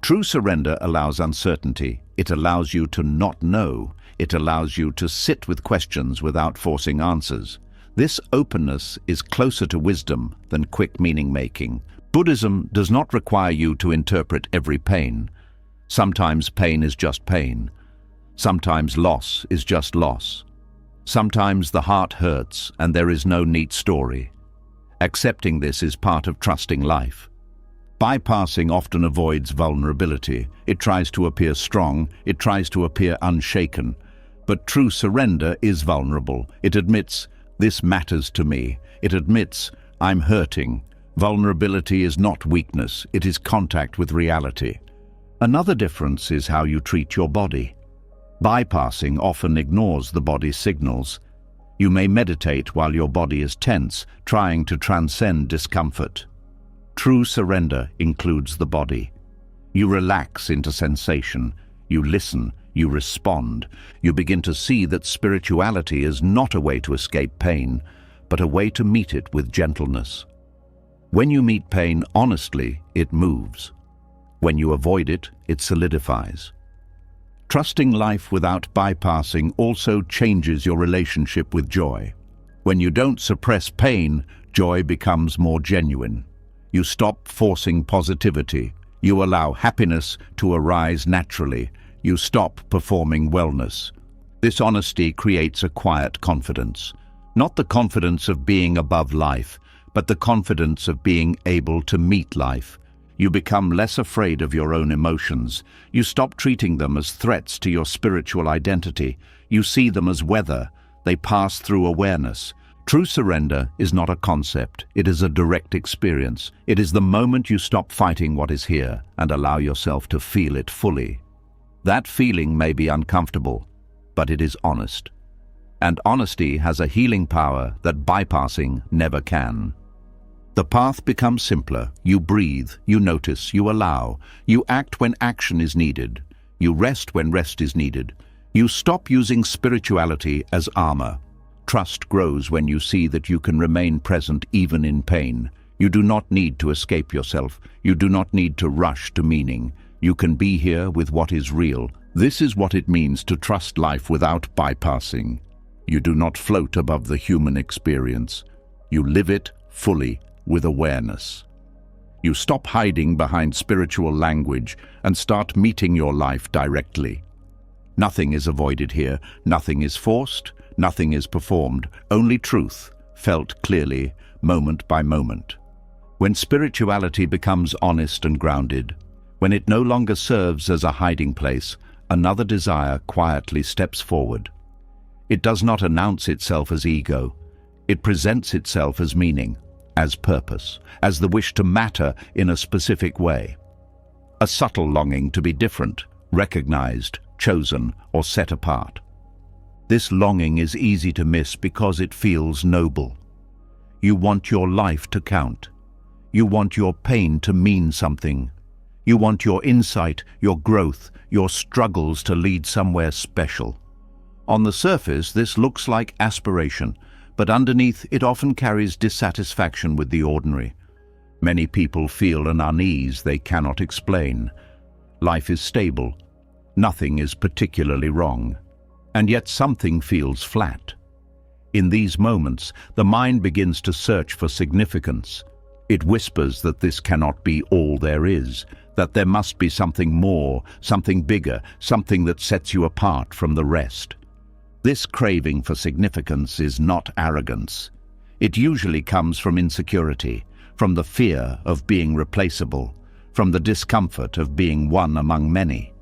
True surrender allows uncertainty. It allows you to not know. It allows you to sit with questions without forcing answers. This openness is closer to wisdom than quick meaning-making. Buddhism does not require you to interpret every pain. Sometimes pain is just pain. Sometimes loss is just loss. Sometimes the heart hurts and there is no neat story. Accepting this is part of trusting life. Bypassing often avoids vulnerability. It tries to appear strong. It tries to appear unshaken. But true surrender is vulnerable. It admits, "This matters to me." It admits, "I'm hurting." Vulnerability is not weakness. It is contact with reality. Another difference is how you treat your body. Bypassing often ignores the body's signals. You may meditate while your body is tense, trying to transcend discomfort. True surrender includes the body. You relax into sensation. You listen. You respond. You begin to see that spirituality is not a way to escape pain, but a way to meet it with gentleness. When you meet pain honestly, it moves. When you avoid it, it solidifies. Trusting life without bypassing also changes your relationship with joy. When you don't suppress pain, joy becomes more genuine. You stop forcing positivity. You allow happiness to arise naturally. You stop performing wellness. This honesty creates a quiet confidence. Not the confidence of being above life, but the confidence of being able to meet life. You become less afraid of your own emotions. You stop treating them as threats to your spiritual identity. You see them as weather. They pass through awareness. True surrender is not a concept. It is a direct experience. It is the moment you stop fighting what is here and allow yourself to feel it fully. That feeling may be uncomfortable, but it is honest. And honesty has a healing power that bypassing never can. The path becomes simpler. You breathe, you notice, you allow. You act when action is needed. You rest when rest is needed. You stop using spirituality as armor. Trust grows when you see that you can remain present even in pain. You do not need to escape yourself. You do not need to rush to meaning. You can be here with what is real. This is what it means to trust life without bypassing. You do not float above the human experience. You live it fully with awareness. You stop hiding behind spiritual language and start meeting your life directly. Nothing is avoided here. Nothing is forced. Nothing is performed. Only truth, felt clearly, moment by moment. When spirituality becomes honest and grounded, when it no longer serves as a hiding place, another desire quietly steps forward. It does not announce itself as ego. It presents itself as meaning, as purpose, as the wish to matter in a specific way. A subtle longing to be different, recognized, chosen, or set apart. This longing is easy to miss because it feels noble. You want your life to count. You want your pain to mean something. You want your insight, your growth, your struggles to lead somewhere special. On the surface, this looks like aspiration, but underneath it often carries dissatisfaction with the ordinary. Many people feel an unease they cannot explain. Life is stable. Nothing is particularly wrong. And yet something feels flat. In these moments, the mind begins to search for significance. It whispers that this cannot be all there is, that there must be something more, something bigger, something that sets you apart from the rest. This craving for significance is not arrogance. It usually comes from insecurity, from the fear of being replaceable, from the discomfort of being one among many.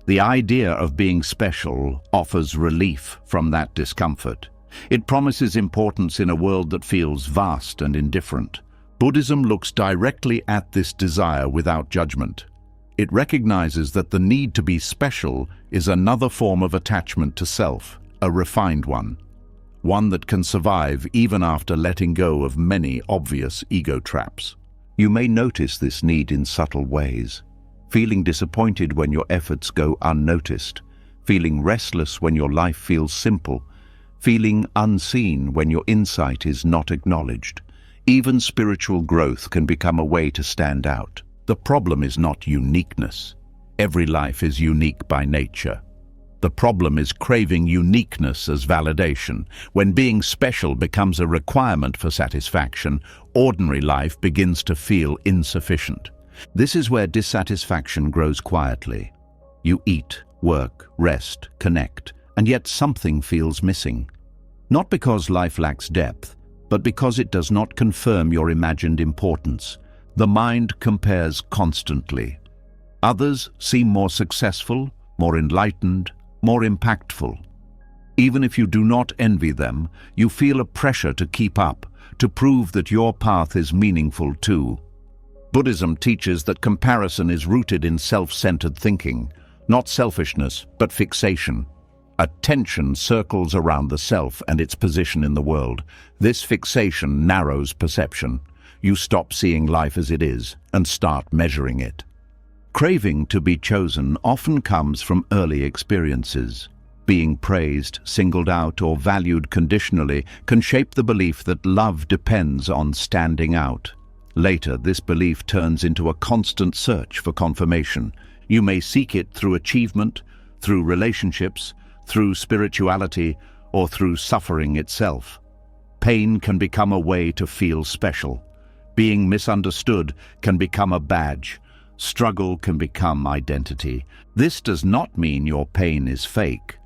The idea of being special offers relief from that discomfort. It promises importance in a world that feels vast and indifferent. Buddhism looks directly at this desire without judgment. It recognizes that the need to be special is another form of attachment to self, a refined one that can survive even after letting go of many obvious ego traps. You may notice this need in subtle ways, feeling disappointed when your efforts go unnoticed, feeling restless when your life feels simple, feeling unseen when your insight is not acknowledged. Even spiritual growth can become a way to stand out. The problem is not uniqueness. Every life is unique by nature. The problem is craving uniqueness as validation. When being special becomes a requirement for satisfaction, ordinary life begins to feel insufficient. This is where dissatisfaction grows quietly. You eat, work, rest, connect, and yet something feels missing. Not because life lacks depth, but because it does not confirm your imagined importance. The mind compares constantly. Others seem more successful, more enlightened, more impactful. Even if you do not envy them, you feel a pressure to keep up, to prove that your path is meaningful too. Buddhism teaches that comparison is rooted in self-centered thinking, not selfishness, but fixation. Attention circles around the self and its position in the world. This fixation narrows perception. You stop seeing life as it is and start measuring it. Craving to be chosen often comes from early experiences. Being praised, singled out, or valued conditionally can shape the belief that love depends on standing out. Later, this belief turns into a constant search for confirmation. You may seek it through achievement, through relationships, through spirituality, or through suffering itself. Pain can become a way to feel special. Being misunderstood can become a badge. Struggle can become identity. This does not mean your pain is fake.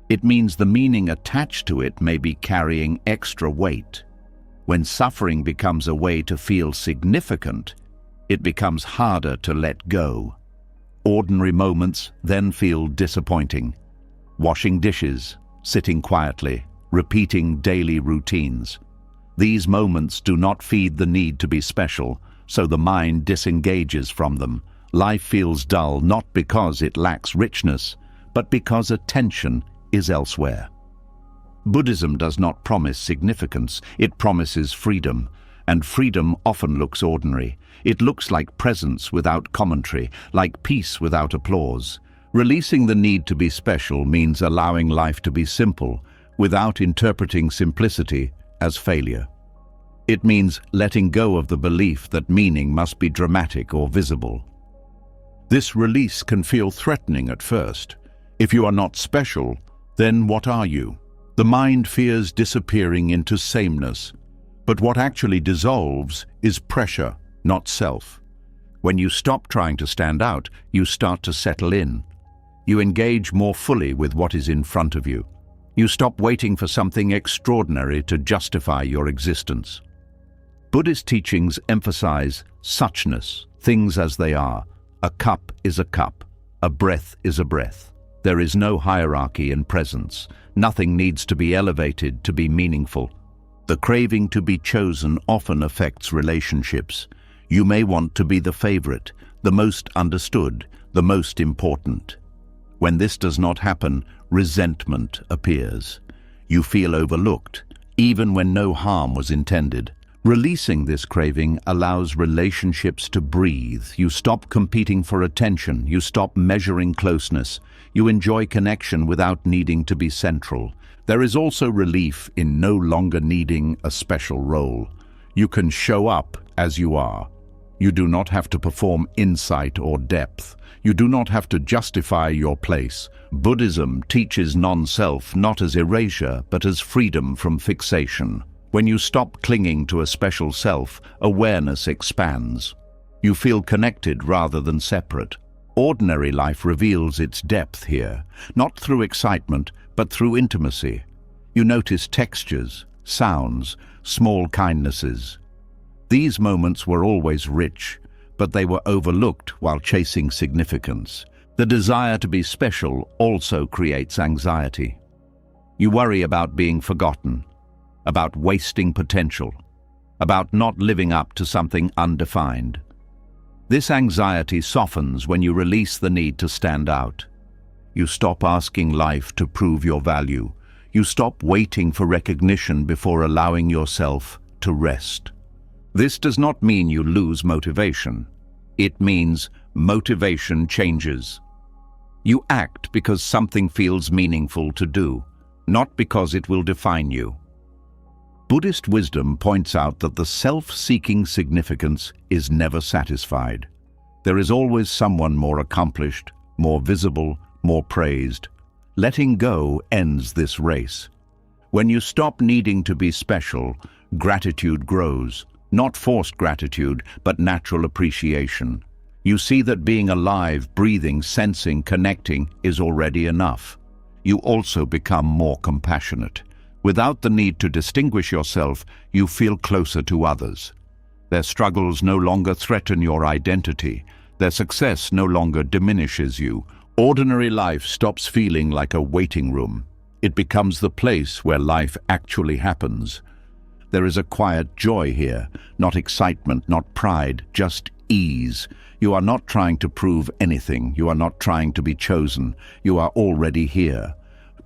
It means the meaning attached to it may be carrying extra weight. When suffering becomes a way to feel significant, it becomes harder to let go. Ordinary moments then feel disappointing. Washing dishes, sitting quietly, repeating daily routines. These moments do not feed the need to be special, so the mind disengages from them. Life feels dull not because it lacks richness, but because attention is elsewhere. Buddhism does not promise significance, it promises freedom, and freedom often looks ordinary. It looks like presence without commentary, like peace without applause. Releasing the need to be special means allowing life to be simple, without interpreting simplicity as failure. It means letting go of the belief that meaning must be dramatic or visible. This release can feel threatening at first. If you are not special, then what are you? The mind fears disappearing into sameness, but what actually dissolves is pressure, not self. When you stop trying to stand out, you start to settle in. You engage more fully with what is in front of you. You stop waiting for something extraordinary to justify your existence. Buddhist teachings emphasize suchness, things as they are. A cup is a cup. A breath is a breath. There is no hierarchy in presence. Nothing needs to be elevated to be meaningful. The craving to be chosen often affects relationships. You may want to be the favorite, the most understood, the most important. When this does not happen, resentment appears. You feel overlooked, even when no harm was intended. Releasing this craving allows relationships to breathe. You stop competing for attention. You stop measuring closeness. You enjoy connection without needing to be central. There is also relief in no longer needing a special role. You can show up as you are. You do not have to perform insight or depth. You do not have to justify your place. Buddhism teaches non-self not as erasure, but as freedom from fixation. When you stop clinging to a special self, awareness expands. You feel connected rather than separate. Ordinary life reveals its depth here, not through excitement, but through intimacy. You notice textures, sounds, small kindnesses. These moments were always rich, but they were overlooked while chasing significance. The desire to be special also creates anxiety. You worry about being forgotten, about wasting potential, about not living up to something undefined. This anxiety softens when you release the need to stand out. You stop asking life to prove your value. You stop waiting for recognition before allowing yourself to rest. This does not mean you lose motivation. It means motivation changes. You act because something feels meaningful to do, not because it will define you. Buddhist wisdom points out that the self-seeking significance is never satisfied. There is always someone more accomplished, more visible, more praised. Letting go ends this race. When you stop needing to be special, gratitude grows. Not forced gratitude, but natural appreciation. You see that being alive, breathing, sensing, connecting is already enough. You also become more compassionate. Without the need to distinguish yourself, you feel closer to others. Their struggles no longer threaten your identity. Their success no longer diminishes you. Ordinary life stops feeling like a waiting room. It becomes the place where life actually happens. There is a quiet joy here, not excitement, not pride, just ease. You are not trying to prove anything. You are not trying to be chosen. You are already here.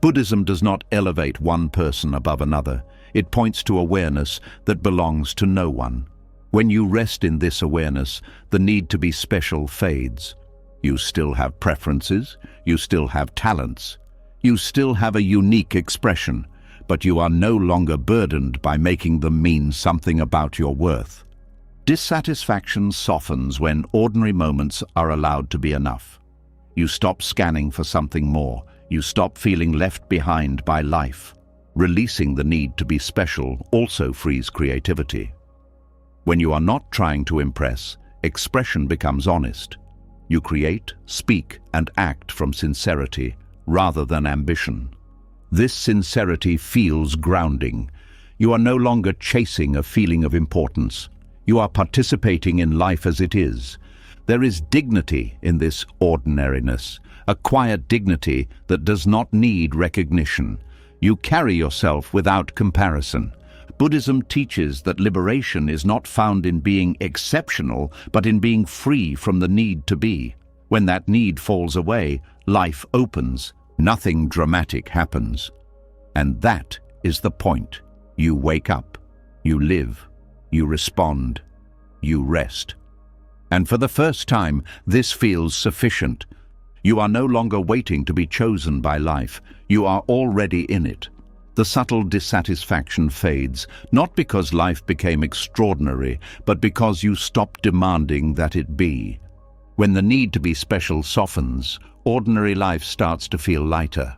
Buddhism does not elevate one person above another. It points to awareness that belongs to no one. When you rest in this awareness, the need to be special fades. You still have preferences. You still have talents. You still have a unique expression, but you are no longer burdened by making them mean something about your worth. Dissatisfaction softens when ordinary moments are allowed to be enough. You stop scanning for something more. You stop feeling left behind by life. Releasing the need to be special also frees creativity. When you are not trying to impress, expression becomes honest. You create, speak, and act from sincerity rather than ambition. This sincerity feels grounding. You are no longer chasing a feeling of importance. You are participating in life as it is. There is dignity in this ordinariness, a quiet dignity that does not need recognition. You carry yourself without comparison. Buddhism teaches that liberation is not found in being exceptional, but in being free from the need to be. When that need falls away, life opens. Nothing dramatic happens. And that is the point. You wake up. You live. You respond. You rest. And for the first time, this feels sufficient. You are no longer waiting to be chosen by life. You are already in it. The subtle dissatisfaction fades, not because life became extraordinary, but because you stop demanding that it be. When the need to be special softens, ordinary life starts to feel lighter.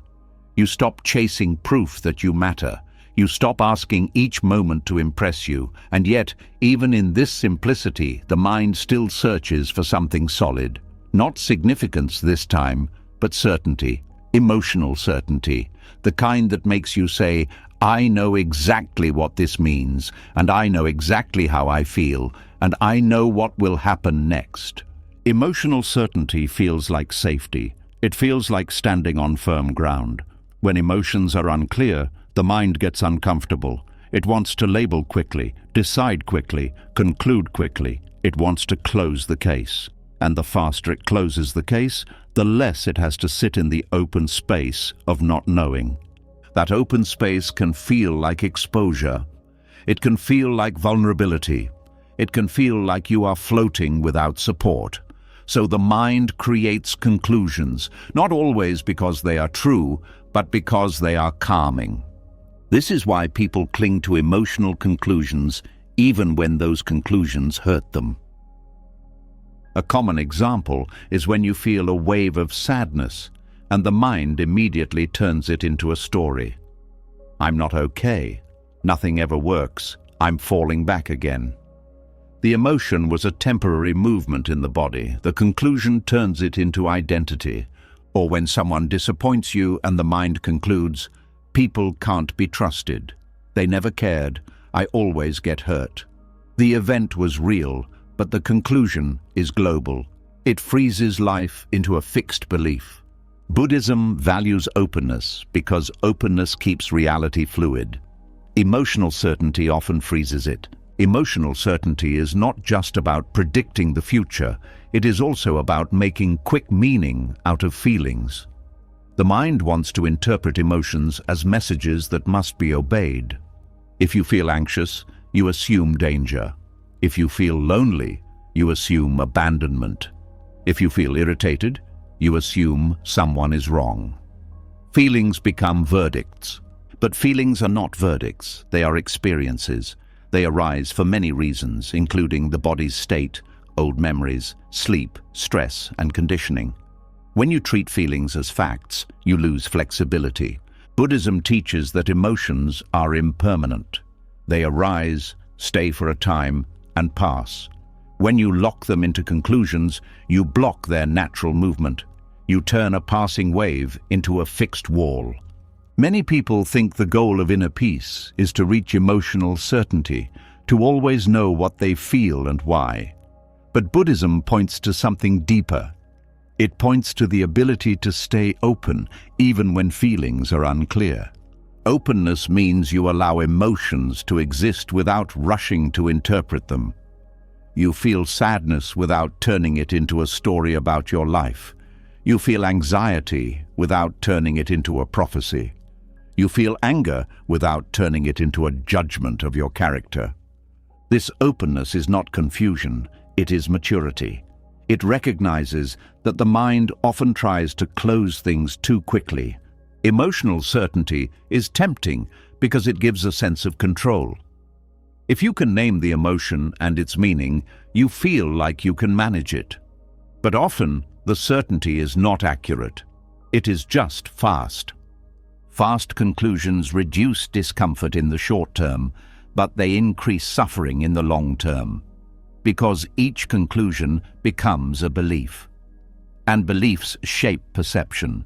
You stop chasing proof that you matter. You stop asking each moment to impress you, and yet, even in this simplicity, the mind still searches for something solid. Not significance this time, but certainty, emotional certainty, the kind that makes you say, I know exactly what this means, and I know exactly how I feel, and I know what will happen next. Emotional certainty feels like safety. It feels like standing on firm ground. When emotions are unclear, the mind gets uncomfortable. It wants to label quickly, decide quickly, conclude quickly. It wants to close the case. And the faster it closes the case, the less it has to sit in the open space of not knowing. That open space can feel like exposure. It can feel like vulnerability. It can feel like you are floating without support. So the mind creates conclusions, not always because they are true, but because they are calming. This is why people cling to emotional conclusions even when those conclusions hurt them. A common example is when you feel a wave of sadness, and the mind immediately turns it into a story. I'm not okay. Nothing ever works. I'm falling back again. The emotion was a temporary movement in the body. The conclusion turns it into identity. Or when someone disappoints you and the mind concludes, people can't be trusted. They never cared. I always get hurt. The event was real, but the conclusion is global. It freezes life into a fixed belief. Buddhism values openness because openness keeps reality fluid. Emotional certainty often freezes it. Emotional certainty is not just about predicting the future, it is also about making quick meaning out of feelings. The mind wants to interpret emotions as messages that must be obeyed. If you feel anxious, you assume danger. If you feel lonely, you assume abandonment. If you feel irritated, you assume someone is wrong. Feelings become verdicts. But feelings are not verdicts, they are experiences. They arise for many reasons, including the body's state, old memories, sleep, stress, and conditioning. When you treat feelings as facts, you lose flexibility. Buddhism teaches that emotions are impermanent. They arise, stay for a time, and pass. When you lock them into conclusions, you block their natural movement. You turn a passing wave into a fixed wall. Many people think the goal of inner peace is to reach emotional certainty, to always know what they feel and why. But Buddhism points to something deeper. It points to the ability to stay open, even when feelings are unclear. Openness means you allow emotions to exist without rushing to interpret them. You feel sadness without turning it into a story about your life. You feel anxiety without turning it into a prophecy. You feel anger without turning it into a judgment of your character. This openness is not confusion, it is maturity. It recognizes that the mind often tries to close things too quickly. Emotional certainty is tempting because it gives a sense of control. If you can name the emotion and its meaning, you feel like you can manage it. But often, the certainty is not accurate. It is just fast. Fast conclusions reduce discomfort in the short term, but they increase suffering in the long term, because each conclusion becomes a belief. And beliefs shape perception.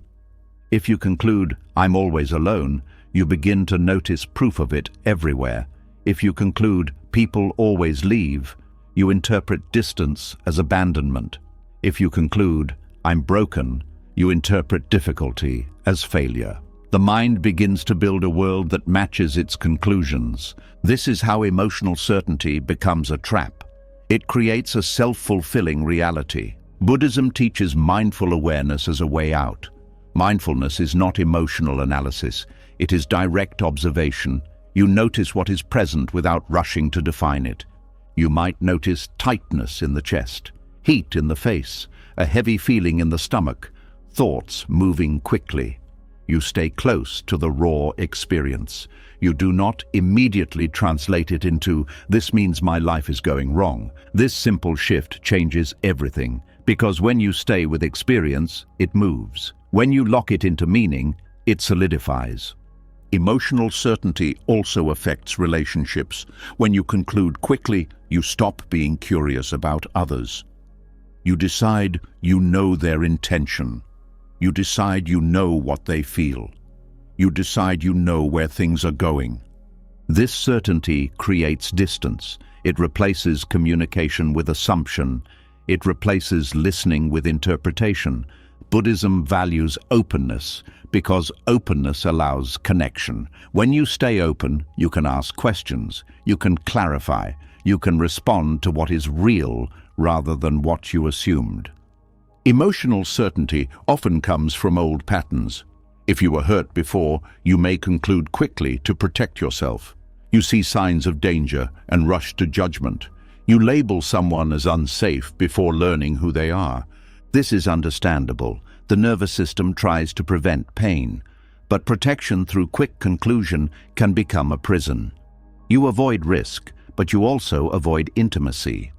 If you conclude, "I'm always alone," you begin to notice proof of it everywhere. If you conclude, "People always leave," you interpret distance as abandonment. If you conclude, "I'm broken," you interpret difficulty as failure. The mind begins to build a world that matches its conclusions. This is how emotional certainty becomes a trap. It creates a self-fulfilling reality. Buddhism teaches mindful awareness as a way out. Mindfulness is not emotional analysis. It is direct observation. You notice what is present without rushing to define it. You might notice tightness in the chest, heat in the face, a heavy feeling in the stomach, thoughts moving quickly. You stay close to the raw experience. You do not immediately translate it into, "This means my life is going wrong." This simple shift changes everything, because when you stay with experience, it moves. When you lock it into meaning, it solidifies. Emotional certainty also affects relationships. When you conclude quickly, you stop being curious about others. You decide you know their intention. You decide you know what they feel. You decide you know where things are going. This certainty creates distance. It replaces communication with assumption. It replaces listening with interpretation. Buddhism values openness because openness allows connection. When you stay open, you can ask questions, you can clarify, you can respond to what is real rather than what you assumed. Emotional certainty often comes from old patterns. If you were hurt before, you may conclude quickly to protect yourself. You see signs of danger and rush to judgment. You label someone as unsafe before learning who they are. This is understandable. The nervous system tries to prevent pain, but protection through quick conclusion can become a prison. You avoid risk, but you also avoid intimacy.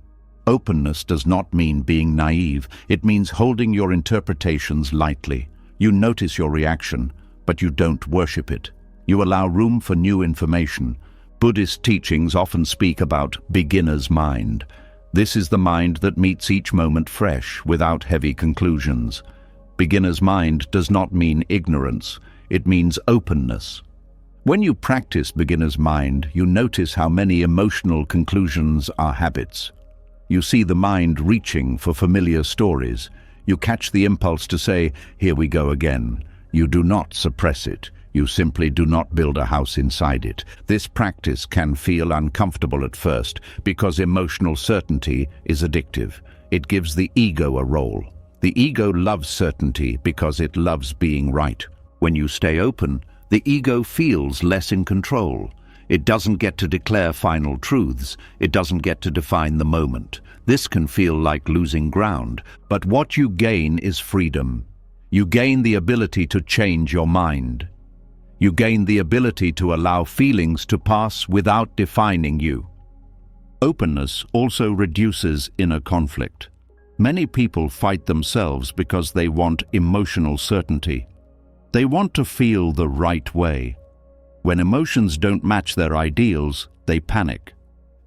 Openness does not mean being naive. It means holding your interpretations lightly. You notice your reaction, but you don't worship it. You allow room for new information. Buddhist teachings often speak about beginner's mind. This is the mind that meets each moment fresh, without heavy conclusions. Beginner's mind does not mean ignorance. It means openness. When you practice beginner's mind, you notice how many emotional conclusions are habits. You see the mind reaching for familiar stories. You catch the impulse to say, "Here we go again." You do not suppress it. You simply do not build a house inside it. This practice can feel uncomfortable at first because emotional certainty is addictive. It gives the ego a role. The ego loves certainty because it loves being right. When you stay open, the ego feels less in control. It doesn't get to declare final truths. It doesn't get to define the moment. This can feel like losing ground, but what you gain is freedom. You gain the ability to change your mind. You gain the ability to allow feelings to pass without defining you. Openness also reduces inner conflict. Many people fight themselves because they want emotional certainty. They want to feel the right way. When emotions don't match their ideals, they panic.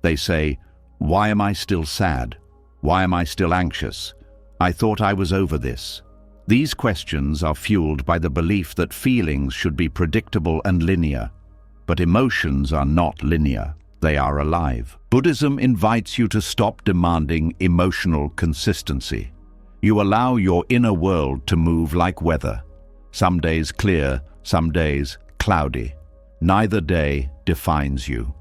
They say, "Why am I still sad? Why am I still anxious? I thought I was over this." These questions are fueled by the belief that feelings should be predictable and linear. But emotions are not linear. They are alive. Buddhism invites you to stop demanding emotional consistency. You allow your inner world to move like weather. Some days clear, some days cloudy. Neither day defines you.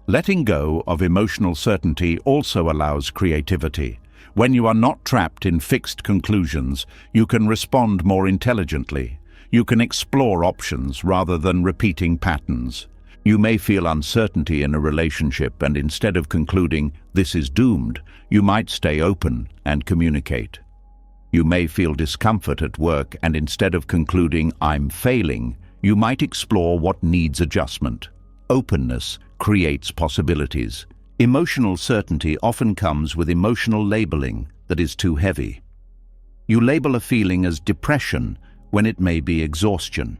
Letting go of emotional certainty also allows creativity. When you are not trapped in fixed conclusions, you can respond more intelligently. You can explore options rather than repeating patterns. You may feel uncertainty in a relationship, and instead of concluding, "This is doomed," you might stay open and communicate. You may feel discomfort at work, and instead of concluding, "I'm failing," you might explore what needs adjustment. openness creates possibilities. Emotional certainty often comes with emotional labeling that is too heavy. You label a feeling as depression when it may be exhaustion.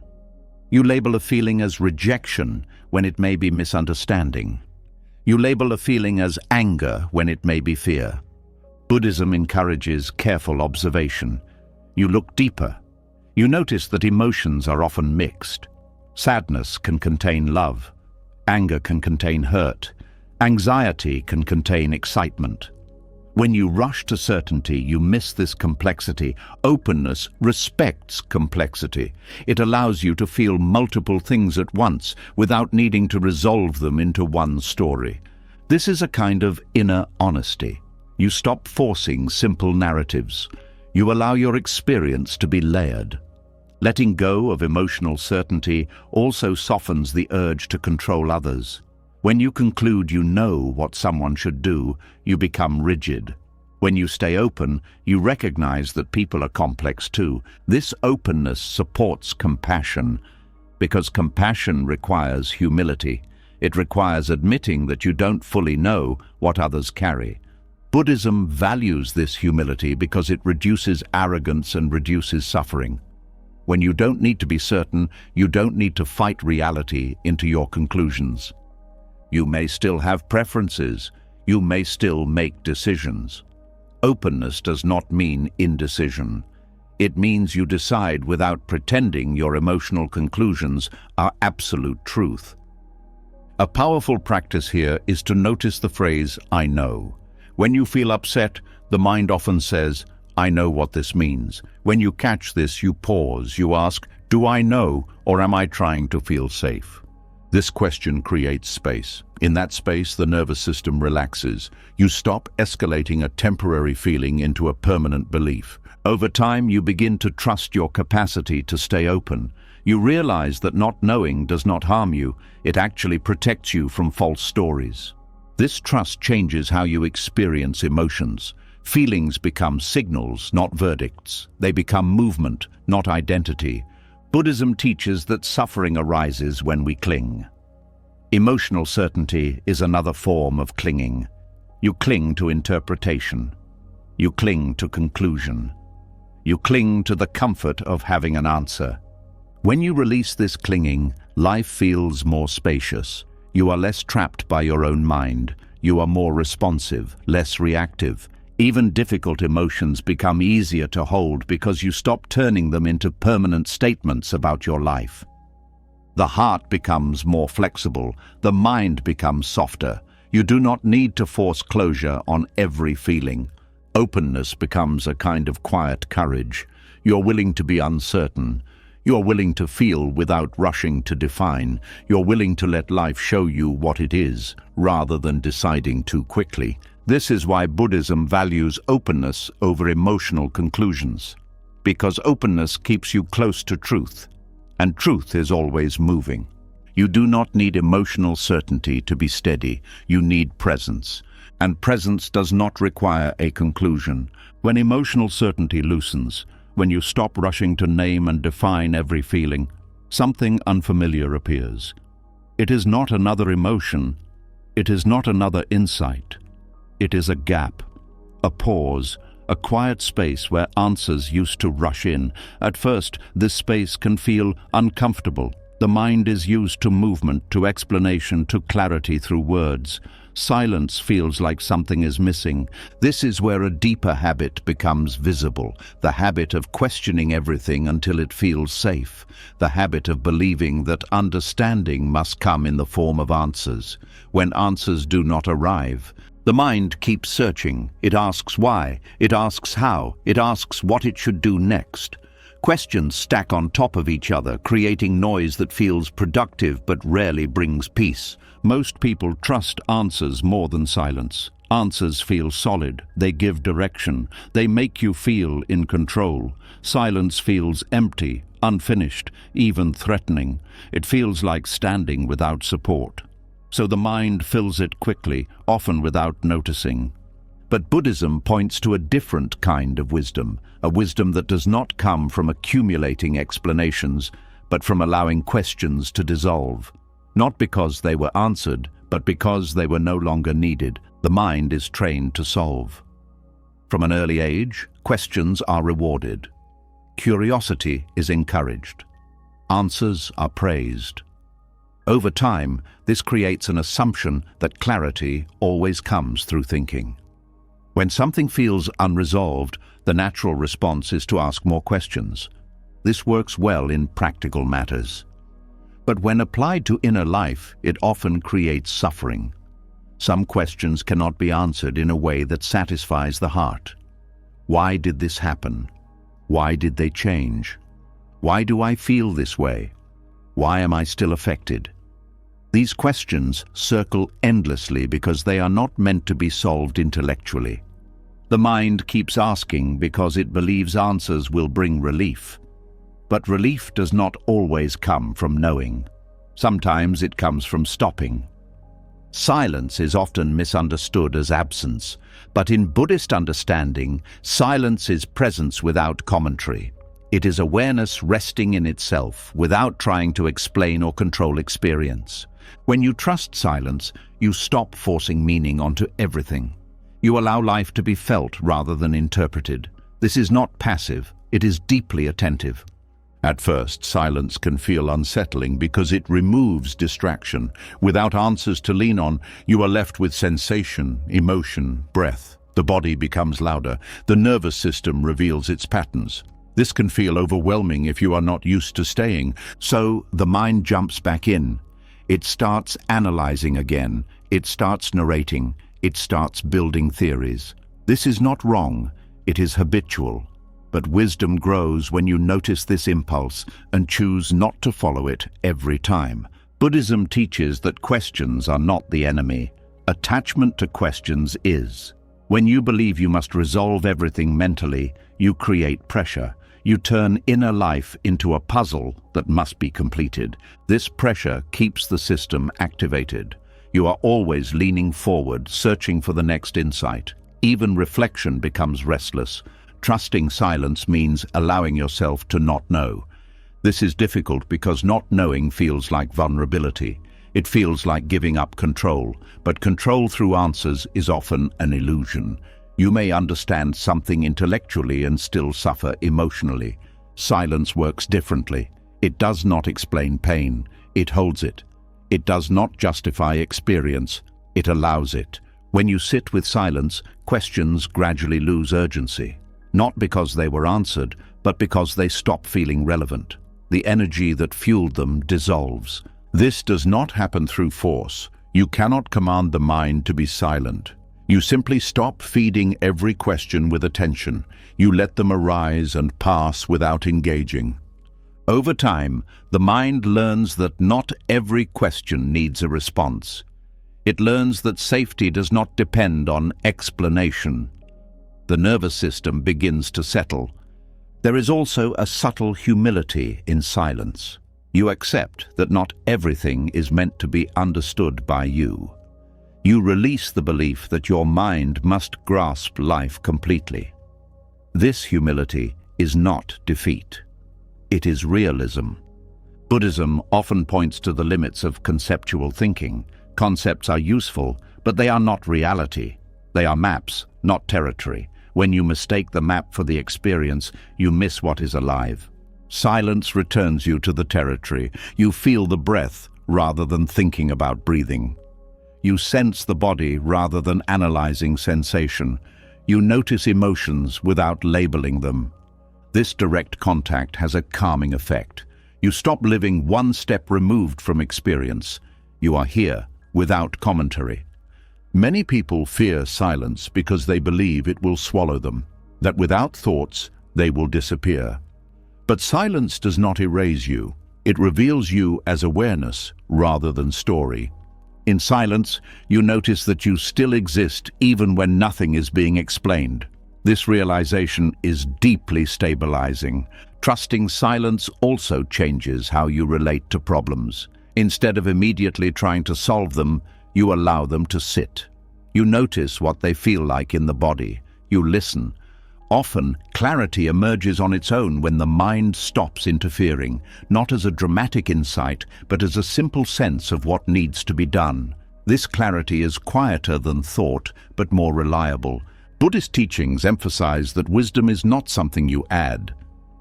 You label a feeling as rejection when it may be misunderstanding. You label a feeling as anger when it may be fear. Buddhism encourages careful observation. You look deeper. You notice that emotions are often mixed. Sadness can contain love. Anger can contain hurt. Anxiety can contain excitement. When you rush to certainty, you miss this complexity. Openness respects complexity. It allows you to feel multiple things at once without needing to resolve them into one story. This is a kind of inner honesty. You stop forcing simple narratives. You allow your experience to be layered. Letting go of emotional certainty also softens the urge to control others. When you conclude you know what someone should do, you become rigid. When you stay open, you recognize that people are complex too. This openness supports compassion, because compassion requires humility. It requires admitting that you don't fully know what others carry. Buddhism values this humility because it reduces arrogance and reduces suffering. When you don't need to be certain, you don't need to fight reality into your conclusions. You may still have preferences. You may still make decisions. Openness does not mean indecision. It means you decide without pretending your emotional conclusions are absolute truth. A powerful practice here is to notice the phrase, "I know." When you feel upset, the mind often says, "I know what this means." When you catch this, you pause. You ask, "Do I know, or am I trying to feel safe?" This question creates space. In that space, the nervous system relaxes. You stop escalating a temporary feeling into a permanent belief. Over time, you begin to trust your capacity to stay open. You realize that not knowing does not harm you. It actually protects you from false stories. This trust changes how you experience emotions. Feelings become signals, not verdicts. They become movement, not identity. Buddhism teaches that suffering arises when we cling. Emotional certainty is another form of clinging. You cling to interpretation. You cling to conclusion. You cling to the comfort of having an answer. When you release this clinging, life feels more spacious. You are less trapped by your own mind. You are more responsive, less reactive. Even difficult emotions become easier to hold because you stop turning them into permanent statements about your life. The heart becomes more flexible. The mind becomes softer. You do not need to force closure on every feeling. Openness becomes a kind of quiet courage. You're willing to be uncertain. You're willing to feel without rushing to define. You're willing to let life show you what it is, rather than deciding too quickly. This is why Buddhism values openness over emotional conclusions. Because openness keeps you close to truth, and truth is always moving. You do not need emotional certainty to be steady. You need presence. And presence does not require a conclusion. When emotional certainty loosens, when you stop rushing to name and define every feeling, something unfamiliar appears. It is not another emotion. It is not another insight. It is a gap, a pause, a quiet space where answers used to rush in. At first, this space can feel uncomfortable. The mind is used to movement, to explanation, to clarity through words. Silence feels like something is missing. This is where a deeper habit becomes visible, the habit of questioning everything until it feels safe, the habit of believing that understanding must come in the form of answers. When answers do not arrive, the mind keeps searching. It asks why, it asks how, it asks what it should do next. Questions stack on top of each other, creating noise that feels productive but rarely brings peace. Most people trust answers more than silence. Answers feel solid, they give direction, they make you feel in control. Silence feels empty, unfinished, even threatening. It feels like standing without support. So the mind fills it quickly, often without noticing. But Buddhism points to a different kind of wisdom, a wisdom that does not come from accumulating explanations, but from allowing questions to dissolve. Not because they were answered, but because they were no longer needed. The mind is trained to solve. From an early age, questions are rewarded. Curiosity is encouraged. Answers are praised. Over time, this creates an assumption that clarity always comes through thinking. When something feels unresolved, the natural response is to ask more questions. This works well in practical matters. But when applied to inner life, it often creates suffering. Some questions cannot be answered in a way that satisfies the heart. Why did this happen? Why did they change? Why do I feel this way? Why am I still affected? These questions circle endlessly because they are not meant to be solved intellectually. The mind keeps asking because it believes answers will bring relief. But relief does not always come from knowing. Sometimes it comes from stopping. Silence is often misunderstood as absence, but in Buddhist understanding, silence is presence without commentary. It is awareness resting in itself without trying to explain or control experience. When you trust silence, you stop forcing meaning onto everything. You allow life to be felt rather than interpreted. This is not passive, it is deeply attentive. At first, silence can feel unsettling because it removes distraction. Without answers to lean on, you are left with sensation, emotion, breath. The body becomes louder. The nervous system reveals its patterns. This can feel overwhelming if you are not used to staying, so the mind jumps back in. It starts analyzing again. It starts narrating. It starts building theories. This is not wrong. It is habitual. But wisdom grows when you notice this impulse and choose not to follow it every time. Buddhism teaches that questions are not the enemy. Attachment to questions is. When you believe you must resolve everything mentally, you create pressure. You turn inner life into a puzzle that must be completed. This pressure keeps the system activated. You are always leaning forward, searching for the next insight. Even reflection becomes restless. Trusting silence means allowing yourself to not know. This is difficult because not knowing feels like vulnerability. It feels like giving up control, but control through answers is often an illusion. You may understand something intellectually and still suffer emotionally. Silence works differently. It does not explain pain, it holds it. It does not justify experience, it allows it. When you sit with silence, questions gradually lose urgency. Not because they were answered, but because they stop feeling relevant. The energy that fueled them dissolves. This does not happen through force. You cannot command the mind to be silent. You simply stop feeding every question with attention. You let them arise and pass without engaging. Over time, the mind learns that not every question needs a response. It learns that safety does not depend on explanation. The nervous system begins to settle. There is also a subtle humility in silence. You accept that not everything is meant to be understood by you. You release the belief that your mind must grasp life completely. This humility is not defeat. It is realism. Buddhism often points to the limits of conceptual thinking. Concepts are useful, but they are not reality. They are maps, not territory. When you mistake the map for the experience, you miss what is alive. Silence returns you to the territory. You feel the breath rather than thinking about breathing. You sense the body rather than analyzing sensation. You notice emotions without labeling them. This direct contact has a calming effect. You stop living one step removed from experience. You are here without commentary. Many people fear silence because they believe it will swallow them, that without thoughts, they will disappear. But silence does not erase you. It reveals you as awareness rather than story. In silence, you notice that you still exist even when nothing is being explained. This realization is deeply stabilizing. Trusting silence also changes how you relate to problems. Instead of immediately trying to solve them, you allow them to sit. You notice what they feel like in the body. You listen. Often, clarity emerges on its own when the mind stops interfering, not as a dramatic insight, but as a simple sense of what needs to be done. This clarity is quieter than thought, but more reliable. Buddhist teachings emphasize that wisdom is not something you add.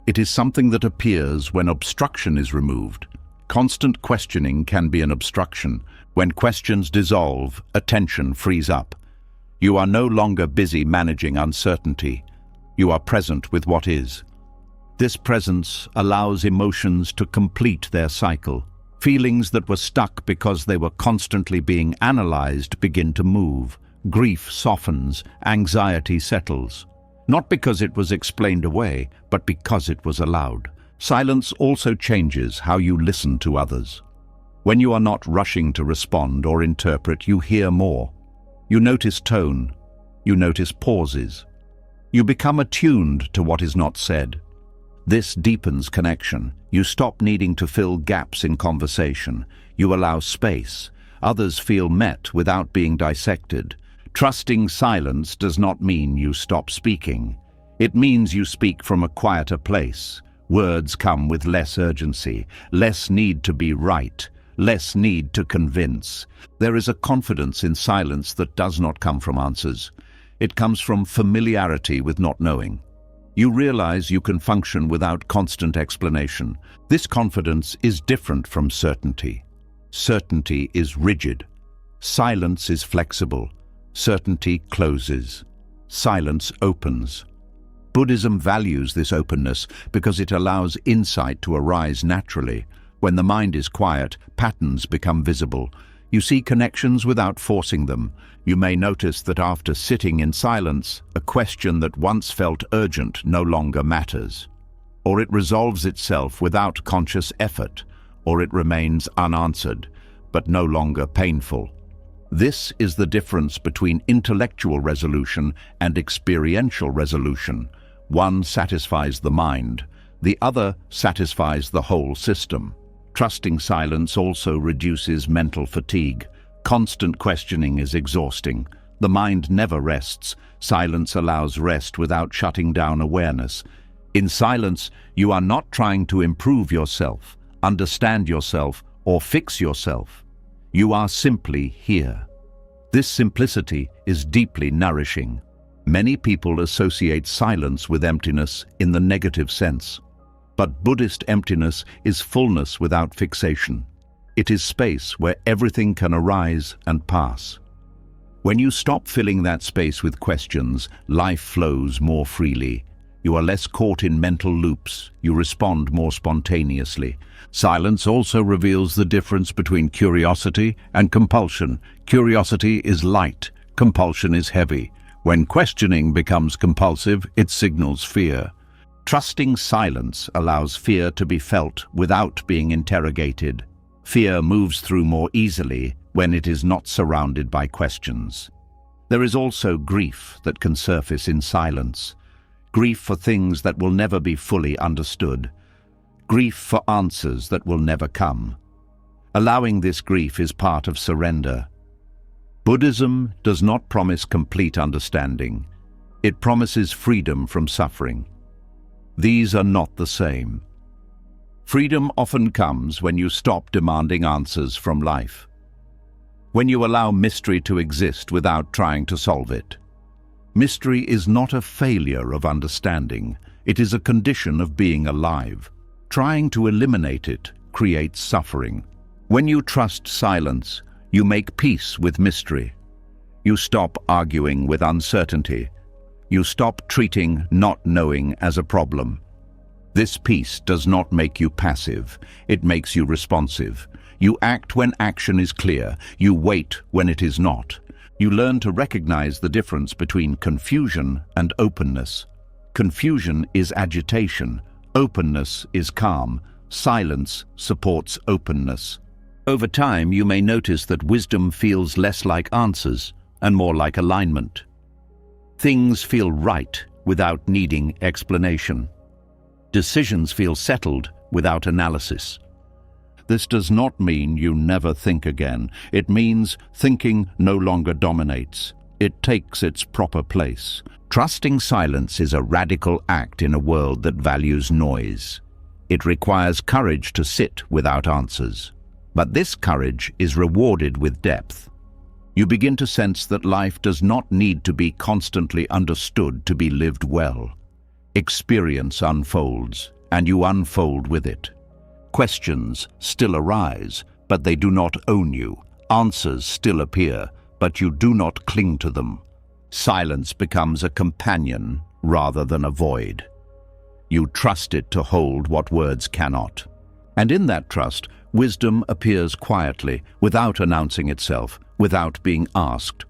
It is something that appears when obstruction is removed. Constant questioning can be an obstruction. When questions dissolve, attention frees up. You are no longer busy managing uncertainty. You are present with what is. This presence allows emotions to complete their cycle. Feelings that were stuck because they were constantly being analyzed begin to move. Grief softens, anxiety settles. Not because it was explained away, but because it was allowed. Silence also changes how you listen to others. When you are not rushing to respond or interpret, you hear more. You notice tone. You notice pauses. You become attuned to what is not said. This deepens connection. You stop needing to fill gaps in conversation. You allow space. Others feel met without being dissected. Trusting silence does not mean you stop speaking. It means you speak from a quieter place. Words come with less urgency, less need to be right, less need to convince. There is a confidence in silence that does not come from answers. It comes from familiarity with not knowing. You realize you can function without constant explanation. This confidence is different from certainty. Certainty is rigid. Silence is flexible. Certainty closes. Silence opens. Buddhism values this openness because it allows insight to arise naturally. When the mind is quiet, patterns become visible. You see connections without forcing them. You may notice that after sitting in silence, a question that once felt urgent no longer matters. Or it resolves itself without conscious effort, or it remains unanswered, but no longer painful. This is the difference between intellectual resolution and experiential resolution. One satisfies the mind, the other satisfies the whole system. Trusting silence also reduces mental fatigue. Constant questioning is exhausting. The mind never rests. Silence allows rest without shutting down awareness. In silence, you are not trying to improve yourself, understand yourself, or fix yourself. You are simply here. This simplicity is deeply nourishing. Many people associate silence with emptiness in the negative sense. But Buddhist emptiness is fullness without fixation. It is space where everything can arise and pass. When you stop filling that space with questions, life flows more freely. You are less caught in mental loops. You respond more spontaneously. Silence also reveals the difference between curiosity and compulsion. Curiosity is light. Compulsion is heavy. When questioning becomes compulsive, it signals fear. Trusting silence allows fear to be felt without being interrogated. Fear moves through more easily when it is not surrounded by questions. There is also grief that can surface in silence. Grief for things that will never be fully understood. Grief for answers that will never come. Allowing this grief is part of surrender. Buddhism does not promise complete understanding. It promises freedom from suffering. These are not the same. Freedom often comes when you stop demanding answers from life. When you allow mystery to exist without trying to solve it. Mystery is not a failure of understanding. It is a condition of being alive. Trying to eliminate it creates suffering. When you trust silence, you make peace with mystery. You stop arguing with uncertainty. You stop treating not knowing as a problem. This peace does not make you passive. It makes you responsive. You act when action is clear. You wait when it is not. You learn to recognize the difference between confusion and openness. Confusion is agitation. Openness is calm. Silence supports openness. Over time, you may notice that wisdom feels less like answers and more like alignment. Things feel right without needing explanation. Decisions feel settled without analysis. This does not mean you never think again. It means thinking no longer dominates. It takes its proper place. Trusting silence is a radical act in a world that values noise. It requires courage to sit without answers. But this courage is rewarded with depth. You begin to sense that life does not need to be constantly understood to be lived well. Experience unfolds, and you unfold with it. Questions still arise, but they do not own you. Answers still appear, but you do not cling to them. Silence becomes a companion rather than a void. You trust it to hold what words cannot. And in that trust, wisdom appears quietly, without announcing itself, without being asked.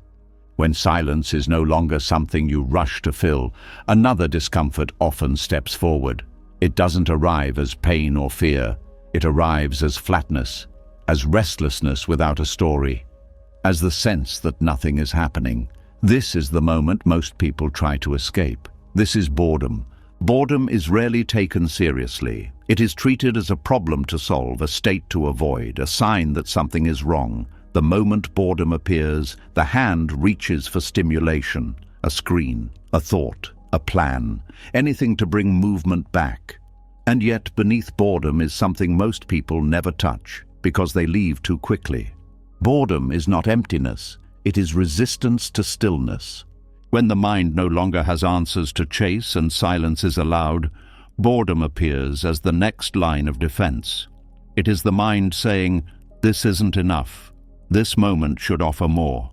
When silence is no longer something you rush to fill, another discomfort often steps forward. It doesn't arrive as pain or fear. It arrives as flatness, as restlessness without a story, as the sense that nothing is happening. This is the moment most people try to escape. This is boredom. Boredom is rarely taken seriously. It is treated as a problem to solve, a state to avoid, a sign that something is wrong. The moment boredom appears, the hand reaches for stimulation, a screen, a thought, a plan, anything to bring movement back. And yet beneath boredom is something most people never touch, because they leave too quickly. Boredom is not emptiness, it is resistance to stillness. When the mind no longer has answers to chase and silence is allowed, boredom appears as the next line of defense. It is the mind saying, "This isn't enough. This moment should offer more."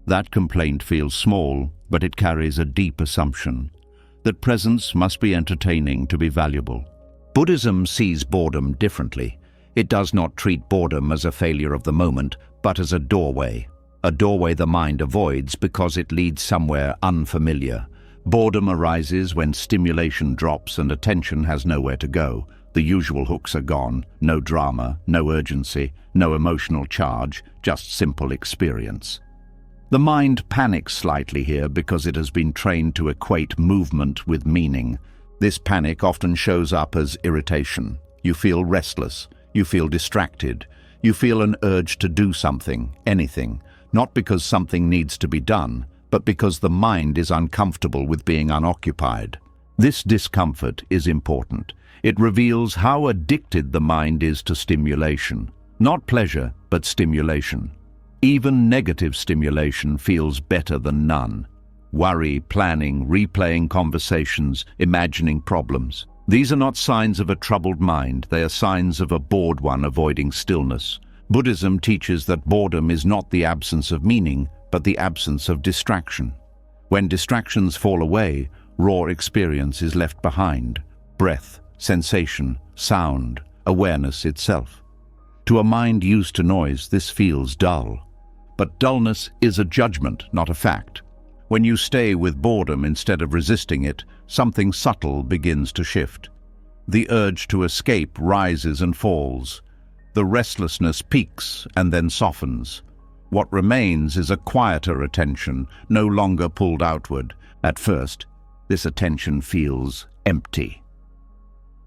That complaint feels small, but it carries a deep assumption that presence must be entertaining to be valuable. Buddhism sees boredom differently. It does not treat boredom as a failure of the moment, but as a doorway the mind avoids because it leads somewhere unfamiliar. Boredom arises when stimulation drops and attention has nowhere to go. The usual hooks are gone, no drama, no urgency, no emotional charge, just simple experience. The mind panics slightly here because it has been trained to equate movement with meaning. This panic often shows up as irritation. You feel restless, you feel distracted, you feel an urge to do something, anything, not because something needs to be done, but because the mind is uncomfortable with being unoccupied. This discomfort is important. It reveals how addicted the mind is to stimulation. Not pleasure, but stimulation. Even negative stimulation feels better than none. Worry, planning, replaying conversations, imagining problems. These are not signs of a troubled mind, they are signs of a bored one avoiding stillness. Buddhism teaches that boredom is not the absence of meaning, but the absence of distraction. When distractions fall away, raw experience is left behind. Breath, sensation, sound, awareness itself. To a mind used to noise, this feels dull. But dullness is a judgment, not a fact. When you stay with boredom instead of resisting it, something subtle begins to shift. The urge to escape rises and falls. The restlessness peaks and then softens. What remains is a quieter attention, no longer pulled outward. At first, this attention feels empty.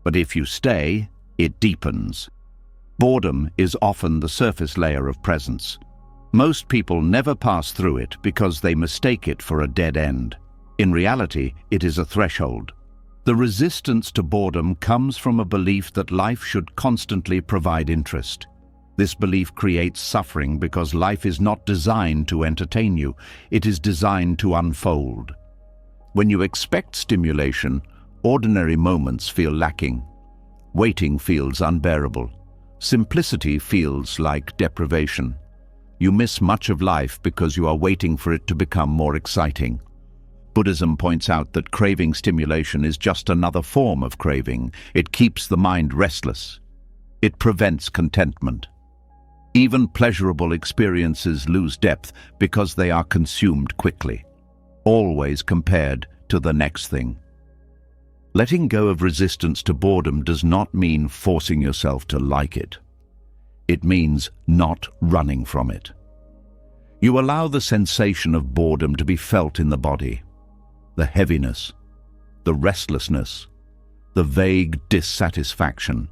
But if you stay, it deepens. Boredom is often the surface layer of presence. Most people never pass through it because they mistake it for a dead end. In reality, it is a threshold. The resistance to boredom comes from a belief that life should constantly provide interest. This belief creates suffering because life is not designed to entertain you. It is designed to unfold. When you expect stimulation, ordinary moments feel lacking. Waiting feels unbearable. Simplicity feels like deprivation. You miss much of life because you are waiting for it to become more exciting. Buddhism points out that craving stimulation is just another form of craving. It keeps the mind restless. It prevents contentment. Even pleasurable experiences lose depth because they are consumed quickly, always compared to the next thing. Letting go of resistance to boredom does not mean forcing yourself to like it. It means not running from it. You allow the sensation of boredom to be felt in the body. The heaviness, the restlessness, the vague dissatisfaction.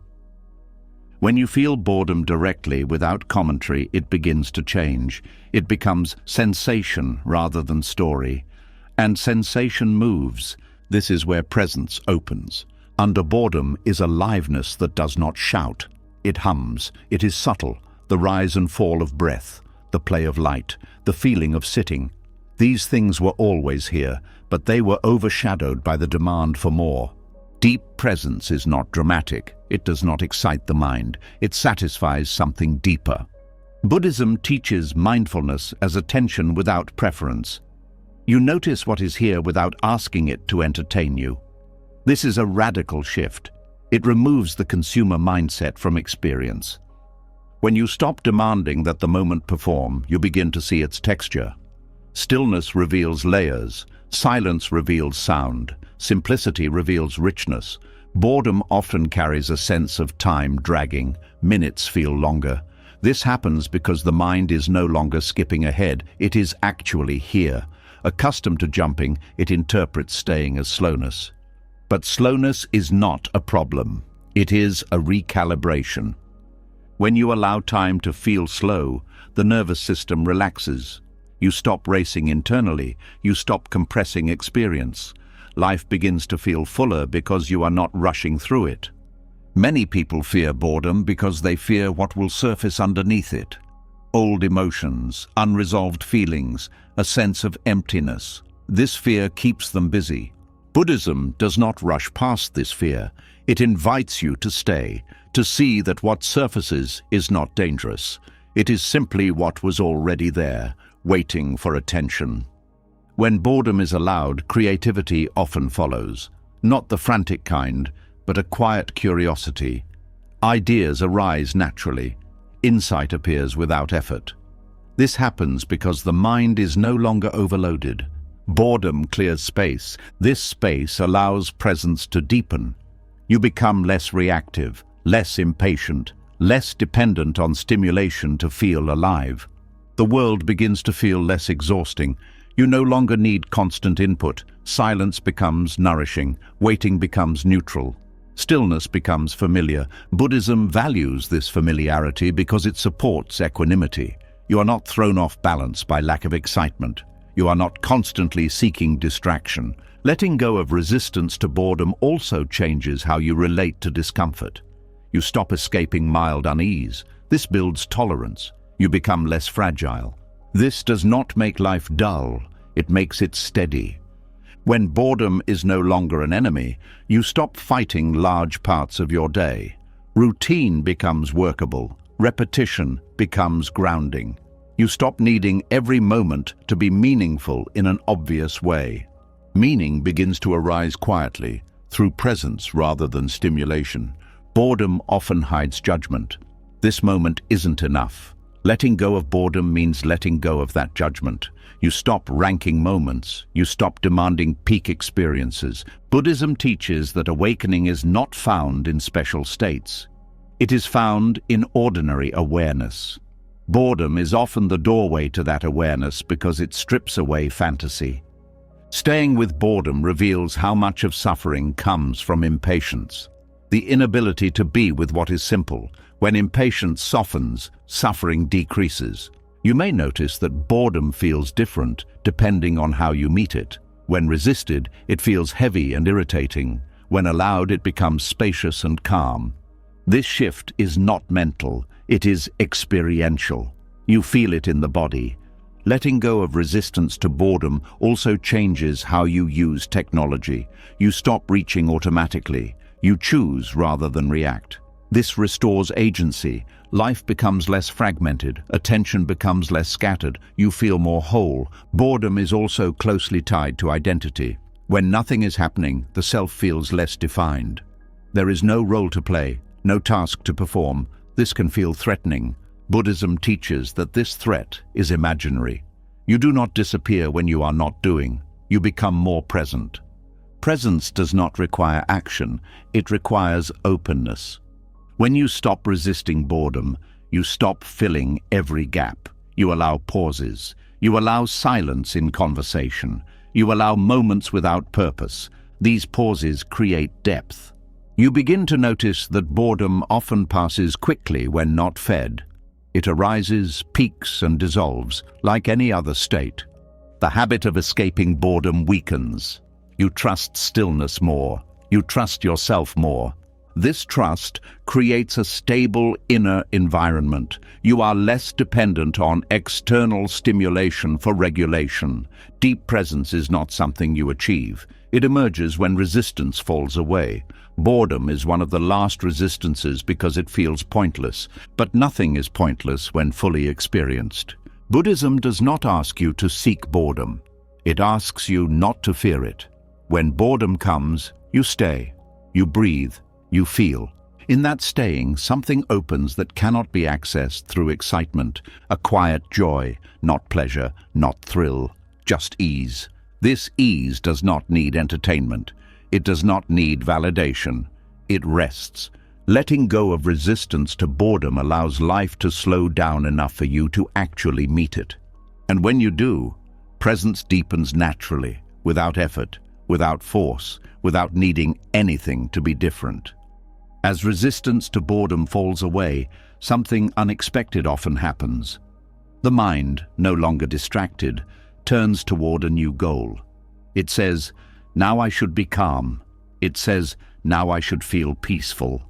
When you feel boredom directly without commentary, it begins to change. It becomes sensation rather than story. And sensation moves. This is where presence opens. Under boredom is aliveness that does not shout. It hums. It is subtle. The rise and fall of breath, the play of light, the feeling of sitting. These things were always here, but they were overshadowed by the demand for more. Deep presence is not dramatic. It does not excite the mind. It satisfies something deeper. Buddhism teaches mindfulness as attention without preference. You notice what is here without asking it to entertain you. This is a radical shift. It removes the consumer mindset from experience. When you stop demanding that the moment perform, you begin to see its texture. Stillness reveals layers. Silence reveals sound. Simplicity reveals richness. Boredom often carries a sense of time dragging. Minutes feel longer. This happens because the mind is no longer skipping ahead. It is actually here. Accustomed to jumping, it interprets staying as slowness. But slowness is not a problem. It is a recalibration. When you allow time to feel slow, the nervous system relaxes. You stop racing internally. You stop compressing experience. Life begins to feel fuller because you are not rushing through it. Many people fear boredom because they fear what will surface underneath it. Old emotions, unresolved feelings, a sense of emptiness. This fear keeps them busy. Buddhism does not rush past this fear. It invites you to stay, to see that what surfaces is not dangerous. It is simply what was already there, waiting for attention. When boredom is allowed, creativity often follows. Not the frantic kind, but a quiet curiosity. Ideas arise naturally. Insight appears without effort. This happens because the mind is no longer overloaded. Boredom clears space. This space allows presence to deepen. You become less reactive, less impatient, less dependent on stimulation to feel alive. The world begins to feel less exhausting. You no longer need constant input. Silence becomes nourishing. Waiting becomes neutral. Stillness becomes familiar. Buddhism values this familiarity because it supports equanimity. You are not thrown off balance by lack of excitement. You are not constantly seeking distraction. Letting go of resistance to boredom also changes how you relate to discomfort. You stop escaping mild unease. This builds tolerance. You become less fragile. This does not make life dull. It makes it steady. When boredom is no longer an enemy, you stop fighting large parts of your day. Routine becomes workable. Repetition becomes grounding. You stop needing every moment to be meaningful in an obvious way. Meaning begins to arise quietly, through presence rather than stimulation. Boredom often hides judgment. This moment isn't enough. Letting go of boredom means letting go of that judgment. You stop ranking moments. You stop demanding peak experiences. Buddhism teaches that awakening is not found in special states. It is found in ordinary awareness. Boredom is often the doorway to that awareness because it strips away fantasy. Staying with boredom reveals how much of suffering comes from impatience. The inability to be with what is simple. When impatience softens, suffering decreases. You may notice that boredom feels different depending on how you meet it. When resisted, it feels heavy and irritating. When allowed, it becomes spacious and calm. This shift is not mental, it is experiential. You feel it in the body. Letting go of resistance to boredom also changes how you use technology. You stop reaching automatically. You choose rather than react. This restores agency. Life becomes less fragmented. Attention becomes less scattered. You feel more whole. Boredom is also closely tied to identity. When nothing is happening, the self feels less defined. There is no role to play, no task to perform. This can feel threatening. Buddhism teaches that this threat is imaginary. You do not disappear when you are not doing. You become more present. Presence does not require action. It requires openness. When you stop resisting boredom, you stop filling every gap. You allow pauses. You allow silence in conversation. You allow moments without purpose. These pauses create depth. You begin to notice that boredom often passes quickly when not fed. It arises, peaks, and dissolves, like any other state. The habit of escaping boredom weakens. You trust stillness more. You trust yourself more. This trust creates a stable inner environment. You are less dependent on external stimulation for regulation. Deep presence is not something you achieve. It emerges when resistance falls away. Boredom is one of the last resistances because it feels pointless, but nothing is pointless when fully experienced. Buddhism does not ask you to seek boredom. It asks you not to fear it. When boredom comes, you stay, you breathe, you feel. In that staying, something opens that cannot be accessed through excitement, a quiet joy, not pleasure, not thrill, just ease. This ease does not need entertainment. It does not need validation. It rests. Letting go of resistance to boredom allows life to slow down enough for you to actually meet it. And when you do, presence deepens naturally, without effort, without force, without needing anything to be different. As resistance to boredom falls away, something unexpected often happens. The mind, no longer distracted, turns toward a new goal. It says, "Now I should be calm." It says, "Now I should feel peaceful."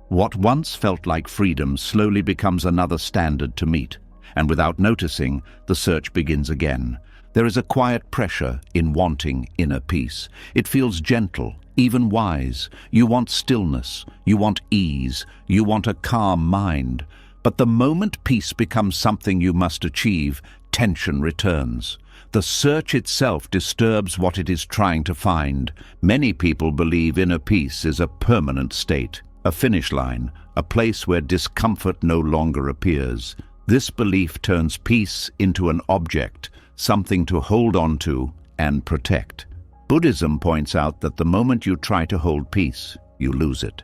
What once felt like freedom slowly becomes another standard to meet, and without noticing, the search begins again. There is a quiet pressure in wanting inner peace. It feels gentle, even wise. You want stillness, you want ease, you want a calm mind. But the moment peace becomes something you must achieve, tension returns. The search itself disturbs what it is trying to find. Many people believe inner peace is a permanent state, a finish line, a place where discomfort no longer appears. This belief turns peace into an object, something to hold on to and protect. Buddhism points out that the moment you try to hold peace, you lose it.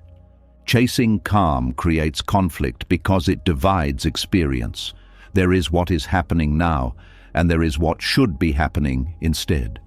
Chasing calm creates conflict because it divides experience. There is what is happening now, and there is what should be happening instead.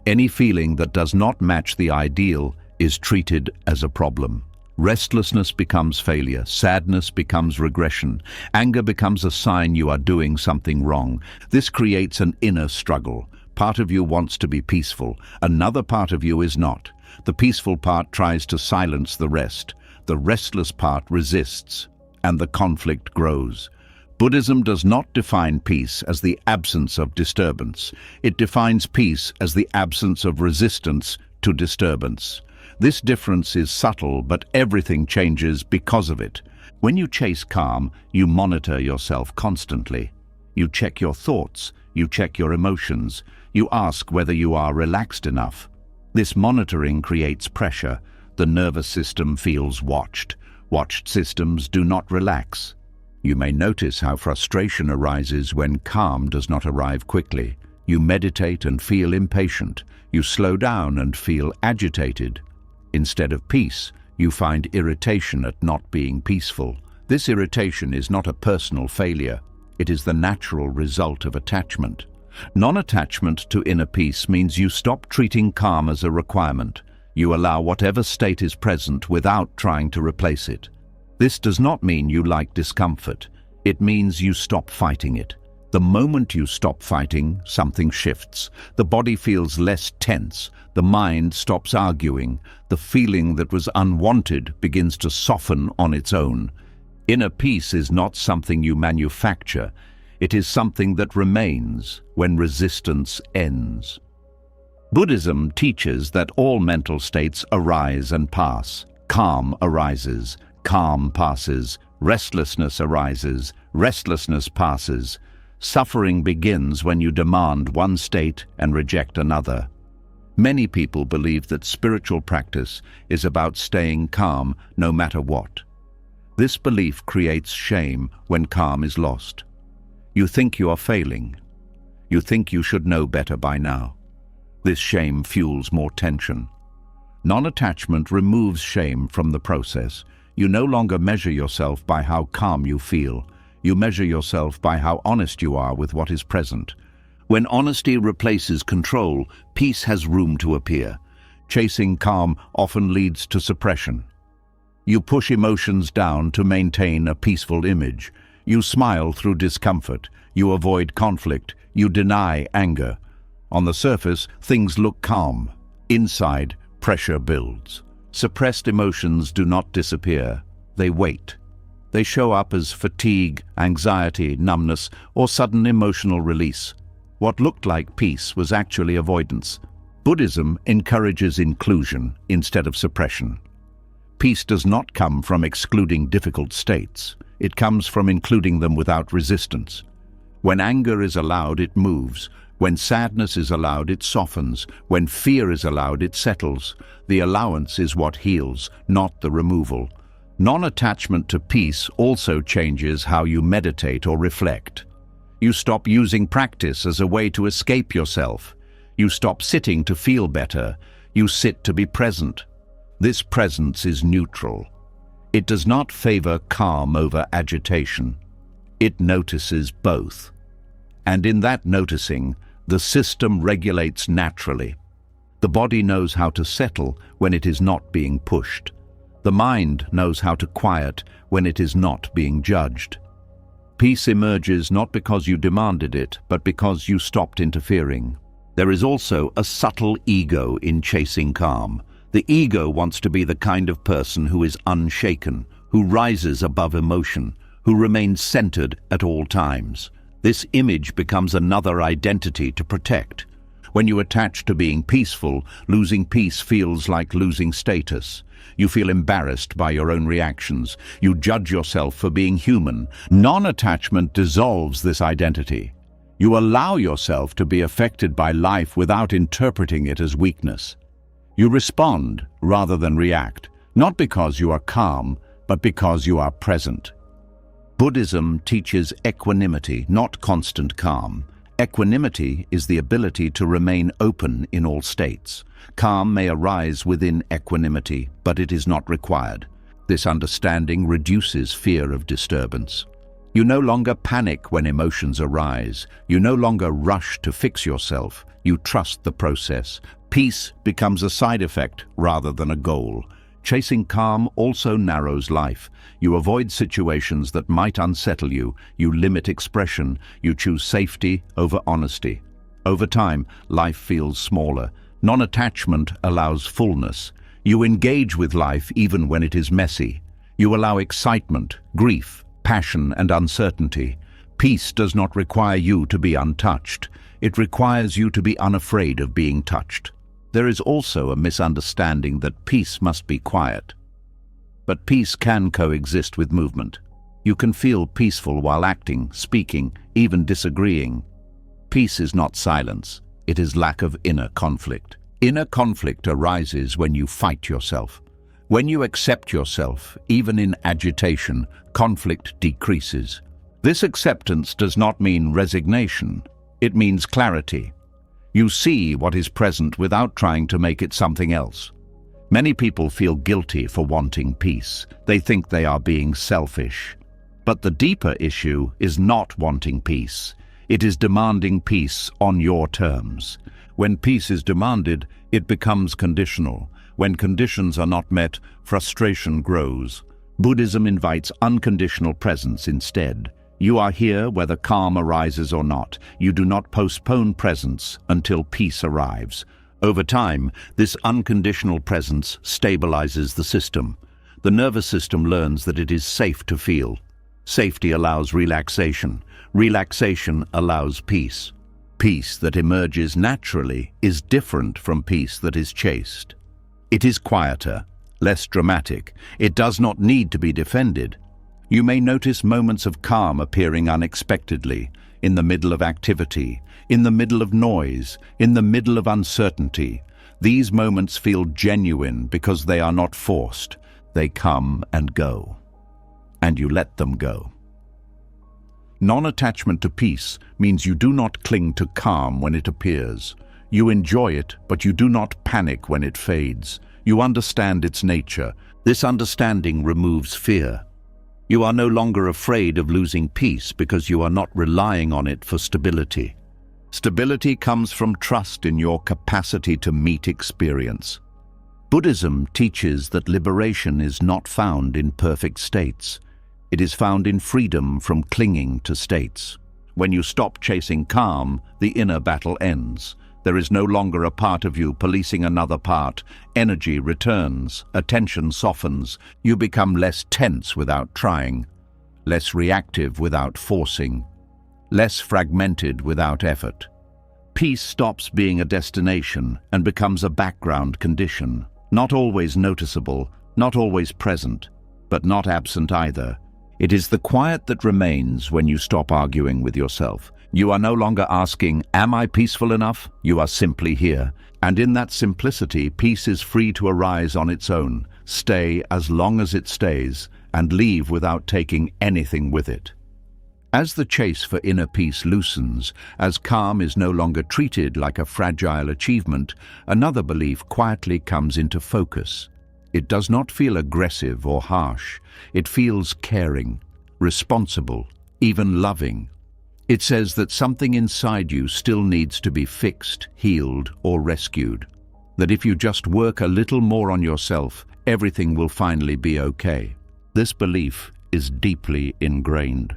Any feeling that does not match the ideal is treated as a problem. Restlessness becomes failure, sadness becomes regression, anger becomes a sign you are doing something wrong. This creates an inner struggle. Part of you wants to be peaceful, another part of you is not. The peaceful part tries to silence the rest. The restless part resists, and the conflict grows. Buddhism does not define peace as the absence of disturbance. It defines peace as the absence of resistance to disturbance. This difference is subtle, but everything changes because of it. When you chase calm, you monitor yourself constantly. You check your thoughts, you check your emotions, you ask whether you are relaxed enough. This monitoring creates pressure. The nervous system feels watched. Watched systems do not relax. You may notice how frustration arises when calm does not arrive quickly. You meditate and feel impatient. You slow down and feel agitated. Instead of peace, you find irritation at not being peaceful. This irritation is not a personal failure. It is the natural result of attachment. Non-attachment to inner peace means you stop treating calm as a requirement. You allow whatever state is present without trying to replace it. This does not mean you like discomfort. It means you stop fighting it. The moment you stop fighting, something shifts. The body feels less tense. The mind stops arguing. The feeling that was unwanted begins to soften on its own. Inner peace is not something you manufacture. It is something that remains when resistance ends. Buddhism teaches that all mental states arise and pass. Calm arises, calm passes. Restlessness arises, restlessness passes. Suffering begins when you demand one state and reject another. Many people believe that spiritual practice is about staying calm no matter what. This belief creates shame when calm is lost. You think you are failing. You think you should know better by now. This shame fuels more tension. Non-attachment removes shame from the process. You no longer measure yourself by how calm you feel. You measure yourself by how honest you are with what is present. When honesty replaces control, peace has room to appear. Chasing calm often leads to suppression. You push emotions down to maintain a peaceful image. You smile through discomfort. You avoid conflict. You deny anger. On the surface, things look calm. Inside, pressure builds. Suppressed emotions do not disappear. They wait. They show up as fatigue, anxiety, numbness, or sudden emotional release. What looked like peace was actually avoidance. Buddhism encourages inclusion instead of suppression. Peace does not come from excluding difficult states. It comes from including them without resistance. When anger is allowed, it moves. When sadness is allowed, it softens. When fear is allowed, it settles. The allowance is what heals, not the removal. Non-attachment to peace also changes how you meditate or reflect. You stop using practice as a way to escape yourself. You stop sitting to feel better. You sit to be present. This presence is neutral. It does not favor calm over agitation. It notices both. And in that noticing, the system regulates naturally. The body knows how to settle when it is not being pushed. The mind knows how to quiet when it is not being judged. Peace emerges not because you demanded it, but because you stopped interfering. There is also a subtle ego in chasing calm. The ego wants to be the kind of person who is unshaken, who rises above emotion, who remains centered at all times. This image becomes another identity to protect. When you attach to being peaceful, losing peace feels like losing status. You feel embarrassed by your own reactions. You judge yourself for being human. Non-attachment dissolves this identity. You allow yourself to be affected by life without interpreting it as weakness. You respond rather than react, not because you are calm, but because you are present. Buddhism teaches equanimity, not constant calm. Equanimity is the ability to remain open in all states. Calm may arise within equanimity, but it is not required. This understanding reduces fear of disturbance. You no longer panic when emotions arise. You no longer rush to fix yourself. You trust the process. Peace becomes a side effect rather than a goal. Chasing calm also narrows life. You avoid situations that might unsettle you. You limit expression. You choose safety over honesty. Over time, life feels smaller. Non-attachment allows fullness. You engage with life even when it is messy. You allow excitement, grief, passion, and uncertainty. Peace does not require you to be untouched. It requires you to be unafraid of being touched. There is also a misunderstanding that peace must be quiet. But peace can coexist with movement. You can feel peaceful while acting, speaking, even disagreeing. Peace is not silence. It is lack of inner conflict. Inner conflict arises when you fight yourself. When you accept yourself, even in agitation, conflict decreases. This acceptance does not mean resignation. It means clarity. You see what is present without trying to make it something else. Many people feel guilty for wanting peace. They think they are being selfish. But the deeper issue is not wanting peace. It is demanding peace on your terms. When peace is demanded, it becomes conditional. When conditions are not met, frustration grows. Buddhism invites unconditional presence instead. You are here whether calm arises or not. You do not postpone presence until peace arrives. Over time, this unconditional presence stabilizes the system. The nervous system learns that it is safe to feel. Safety allows relaxation. Relaxation allows peace. Peace that emerges naturally is different from peace that is chased. It is quieter, less dramatic. It does not need to be defended. You may notice moments of calm appearing unexpectedly, in the middle of activity, in the middle of noise, in the middle of uncertainty. These moments feel genuine because they are not forced. They come and go. And you let them go. Non-attachment to peace means you do not cling to calm when it appears. You enjoy it, but you do not panic when it fades. You understand its nature. This understanding removes fear. You are no longer afraid of losing peace because you are not relying on it for stability. Stability comes from trust in your capacity to meet experience. Buddhism teaches that liberation is not found in perfect states. It is found in freedom from clinging to states. When you stop chasing calm, the inner battle ends. There is no longer a part of you policing another part. Energy returns, attention softens. You become less tense without trying, less reactive without forcing, less fragmented without effort. Peace stops being a destination and becomes a background condition, not always noticeable, not always present, but not absent either. It is the quiet that remains when you stop arguing with yourself. You are no longer asking, "Am I peaceful enough?" You are simply here. And in that simplicity, peace is free to arise on its own, stay as long as it stays, and leave without taking anything with it. As the chase for inner peace loosens, as calm is no longer treated like a fragile achievement, another belief quietly comes into focus. It does not feel aggressive or harsh. It feels caring, responsible, even loving. It says that something inside you still needs to be fixed, healed, or rescued. That if you just work a little more on yourself, everything will finally be okay. This belief is deeply ingrained.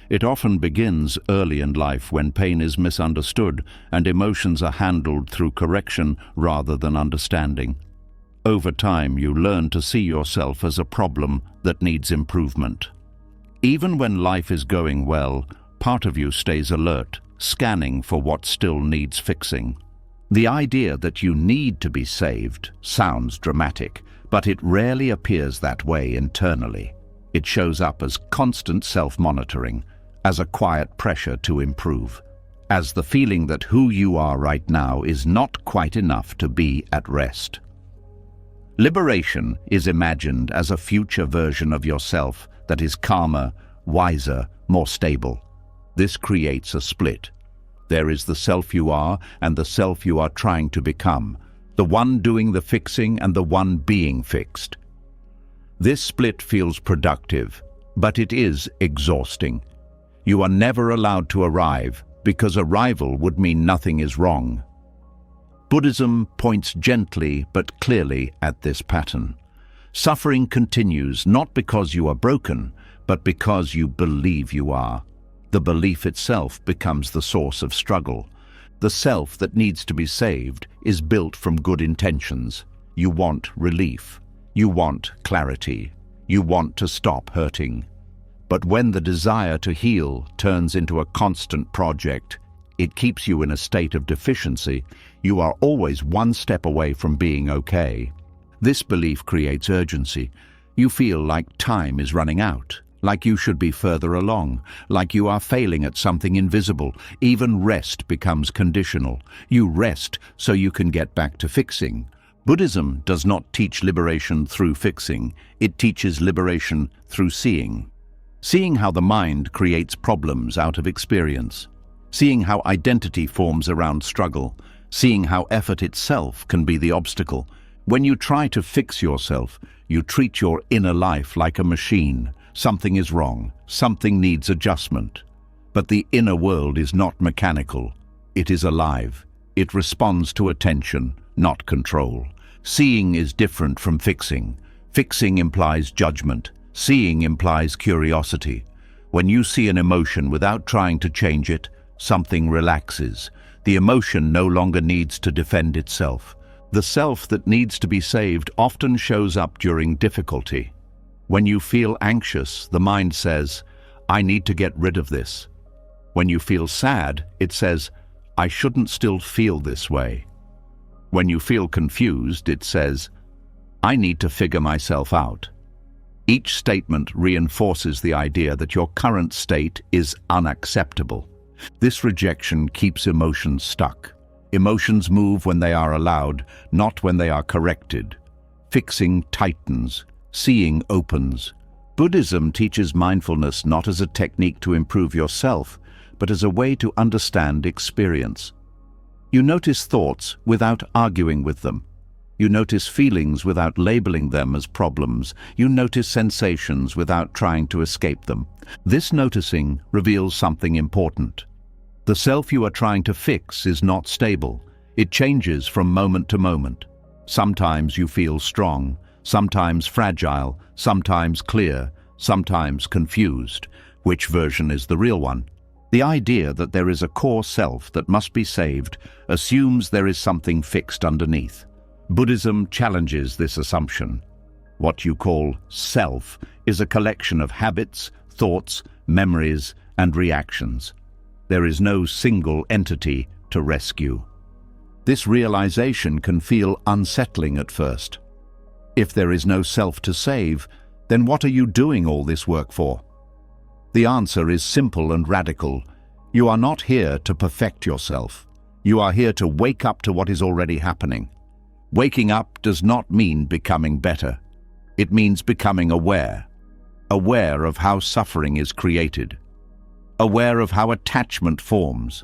It often begins early in life when pain is misunderstood and emotions are handled through correction rather than understanding. Over time, you learn to see yourself as a problem that needs improvement. Even when life is going well, part of you stays alert, scanning for what still needs fixing. The idea that you need to be saved sounds dramatic, but it rarely appears that way internally. It shows up as constant self-monitoring, as a quiet pressure to improve, as the feeling that who you are right now is not quite enough to be at rest. Liberation is imagined as a future version of yourself that is calmer, wiser, more stable. This creates a split. There is the self you are and the self you are trying to become, the one doing the fixing and the one being fixed. This split feels productive, but it is exhausting. You are never allowed to arrive, because arrival would mean nothing is wrong. Buddhism points gently but clearly at this pattern. Suffering continues not because you are broken, but because you believe you are. The belief itself becomes the source of struggle. The self that needs to be saved is built from good intentions. You want relief. You want clarity. You want to stop hurting. But when the desire to heal turns into a constant project, it keeps you in a state of deficiency. You are always one step away from being okay. This belief creates urgency. You feel like time is running out, like you should be further along, like you are failing at something invisible. Even rest becomes conditional. You rest so you can get back to fixing. Buddhism does not teach liberation through fixing. It teaches liberation through seeing. Seeing how the mind creates problems out of experience. Seeing how identity forms around struggle. Seeing how effort itself can be the obstacle. When you try to fix yourself, you treat your inner life like a machine. Something is wrong. Something needs adjustment. But the inner world is not mechanical. It is alive. It responds to attention, not control. Seeing is different from fixing. Fixing implies judgment. Seeing implies curiosity. When you see an emotion without trying to change it, something relaxes. The emotion no longer needs to defend itself. The self that needs to be saved often shows up during difficulty. When you feel anxious, the mind says, "I need to get rid of this." When you feel sad, it says, "I shouldn't still feel this way." When you feel confused, it says, "I need to figure myself out." Each statement reinforces the idea that your current state is unacceptable. This rejection keeps emotions stuck. Emotions move when they are allowed, not when they are corrected. Fixing tightens. Seeing opens. Buddhism teaches mindfulness not as a technique to improve yourself, but as a way to understand experience. You notice thoughts without arguing with them. You notice feelings without labeling them as problems. You notice sensations without trying to escape them. This noticing reveals something important. The self you are trying to fix is not stable. It changes from moment to moment. Sometimes you feel strong, sometimes fragile, sometimes clear, sometimes confused. Which version is the real one? The idea that there is a core self that must be saved assumes there is something fixed underneath. Buddhism challenges this assumption. What you call self is a collection of habits, thoughts, memories, and reactions. There is no single entity to rescue. This realization can feel unsettling at first. If there is no self to save, then what are you doing all this work for? The answer is simple and radical. You are not here to perfect yourself. You are here to wake up to what is already happening. Waking up does not mean becoming better. It means becoming aware. Aware of how suffering is created. Aware of how attachment forms.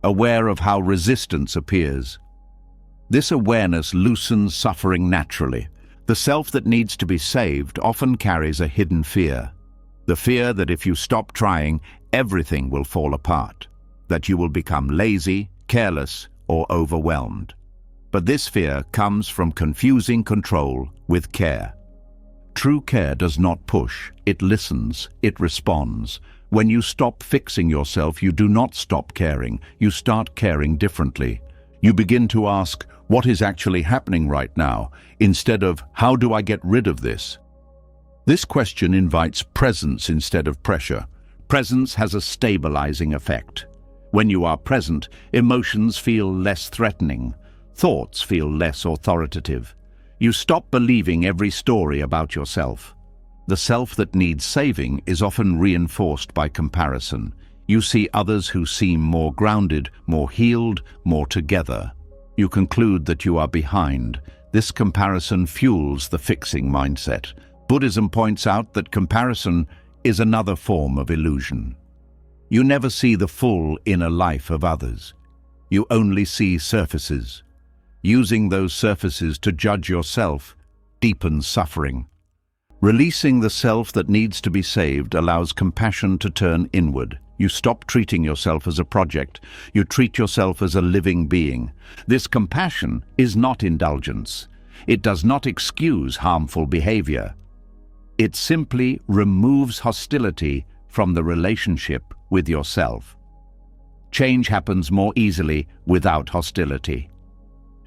Aware of how resistance appears. This awareness loosens suffering naturally. The self that needs to be saved often carries a hidden fear. The fear that if you stop trying, everything will fall apart. That you will become lazy, careless, or overwhelmed. But this fear comes from confusing control with care. True care does not push, it listens, it responds. When you stop fixing yourself, you do not stop caring, you start caring differently. You begin to ask, what is actually happening right now, instead of, how do I get rid of this? This question invites presence instead of pressure. Presence has a stabilizing effect. When you are present, emotions feel less threatening. Thoughts feel less authoritative. You stop believing every story about yourself. The self that needs saving is often reinforced by comparison. You see others who seem more grounded, more healed, more together. You conclude that you are behind. This comparison fuels the fixing mindset. Buddhism points out that comparison is another form of illusion. You never see the full inner life of others. You only see surfaces. Using those surfaces to judge yourself deepens suffering. Releasing the self that needs to be saved allows compassion to turn inward. You stop treating yourself as a project. You treat yourself as a living being. This compassion is not indulgence. It does not excuse harmful behavior. It simply removes hostility from the relationship with yourself. Change happens more easily without hostility.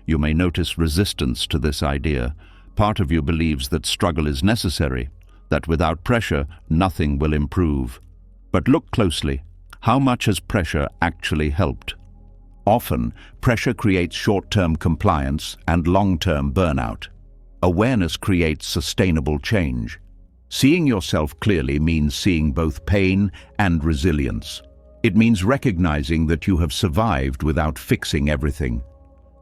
You may notice resistance to this idea. Part of you believes that struggle is necessary, that without pressure, nothing will improve. But look closely. How much has pressure actually helped? Often, pressure creates short-term compliance and long-term burnout. Awareness creates sustainable change. Seeing yourself clearly means seeing both pain and resilience. It means recognizing that you have survived without fixing everything,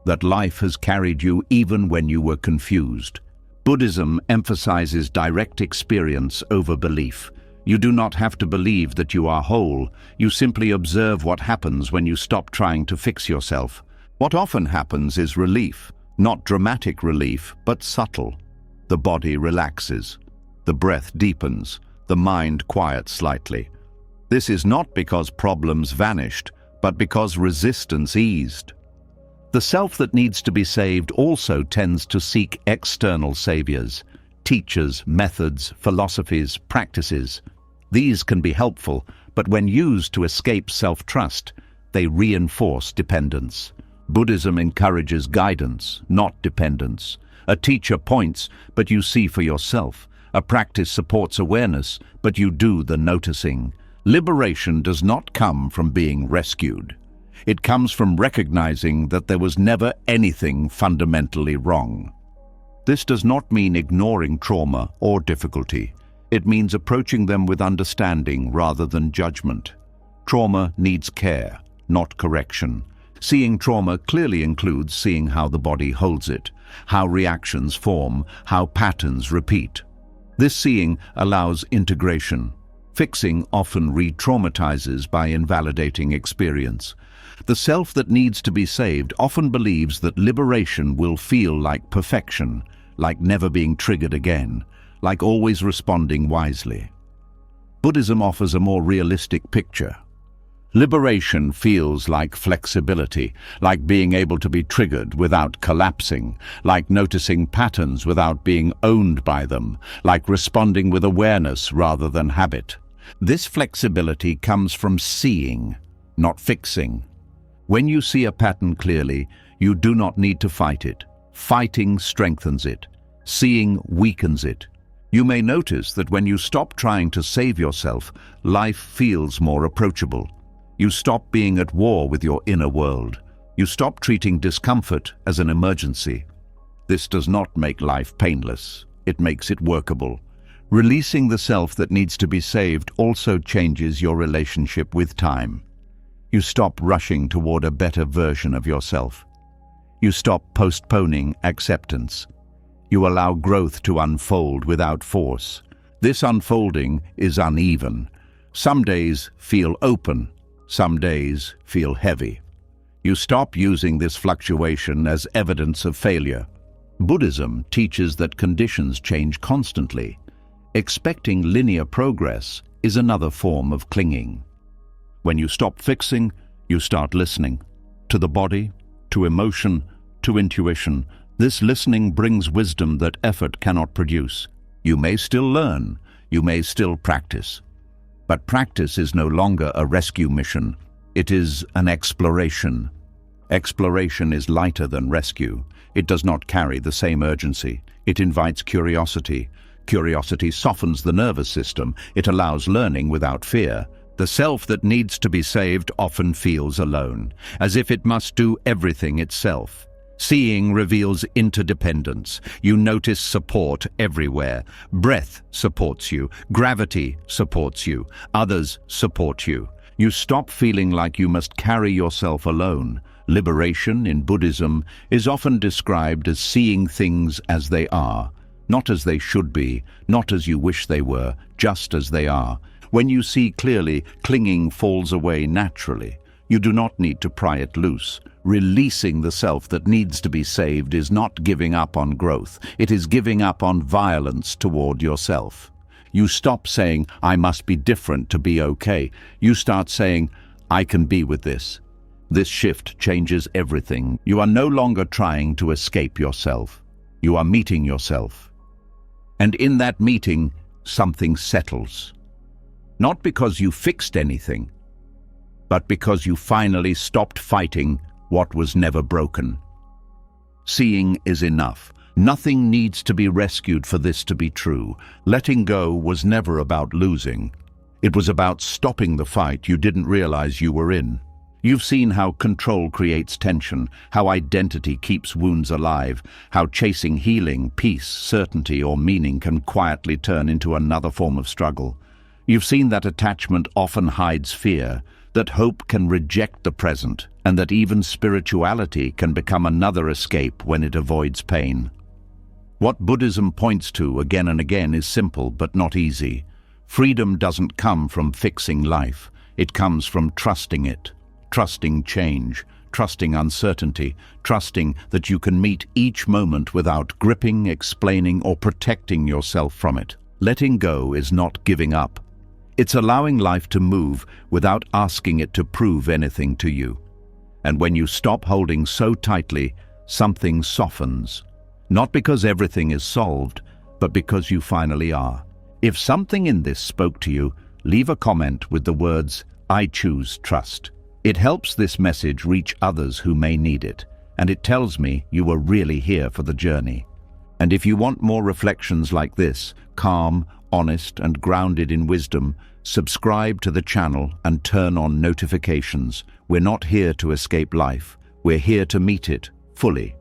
that life has carried you even when you were confused. Buddhism emphasizes direct experience over belief. You do not have to believe that you are whole. You simply observe what happens when you stop trying to fix yourself. What often happens is relief, not dramatic relief, but subtle. The body relaxes. The breath deepens. The mind quiets slightly. This is not because problems vanished, but because resistance eased. The self that needs to be saved also tends to seek external saviors, teachers, methods, philosophies, practices. These can be helpful, but when used to escape self-trust, they reinforce dependence. Buddhism encourages guidance, not dependence. A teacher points, but you see for yourself. A practice supports awareness, but you do the noticing. Liberation does not come from being rescued. It comes from recognizing that there was never anything fundamentally wrong. This does not mean ignoring trauma or difficulty. It means approaching them with understanding rather than judgment. Trauma needs care, not correction. Seeing trauma clearly includes seeing how the body holds it, how reactions form, how patterns repeat. This seeing allows integration. Fixing often re-traumatizes by invalidating experience. The self that needs to be saved often believes that liberation will feel like perfection, like never being triggered again, like always responding wisely. Buddhism offers a more realistic picture. Liberation feels like flexibility, like being able to be triggered without collapsing, like noticing patterns without being owned by them, like responding with awareness rather than habit. This flexibility comes from seeing, not fixing. When you see a pattern clearly, you do not need to fight it. Fighting strengthens it. Seeing weakens it. You may notice that when you stop trying to save yourself, life feels more approachable. You stop being at war with your inner world. You stop treating discomfort as an emergency. This does not make life painless. It makes it workable. Releasing the self that needs to be saved also changes your relationship with time. You stop rushing toward a better version of yourself. You stop postponing acceptance. You allow growth to unfold without force. This unfolding is uneven. Some days feel open. Some days feel heavy. You stop using this fluctuation as evidence of failure. Buddhism teaches that conditions change constantly. Expecting linear progress is another form of clinging. When you stop fixing, you start listening. To the body, to emotion, to intuition. This listening brings wisdom that effort cannot produce. You may still learn. You may still practice. But practice is no longer a rescue mission. It is an exploration. Exploration is lighter than rescue. It does not carry the same urgency. It invites curiosity. Curiosity softens the nervous system. It allows learning without fear. The self that needs to be saved often feels alone, as if it must do everything itself. Seeing reveals interdependence. You notice support everywhere. Breath supports you. Gravity supports you. Others support you. You stop feeling like you must carry yourself alone. Liberation in Buddhism is often described as seeing things as they are, not as they should be, not as you wish they were, just as they are. When you see clearly, clinging falls away naturally. You do not need to pry it loose. Releasing the self that needs to be saved is not giving up on growth. It is giving up on violence toward yourself. You stop saying, I must be different to be okay. You start saying, I can be with this. This shift changes everything. You are no longer trying to escape yourself. You are meeting yourself. And in that meeting, something settles. Not because you fixed anything, but because you finally stopped fighting what was never broken. Seeing is enough. Nothing needs to be rescued for this to be true. Letting go was never about losing. It was about stopping the fight you didn't realize you were in. You've seen how control creates tension, how identity keeps wounds alive, how chasing healing, peace, certainty, or meaning can quietly turn into another form of struggle. You've seen that attachment often hides fear, that hope can reject the present, and that even spirituality can become another escape when it avoids pain. What Buddhism points to again and again is simple but not easy. Freedom doesn't come from fixing life. It comes from trusting it, trusting change, trusting uncertainty, trusting that you can meet each moment without gripping, explaining, or protecting yourself from it. Letting go is not giving up. It's allowing life to move without asking it to prove anything to you. And when you stop holding so tightly, something softens. Not because everything is solved, but because you finally are. If something in this spoke to you, leave a comment with the words, I choose trust. It helps this message reach others who may need it, and it tells me you were really here for the journey. And if you want more reflections like this, calm, honest, and grounded in wisdom, subscribe to the channel and turn on notifications. We're not here to escape life. We're here to meet it fully.